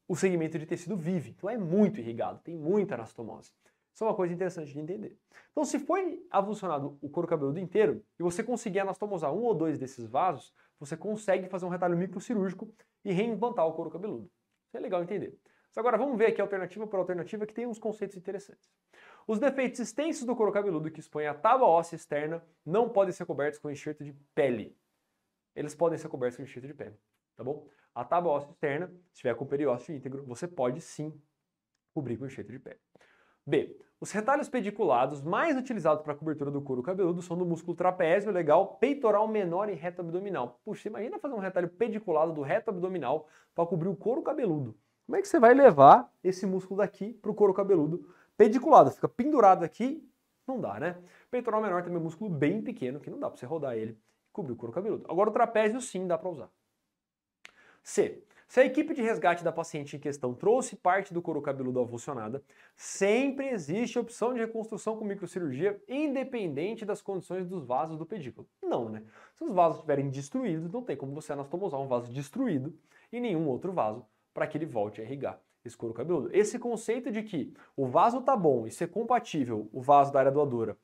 o segmento de tecido vive, então é muito irrigado, tem muita anastomose. Isso é uma coisa interessante de entender. Então, se foi avulsionado o couro cabeludo inteiro e você conseguir anastomosar 1 ou 2 desses vasos, você consegue fazer um retalho microcirúrgico e reimplantar o couro cabeludo. Isso é legal entender. Mas agora vamos ver aqui alternativa por alternativa que tem uns conceitos interessantes. Os defeitos extensos do couro cabeludo que expõem a tábua óssea externa não podem ser cobertos com enxerto de pele. Eles podem ser cobertos com enxerto de pele, tá bom? A tábua óssea externa, se tiver com periósteo íntegro, você pode sim cobrir com enxerto de pele. B. Os retalhos pediculados mais utilizados para a cobertura do couro cabeludo são do músculo trapézio, legal, peitoral menor e reto abdominal. Puxa, imagina fazer um retalho pediculado do reto abdominal para cobrir o couro cabeludo. Como é que você vai levar esse músculo daqui para o couro cabeludo pediculado? Fica pendurado aqui, não dá, né? Peitoral menor também é um músculo bem pequeno, que não dá para você rodar ele e cobrir o couro cabeludo. Agora o trapézio sim dá para usar. C. Se a equipe de resgate da paciente em questão trouxe parte do couro cabeludo avulsionada, sempre existe a opção de reconstrução com microcirurgia, independente das condições dos vasos do pedículo. Não, né? Se os vasos estiverem destruídos, não tem como você anastomosar um vaso destruído e nenhum outro vaso para que ele volte a irrigar esse couro cabeludo. Esse conceito de que o vaso tá bom e ser compatível, o vaso da área doadora,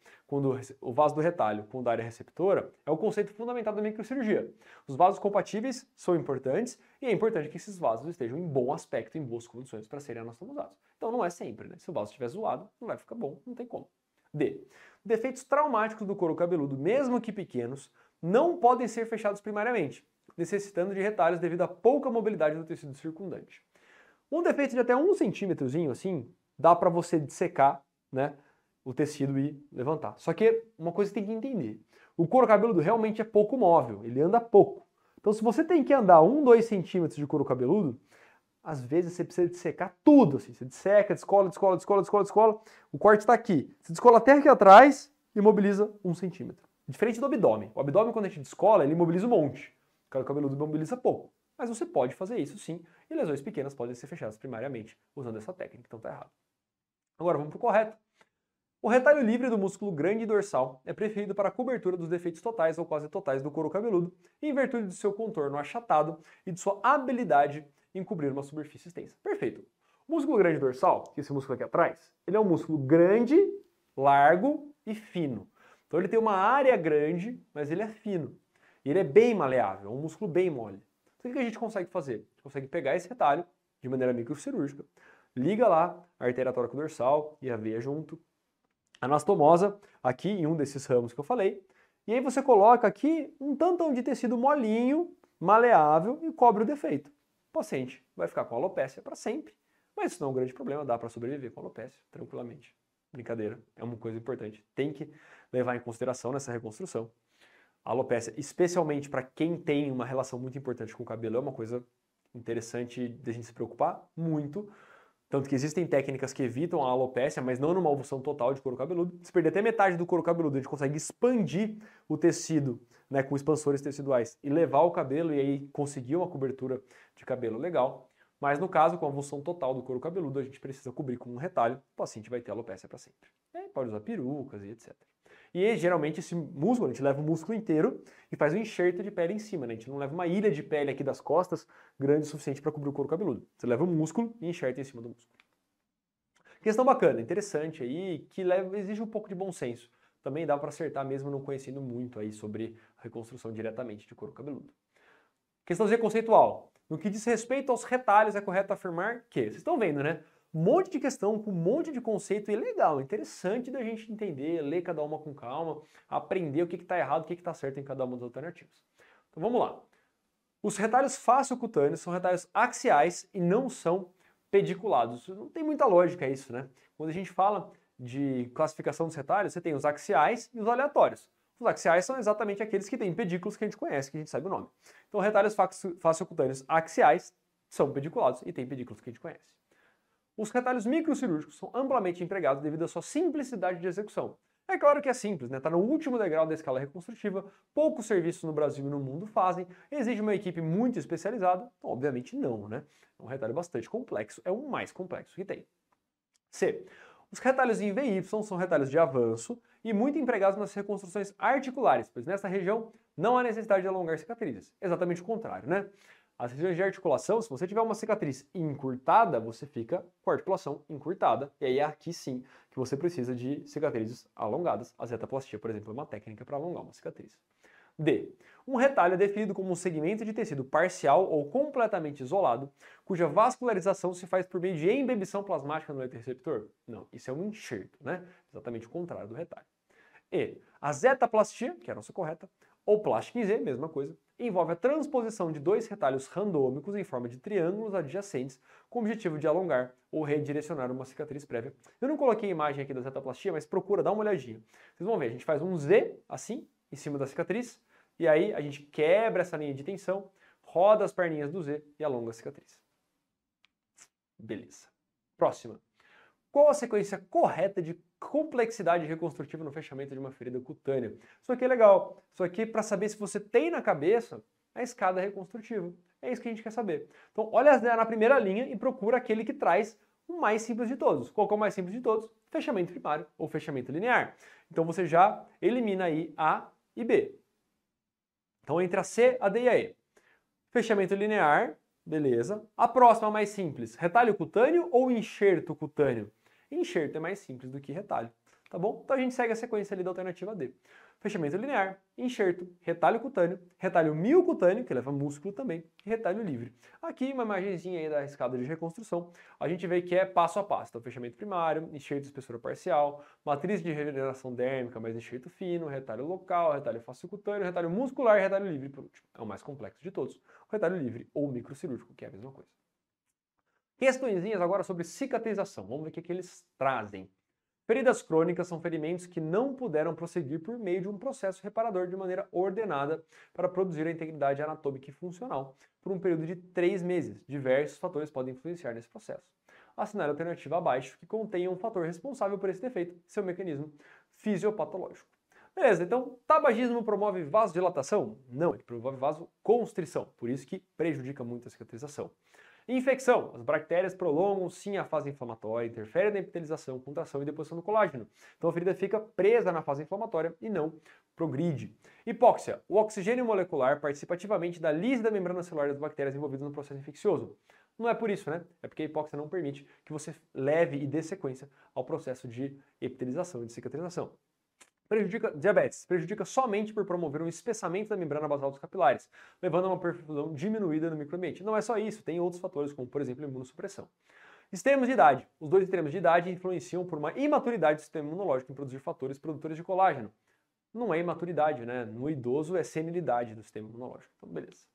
o vaso do retalho com o da área receptora, é o conceito fundamental da microcirurgia. Os vasos compatíveis são importantes e é importante que esses vasos estejam em bom aspecto, em boas condições para serem anastomosados. Então não é sempre, né? Se o vaso estiver zoado, não vai ficar bom, não tem como. D. Defeitos traumáticos do couro cabeludo, mesmo que pequenos, não podem ser fechados primariamente, necessitando de retalhos devido à pouca mobilidade do tecido circundante. Um defeito de até 1 centímetrozinho assim, dá para você dissecar, né, o tecido e levantar. Só que uma coisa que tem que entender, o couro cabeludo realmente é pouco móvel, ele anda pouco. Então se você tem que andar 1, 2 centímetros de couro cabeludo, às vezes você precisa dissecar tudo, assim, você disseca, descola, o corte está aqui, você descola até aqui atrás e mobiliza 1 centímetro. Diferente do abdômen. O abdômen, quando a gente descola, ele mobiliza um monte. O couro cabeludo mobiliza pouco. Mas você pode fazer isso sim, e lesões pequenas podem ser fechadas primariamente usando essa técnica, então tá errado. Agora vamos para o correto. O retalho livre do músculo grande dorsal é preferido para a cobertura dos defeitos totais ou quase totais do couro cabeludo, em virtude do seu contorno achatado e de sua habilidade em cobrir uma superfície extensa. Perfeito. O músculo grande dorsal, que é esse músculo aqui atrás, ele é um músculo grande, largo e fino. Então ele tem uma área grande, mas ele é fino. E ele é bem maleável, é um músculo bem mole. Então o que a gente consegue fazer? A gente consegue pegar esse retalho de maneira microcirúrgica, liga lá a artéria tóraco-dorsal e a veia junto, anastomosa aqui em um desses ramos que eu falei, e aí você coloca aqui um tantão de tecido molinho, maleável e cobre o defeito. O paciente vai ficar com alopécia para sempre, mas isso não é um grande problema, dá para sobreviver com alopécia tranquilamente. Brincadeira, é uma coisa importante, tem que levar em consideração nessa reconstrução. A alopécia, especialmente para quem tem uma relação muito importante com o cabelo, é uma coisa interessante de a gente se preocupar muito. Tanto que existem técnicas que evitam a alopécia, mas não numa avulsão total de couro cabeludo. Se perder até metade do couro cabeludo, a gente consegue expandir o tecido, né, com expansores teciduais e levar o cabelo e aí conseguir uma cobertura de cabelo legal. Mas no caso, com a avulsão total do couro cabeludo, a gente precisa cobrir com um retalho, o paciente vai ter alopécia para sempre. E aí pode usar perucas e etc. E aí, geralmente esse músculo, a gente leva o músculo inteiro e faz um enxerto de pele em cima, né? A gente não leva uma ilha de pele aqui das costas grande o suficiente para cobrir o couro cabeludo. Você leva o músculo e enxerta em cima do músculo. Questão bacana, interessante aí, que exige um pouco de bom senso. Também dá para acertar mesmo não conhecendo muito aí sobre a reconstrução diretamente de couro cabeludo. Questãozinha conceitual. No que diz respeito aos retalhos, é correto afirmar que, vocês estão vendo, né? Um monte de questão com um monte de conceito e legal, interessante da gente entender, ler cada uma com calma, aprender o que está errado, o que está certo em cada uma das alternativas. Então vamos lá. Os retalhos faciocutâneos são retalhos axiais e não são pediculados. Não tem muita lógica isso, né? Quando a gente fala de classificação dos retalhos, você tem os axiais e os aleatórios. Os axiais são exatamente aqueles que têm pedículos que a gente conhece, que a gente sabe o nome. Então retalhos faciocutâneos axiais são pediculados e têm pedículos que a gente conhece. Os retalhos microcirúrgicos são amplamente empregados devido à sua simplicidade de execução. É claro que é simples, né? Está no último degrau da escala reconstrutiva, poucos serviços no Brasil e no mundo fazem, exige uma equipe muito especializada? Então, obviamente não, né? É um retalho bastante complexo, é o mais complexo que tem. C. Os retalhos em VY são retalhos de avanço e muito empregados nas reconstruções articulares, pois nessa região não há necessidade de alongar cicatrizes. Exatamente o contrário, né? As regiões de articulação, se você tiver uma cicatriz encurtada, você fica com a articulação encurtada. E aí é aqui sim que você precisa de cicatrizes alongadas. A zetaplastia, por exemplo, é uma técnica para alongar uma cicatriz. D. Um retalho é definido como um segmento de tecido parcial ou completamente isolado, cuja vascularização se faz por meio de embebição plasmática no leito receptor. Não, isso é um enxerto, né? Exatamente o contrário do retalho. E. A zetaplastia, que é a nossa correta, ou plástica em Z, mesma coisa, envolve a transposição de dois retalhos randômicos em forma de triângulos adjacentes com o objetivo de alongar ou redirecionar uma cicatriz prévia. Eu não coloquei a imagem aqui da zetaplastia, mas procura dar uma olhadinha. Vocês vão ver, a gente faz um Z, assim, em cima da cicatriz, e aí a gente quebra essa linha de tensão, roda as perninhas do Z e alonga a cicatriz. Beleza. Próxima. Qual a sequência correta de complexidade reconstrutiva no fechamento de uma ferida cutânea? Isso aqui é legal. Isso aqui é para saber se você tem na cabeça a escada reconstrutiva. É isso que a gente quer saber. Então, olha na primeira linha e procura aquele que traz o mais simples de todos. Qual que é o mais simples de todos? Fechamento primário ou fechamento linear. Então, você já elimina aí A e B. Então, entre a C, a D e a E. Fechamento linear, beleza. A próxima mais simples, retalho cutâneo ou enxerto cutâneo? Enxerto é mais simples do que retalho, tá bom? Então a gente segue a sequência ali da alternativa D. Fechamento linear, enxerto, retalho cutâneo, retalho miocutâneo, que leva músculo também, e retalho livre. Aqui uma imagenzinha aí da escada de reconstrução, a gente vê que é passo a passo. Então fechamento primário, enxerto espessura parcial, matriz de regeneração dérmica, mais enxerto fino, retalho local, retalho faciocutâneo, retalho muscular e retalho livre por último. É o mais complexo de todos. O retalho livre ou microcirúrgico, que é a mesma coisa. Questõezinhas agora sobre cicatrização. Vamos ver o que eles trazem. Feridas crônicas são ferimentos que não puderam prosseguir por meio de um processo reparador de maneira ordenada para produzir a integridade anatômica e funcional por um período de 3 meses. Diversos fatores podem influenciar nesse processo. Assinale a alternativa abaixo que contenha um fator responsável por esse defeito, seu mecanismo fisiopatológico. Beleza, então tabagismo promove vasodilatação? Não, ele promove vasoconstrição, por isso que prejudica muito a cicatrização. Infecção. As bactérias prolongam sim a fase inflamatória, interferem na epitelização, contração e deposição do colágeno. Então a ferida fica presa na fase inflamatória e não progride. Hipóxia. O oxigênio molecular participa ativamente da lise da membrana celular das bactérias envolvidas no processo infeccioso. Não é por isso, né? É porque a hipóxia não permite que você leve e dê sequência ao processo de epitelização e de cicatrização. Diabetes. Prejudica somente por promover um espessamento da membrana basal dos capilares, levando a uma perfusão diminuída no microambiente. Não é só isso, tem outros fatores, como por exemplo a imunossupressão. Extremos de idade. Os dois extremos de idade influenciam por uma imaturidade do sistema imunológico em produzir fatores produtores de colágeno. Não é imaturidade, né? No idoso é senilidade do sistema imunológico. Então, beleza.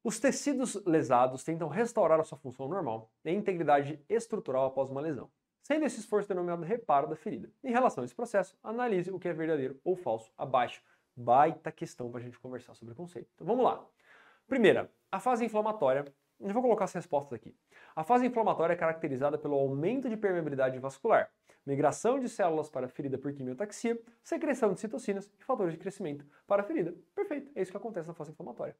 Os tecidos lesados tentam restaurar a sua função normal e integridade estrutural após uma lesão, sendo esse esforço denominado reparo da ferida. Em relação a esse processo, analise o que é verdadeiro ou falso abaixo. Baita questão para a gente conversar sobre o conceito. Então vamos lá. Primeira, a fase inflamatória. Eu vou colocar as respostas aqui. A fase inflamatória é caracterizada pelo aumento de permeabilidade vascular, migração de células para a ferida por quimiotaxia, secreção de citocinas e fatores de crescimento para a ferida. Perfeito, é isso que acontece na fase inflamatória.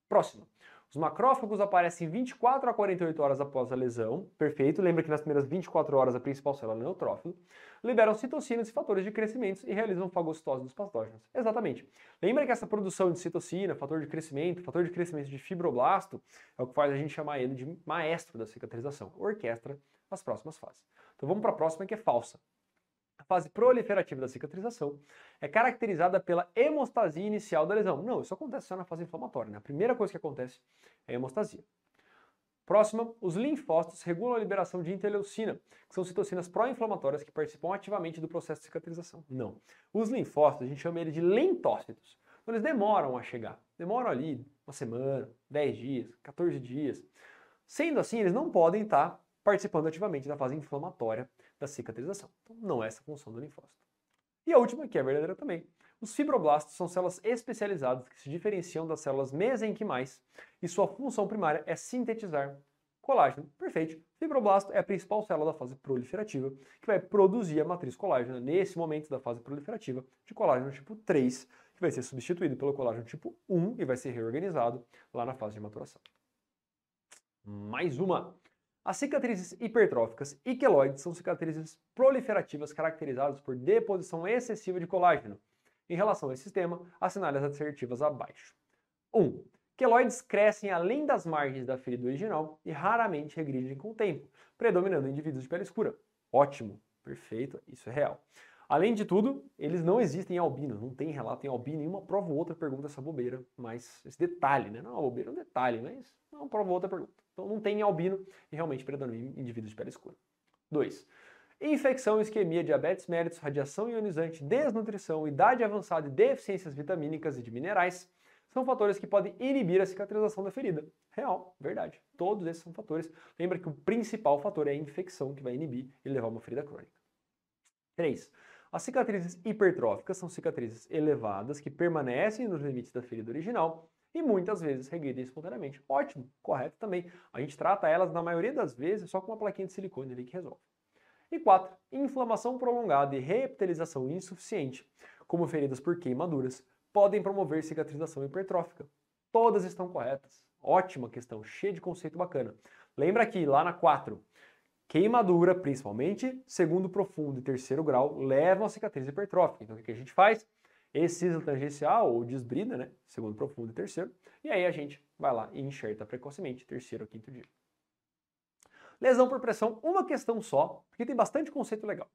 Próxima. Os macrófagos aparecem 24 a 48 horas após a lesão. Perfeito. Lembra que nas primeiras 24 horas a principal célula é o neutrófilo. Liberam citocinas e fatores de crescimento e realizam fagocitose dos patógenos. Exatamente. Lembra que essa produção de citocina, fator de crescimento de fibroblasto é o que faz a gente chamar ele de maestro da cicatrização. Orquestra as próximas fases. Então vamos para a próxima, que é falsa. A fase proliferativa da cicatrização é caracterizada pela hemostasia inicial da lesão. Não, isso acontece só na fase inflamatória, né? A primeira coisa que acontece é a hemostasia. Próxima, os linfócitos regulam a liberação de interleucina, que são citocinas pró-inflamatórias que participam ativamente do processo de cicatrização. Não. Os linfócitos, a gente chama eles de lentócitos. Então eles demoram a chegar. Demoram ali uma semana, 10 dias, 14 dias. Sendo assim, eles não podem estar participando ativamente da fase inflamatória da cicatrização. Então, não é essa a função do linfócito. E a última, que é verdadeira também. Os fibroblastos são células especializadas que se diferenciam das células mesenquimais e sua função primária é sintetizar colágeno. Perfeito. Fibroblasto é a principal célula da fase proliferativa que vai produzir a matriz colágena nesse momento da fase proliferativa de colágeno tipo 3, que vai ser substituído pelo colágeno tipo 1 e vai ser reorganizado lá na fase de maturação. Mais uma. As cicatrizes hipertróficas e queloides são cicatrizes proliferativas caracterizadas por deposição excessiva de colágeno. Em relação a esse sistema, assinale as assertivas abaixo. 1. Queloides crescem além das margens da ferida original e raramente regridem com o tempo, predominando em indivíduos de pele escura. Ótimo, perfeito, isso é real. Além de tudo, eles não existem em albino, não tem relato em albino, e uma prova ou outra pergunta essa bobeira, mas esse detalhe, né? Não é uma bobeira, é um detalhe, mas uma prova ou outra pergunta. Então não tem em albino e realmente predomina em indivíduos de pele escura. 2. Infecção, isquemia, diabetes mellitus, radiação ionizante, desnutrição, idade avançada e deficiências vitamínicas e de minerais são fatores que podem inibir a cicatrização da ferida. Real, verdade. Todos esses são fatores. Lembra que o principal fator é a infecção que vai inibir e levar a uma ferida crônica. 3. As cicatrizes hipertróficas são cicatrizes elevadas que permanecem nos limites da ferida original e muitas vezes regridem espontaneamente. Ótimo, correto também. A gente trata elas, na maioria das vezes, só com uma plaquinha de silicone ali que resolve. E 4. Inflamação prolongada e reepitelização insuficiente, como feridas por queimaduras, podem promover cicatrização hipertrófica. Todas estão corretas. Ótima questão, cheia de conceito bacana. Lembra aqui, lá na 4, queimadura, principalmente segundo profundo e terceiro grau, levam a cicatriz hipertrófica. Então o que a gente faz? Excisa tangencial ou desbrida, né? Segundo profundo e terceiro. E aí a gente vai lá e enxerta precocemente, terceiro ou quinto dia. Lesão por pressão, uma questão só, porque tem bastante conceito legal.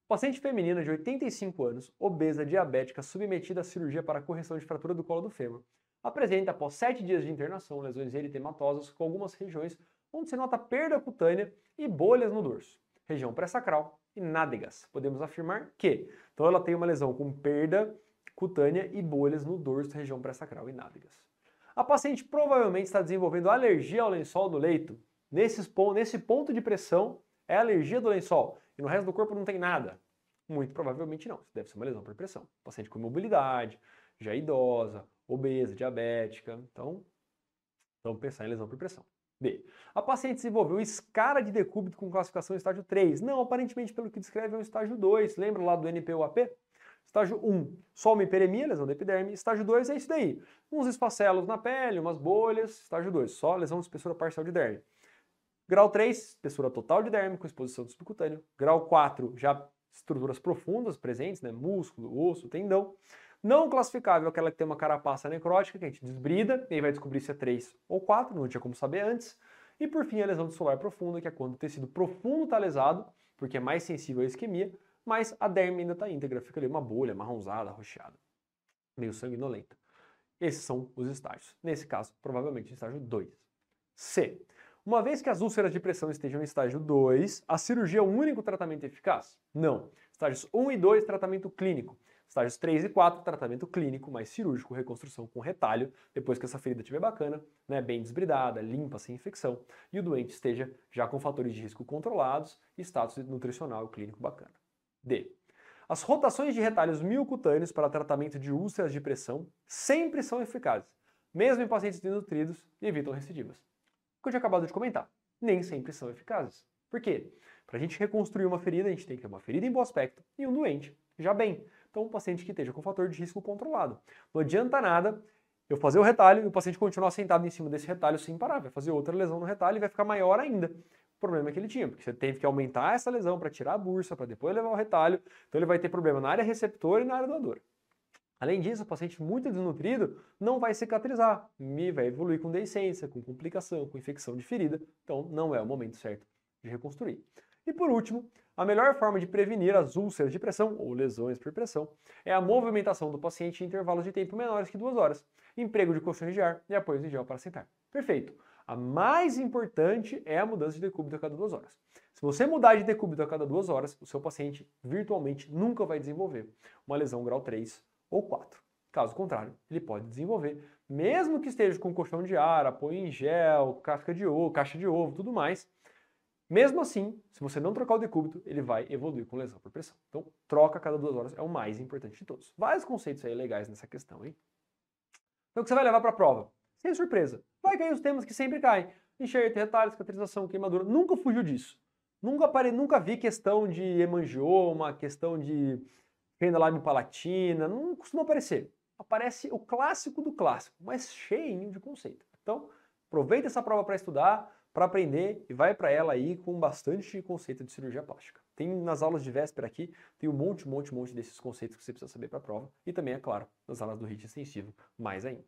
Paciente feminina de 85 anos, obesa, diabética, submetida à cirurgia para correção de fratura do colo do fêmur, apresenta após 7 dias de internação lesões eritematosas com algumas regiões onde se nota perda cutânea e bolhas no dorso, região pré-sacral e nádegas. Podemos afirmar que, então ela tem uma lesão com perda cutânea e bolhas no dorso, região pré-sacral e nádegas. A paciente provavelmente está desenvolvendo alergia ao lençol do leito. Nesse ponto de pressão é alergia do lençol e no resto do corpo não tem nada. Muito provavelmente não, isso deve ser uma lesão por pressão. Paciente com mobilidade, já idosa, obesa, diabética, então vamos pensar em lesão por pressão. B. A paciente desenvolveu escara de decúbito com classificação estágio 3. Não, aparentemente pelo que descreve é um estágio 2. Lembra lá do NPUAP? Estágio 1, só uma hiperemia, lesão da epiderme. Estágio 2 é isso daí. Uns esfacelos na pele, umas bolhas. Estágio 2, só lesão de espessura parcial de derme. Grau 3, espessura total de derme com exposição do subcutâneo. Grau 4, já estruturas profundas presentes, né? Músculo, osso, tendão. Não classificável, aquela que tem uma carapaça necrótica, que a gente desbrida, e aí vai descobrir se é 3 ou 4, não tinha como saber antes. E por fim, a lesão tissular profunda, que é quando o tecido profundo está lesado, porque é mais sensível à isquemia, mas a derme ainda está íntegra, fica ali uma bolha marronzada, arroxeada, meio sanguinolenta. Esses são os estágios. Nesse caso, provavelmente estágio 2. C. Uma vez que as úlceras de pressão estejam em estágio 2, a cirurgia é o único tratamento eficaz? Não. Estágios 1 e 2, tratamento clínico. Estágios 3 e 4, tratamento clínico, mais cirúrgico, reconstrução com retalho, depois que essa ferida estiver bacana, né, bem desbridada, limpa, sem infecção, e o doente esteja já com fatores de risco controlados e status nutricional e clínico bacana. D. As rotações de retalhos miocutâneos para tratamento de úlceras de pressão sempre são eficazes, mesmo em pacientes desnutridos, e evitam recidivas. O que eu tinha acabado de comentar, nem sempre são eficazes. Por quê? Para a gente reconstruir uma ferida, a gente tem que ter uma ferida em bom aspecto e um doente já bem. Então, um paciente que esteja com fator de risco controlado. Não adianta nada eu fazer o retalho e o paciente continuar sentado em cima desse retalho sem parar. Vai fazer outra lesão no retalho e vai ficar maior ainda. O problema que ele tinha, porque você teve que aumentar essa lesão para tirar a bursa, para depois levar o retalho. Então, ele vai ter problema na área receptora e na área doadora. Além disso, o paciente muito desnutrido não vai cicatrizar e vai evoluir com deiscência, com complicação, com infecção de ferida. Então, não é o momento certo de reconstruir. E por último, a melhor forma de prevenir as úlceras de pressão ou lesões por pressão é a movimentação do paciente em intervalos de tempo menores que 2 horas, emprego de colchões de ar e apoios em gel para sentar. Perfeito. A mais importante é a mudança de decúbito a cada 2 horas. Se você mudar de decúbito a cada 2 horas, o seu paciente virtualmente nunca vai desenvolver uma lesão grau 3 ou 4. Caso contrário, ele pode desenvolver, mesmo que esteja com colchão de ar, apoio em gel, caixa de ovo, tudo mais. Mesmo assim, se você não trocar o decúbito, ele vai evoluir com lesão por pressão. Então, troca a cada 2 horas é o mais importante de todos. Vários conceitos aí legais nessa questão, hein? Então, o que você vai levar para a prova? Sem surpresa. Vai cair os temas que sempre caem. Enxerto, retalho, cicatrização, queimadura. Nunca fugiu disso. Nunca vi questão de hemangioma, questão de fenda lábio-palatina. Não costuma aparecer. Aparece o clássico do clássico, mas cheinho de conceito. Então, aproveita essa prova para estudar, para aprender e vai para ela aí com bastante conceito de cirurgia plástica. Tem nas aulas de véspera aqui, tem um monte desses conceitos que você precisa saber para a prova e também, é claro, nas aulas do HIIT extensivo, mais ainda.